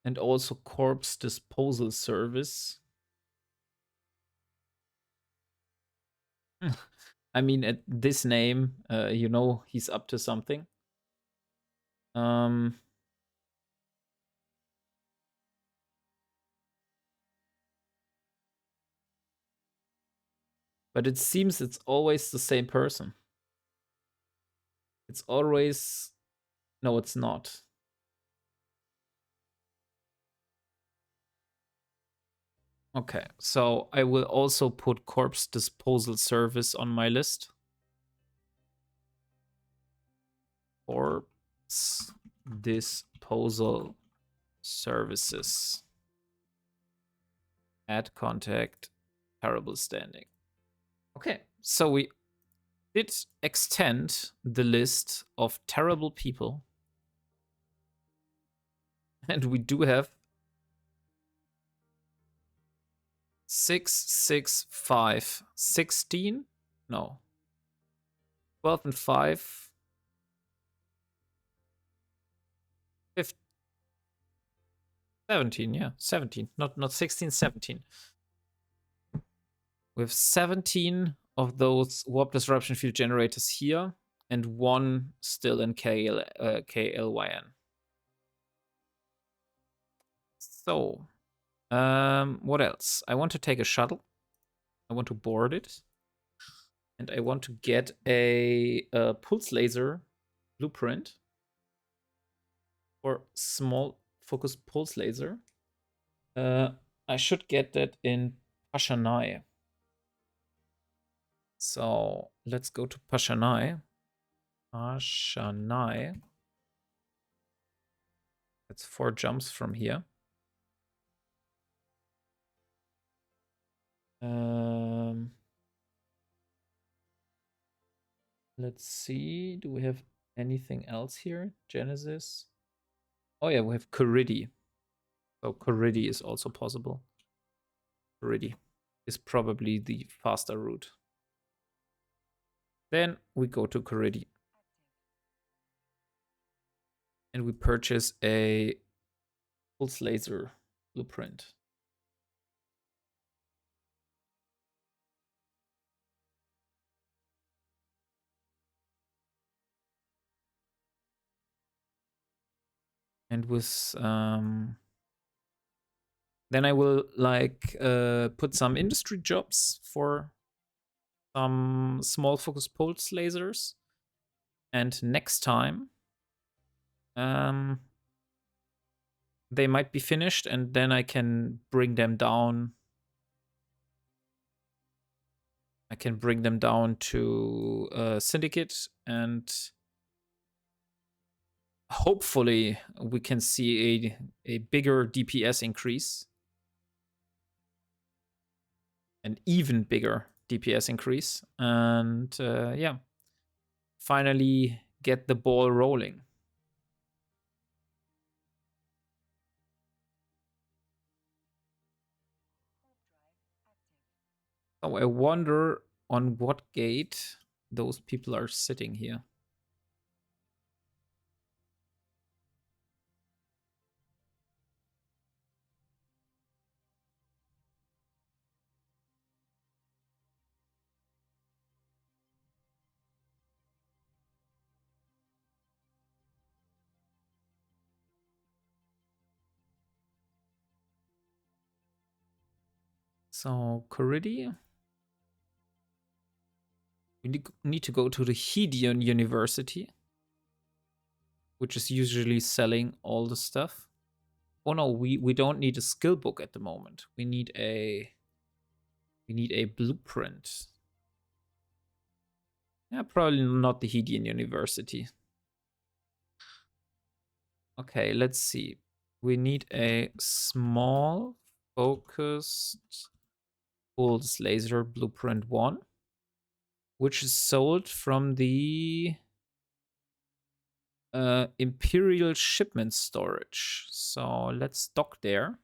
and also Corpse Disposal Service. I mean, at this name, you know he's up to something. But it seems it's always the same person. It's always... No, it's not. Okay, so I will also put Corpse Disposal Service on my list. Corpse Disposal Services. Add contact, terrible standing. Okay, so we did extend the list of terrible people. And we do have 6, 6, 5, 16? No. 12 and 5. 15, 17, yeah. 17. Not 16, 17. We have 17 of those warp disruption field generators here, and 1 still in KLYN. So, what else? I want to take a shuttle. I want to board it. And I want to get a pulse laser blueprint or small focus pulse laser. I should get that in Pashanai. So let's go to Pashanai. Pashanai. That's 4 jumps from here. Let's see. Do we have anything else here? Genesis. Oh yeah, we have Kuridi. So Kuridi is also possible. Kuridi is probably the faster route. Then we go to Kuridi. And we purchase a pulse laser blueprint. And with then I will like put some industry jobs for some small focus pulse lasers. And next time they might be finished, and then I can bring them down. I can bring them down to Syndicate, and hopefully we can see a bigger DPS increase. An even bigger DPS increase. And yeah, finally get the ball rolling. So I wonder on what gate those people are sitting here. So Coridi, we need to go to the Hedion University, which is usually selling all the stuff. Oh no, we don't need a skill book at the moment. We need a blueprint. Yeah, probably not the Hedion University. Okay, let's see. We need a small focused pulse laser blueprint 1, which is sold from the Imperial shipment storage. So let's dock there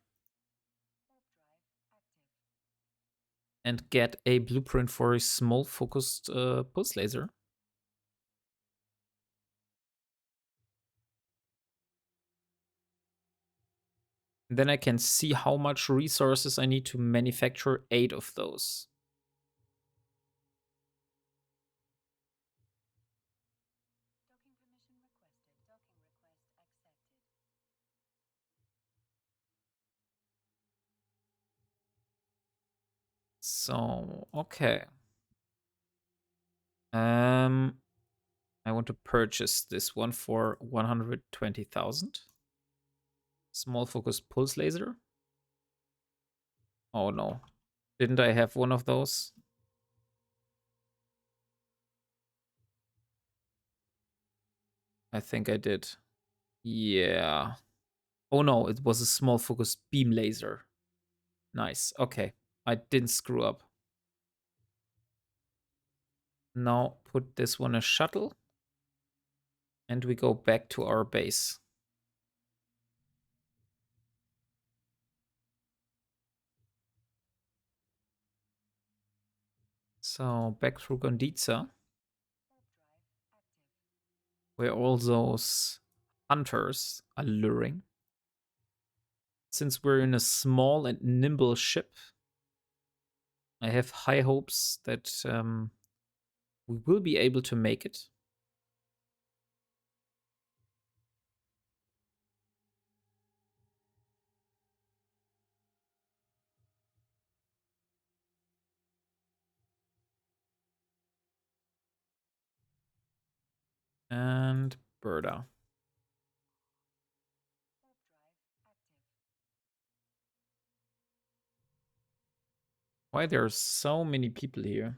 and get a blueprint for a small focused pulse laser. Then I can see how much resources I need to manufacture 8 of those. So, okay. I want to purchase this one for 120,000. Small focus pulse laser. Oh no. Didn't I have one of those? I think I did. Yeah. Oh no, it was a small focus beam laser. Nice. Okay. I didn't screw up. Now put this one a shuttle. And we go back to our base. So back through Gonditza, where all those hunters are luring. Since we're in a small and nimble ship, I have high hopes that we will be able to make it. And Berta. Why there are so many people here?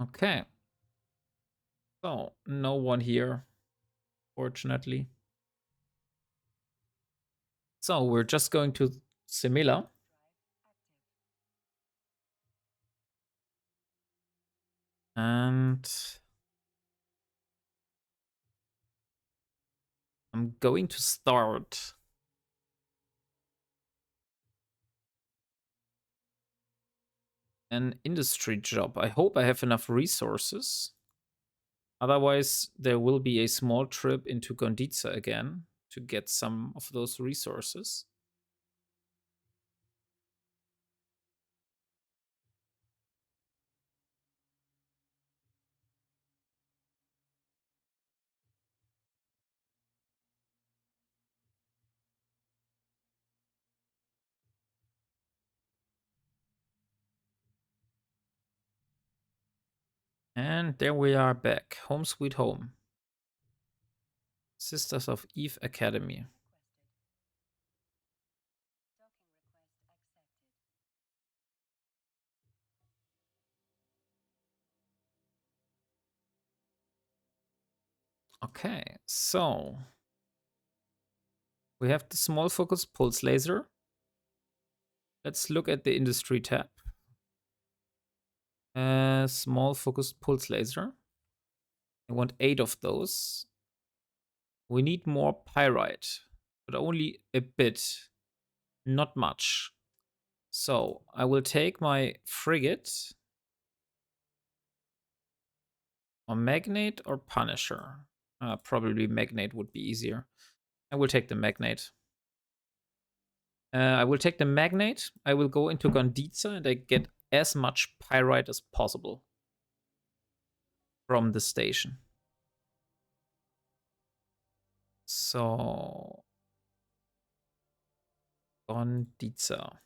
Okay. So, no one here, fortunately. So, we're just going to Semilla. And I'm going to start an industry job. I hope I have enough resources. Otherwise, there will be a small trip into Gonditza again to get some of those resources. And there we are back. Home sweet home. Sisters of Eve Academy. Okay, so we have the small focus pulse laser. Let's look at the industry tab. Small focus pulse laser. I want 8 of those. We need more pyrite, but only a bit, not much. So I will take my frigate, or magnate, or punisher. Probably magnate would be easier. I will take the magnate. I will take the magnate. I will go into Gonditza and I get as much pyrite as possible from the station. So Gonditza.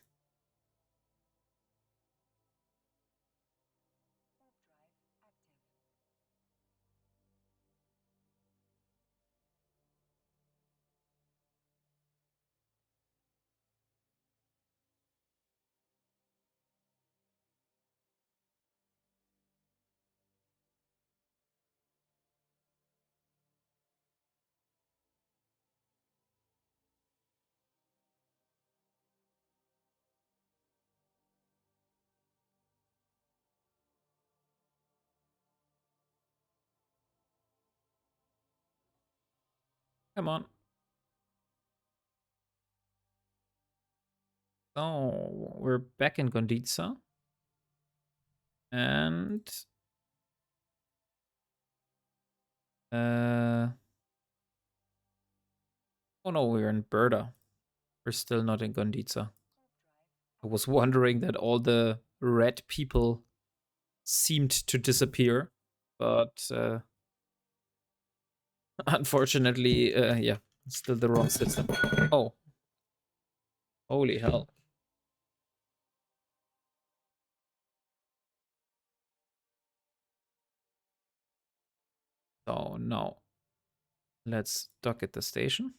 Come on. So we're back in Gonditza. And oh no, we're in Berda. We're still not in Gonditza. I was wondering that all the red people seemed to disappear, but unfortunately, yeah, still the wrong system. Oh, holy hell. So now let's dock at the station.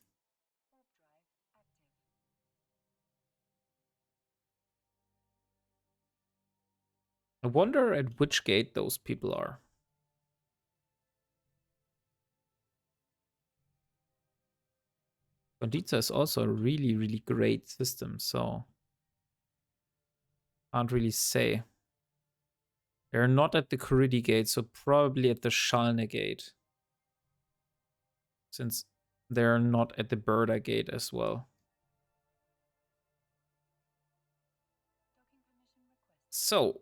I wonder at which gate those people are. Gonditza is also a really, really great system, so can't really say. They're not at the Kuridi gate, so probably at the Shalne gate. Since they're not at the Burda gate as well. So,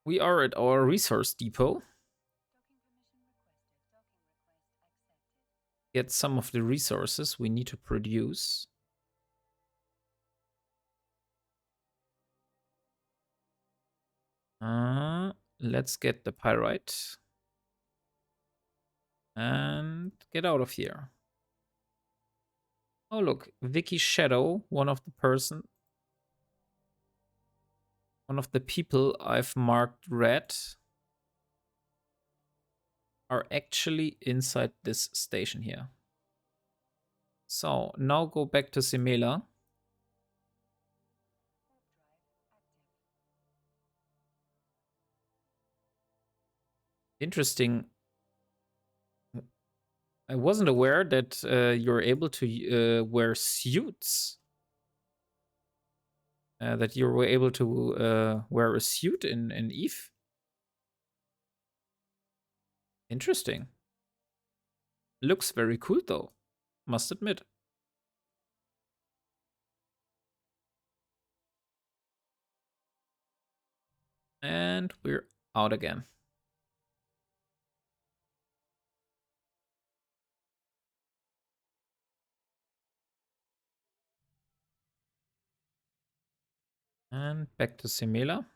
we are at our resource depot. Get some of the resources we need to produce. Let's get the pyrite. And get out of here. Oh look, Vicky Shadow, one of the people I've marked red, are actually inside this station here. So now go back to Simela. Interesting. I wasn't aware that you're able to wear suits. That you were able to wear a suit in Eve. Interesting. Looks very cool though, must admit. And we're out again. And back to Simela.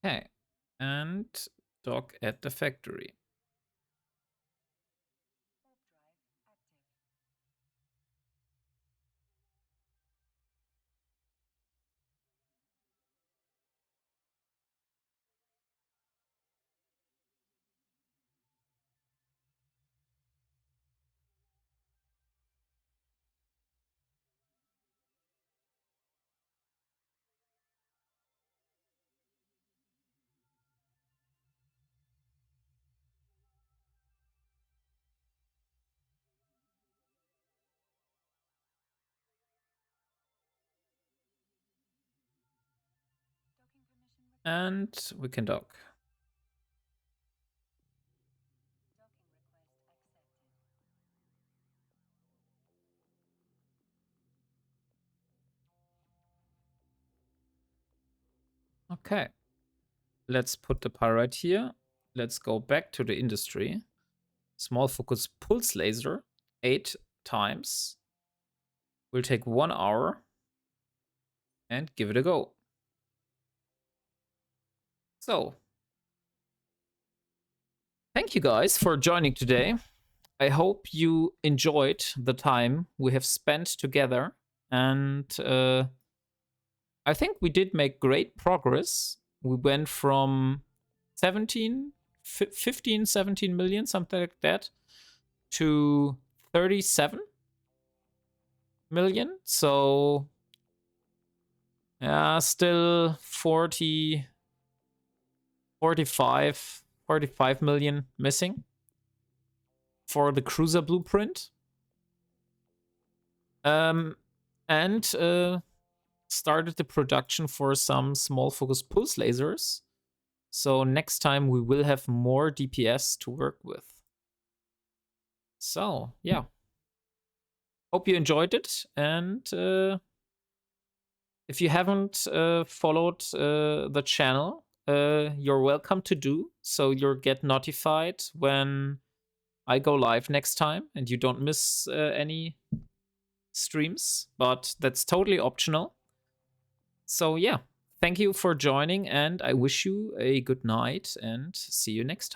Okay. And dock at the factory. And we can dock. Okay. Let's put the pyrite here. Let's go back to the industry. Small focus pulse laser, 8 times. Will take 1 hour. And give it a go. So, thank you guys for joining today. I hope you enjoyed the time we have spent together. And I think we did make great progress. We went from 15, 17 million, something like that, to 37 million. So, yeah, still 40, 45 million missing for the cruiser blueprint. And started the production for some small focus pulse lasers. So next time we will have more DPS to work with. So yeah, hope you enjoyed it. And if you haven't followed the channel, you're welcome to do. So you'll get notified when I go live next time and you don't miss any streams, but that's totally optional. So yeah, thank you for joining and I wish you a good night and see you next time.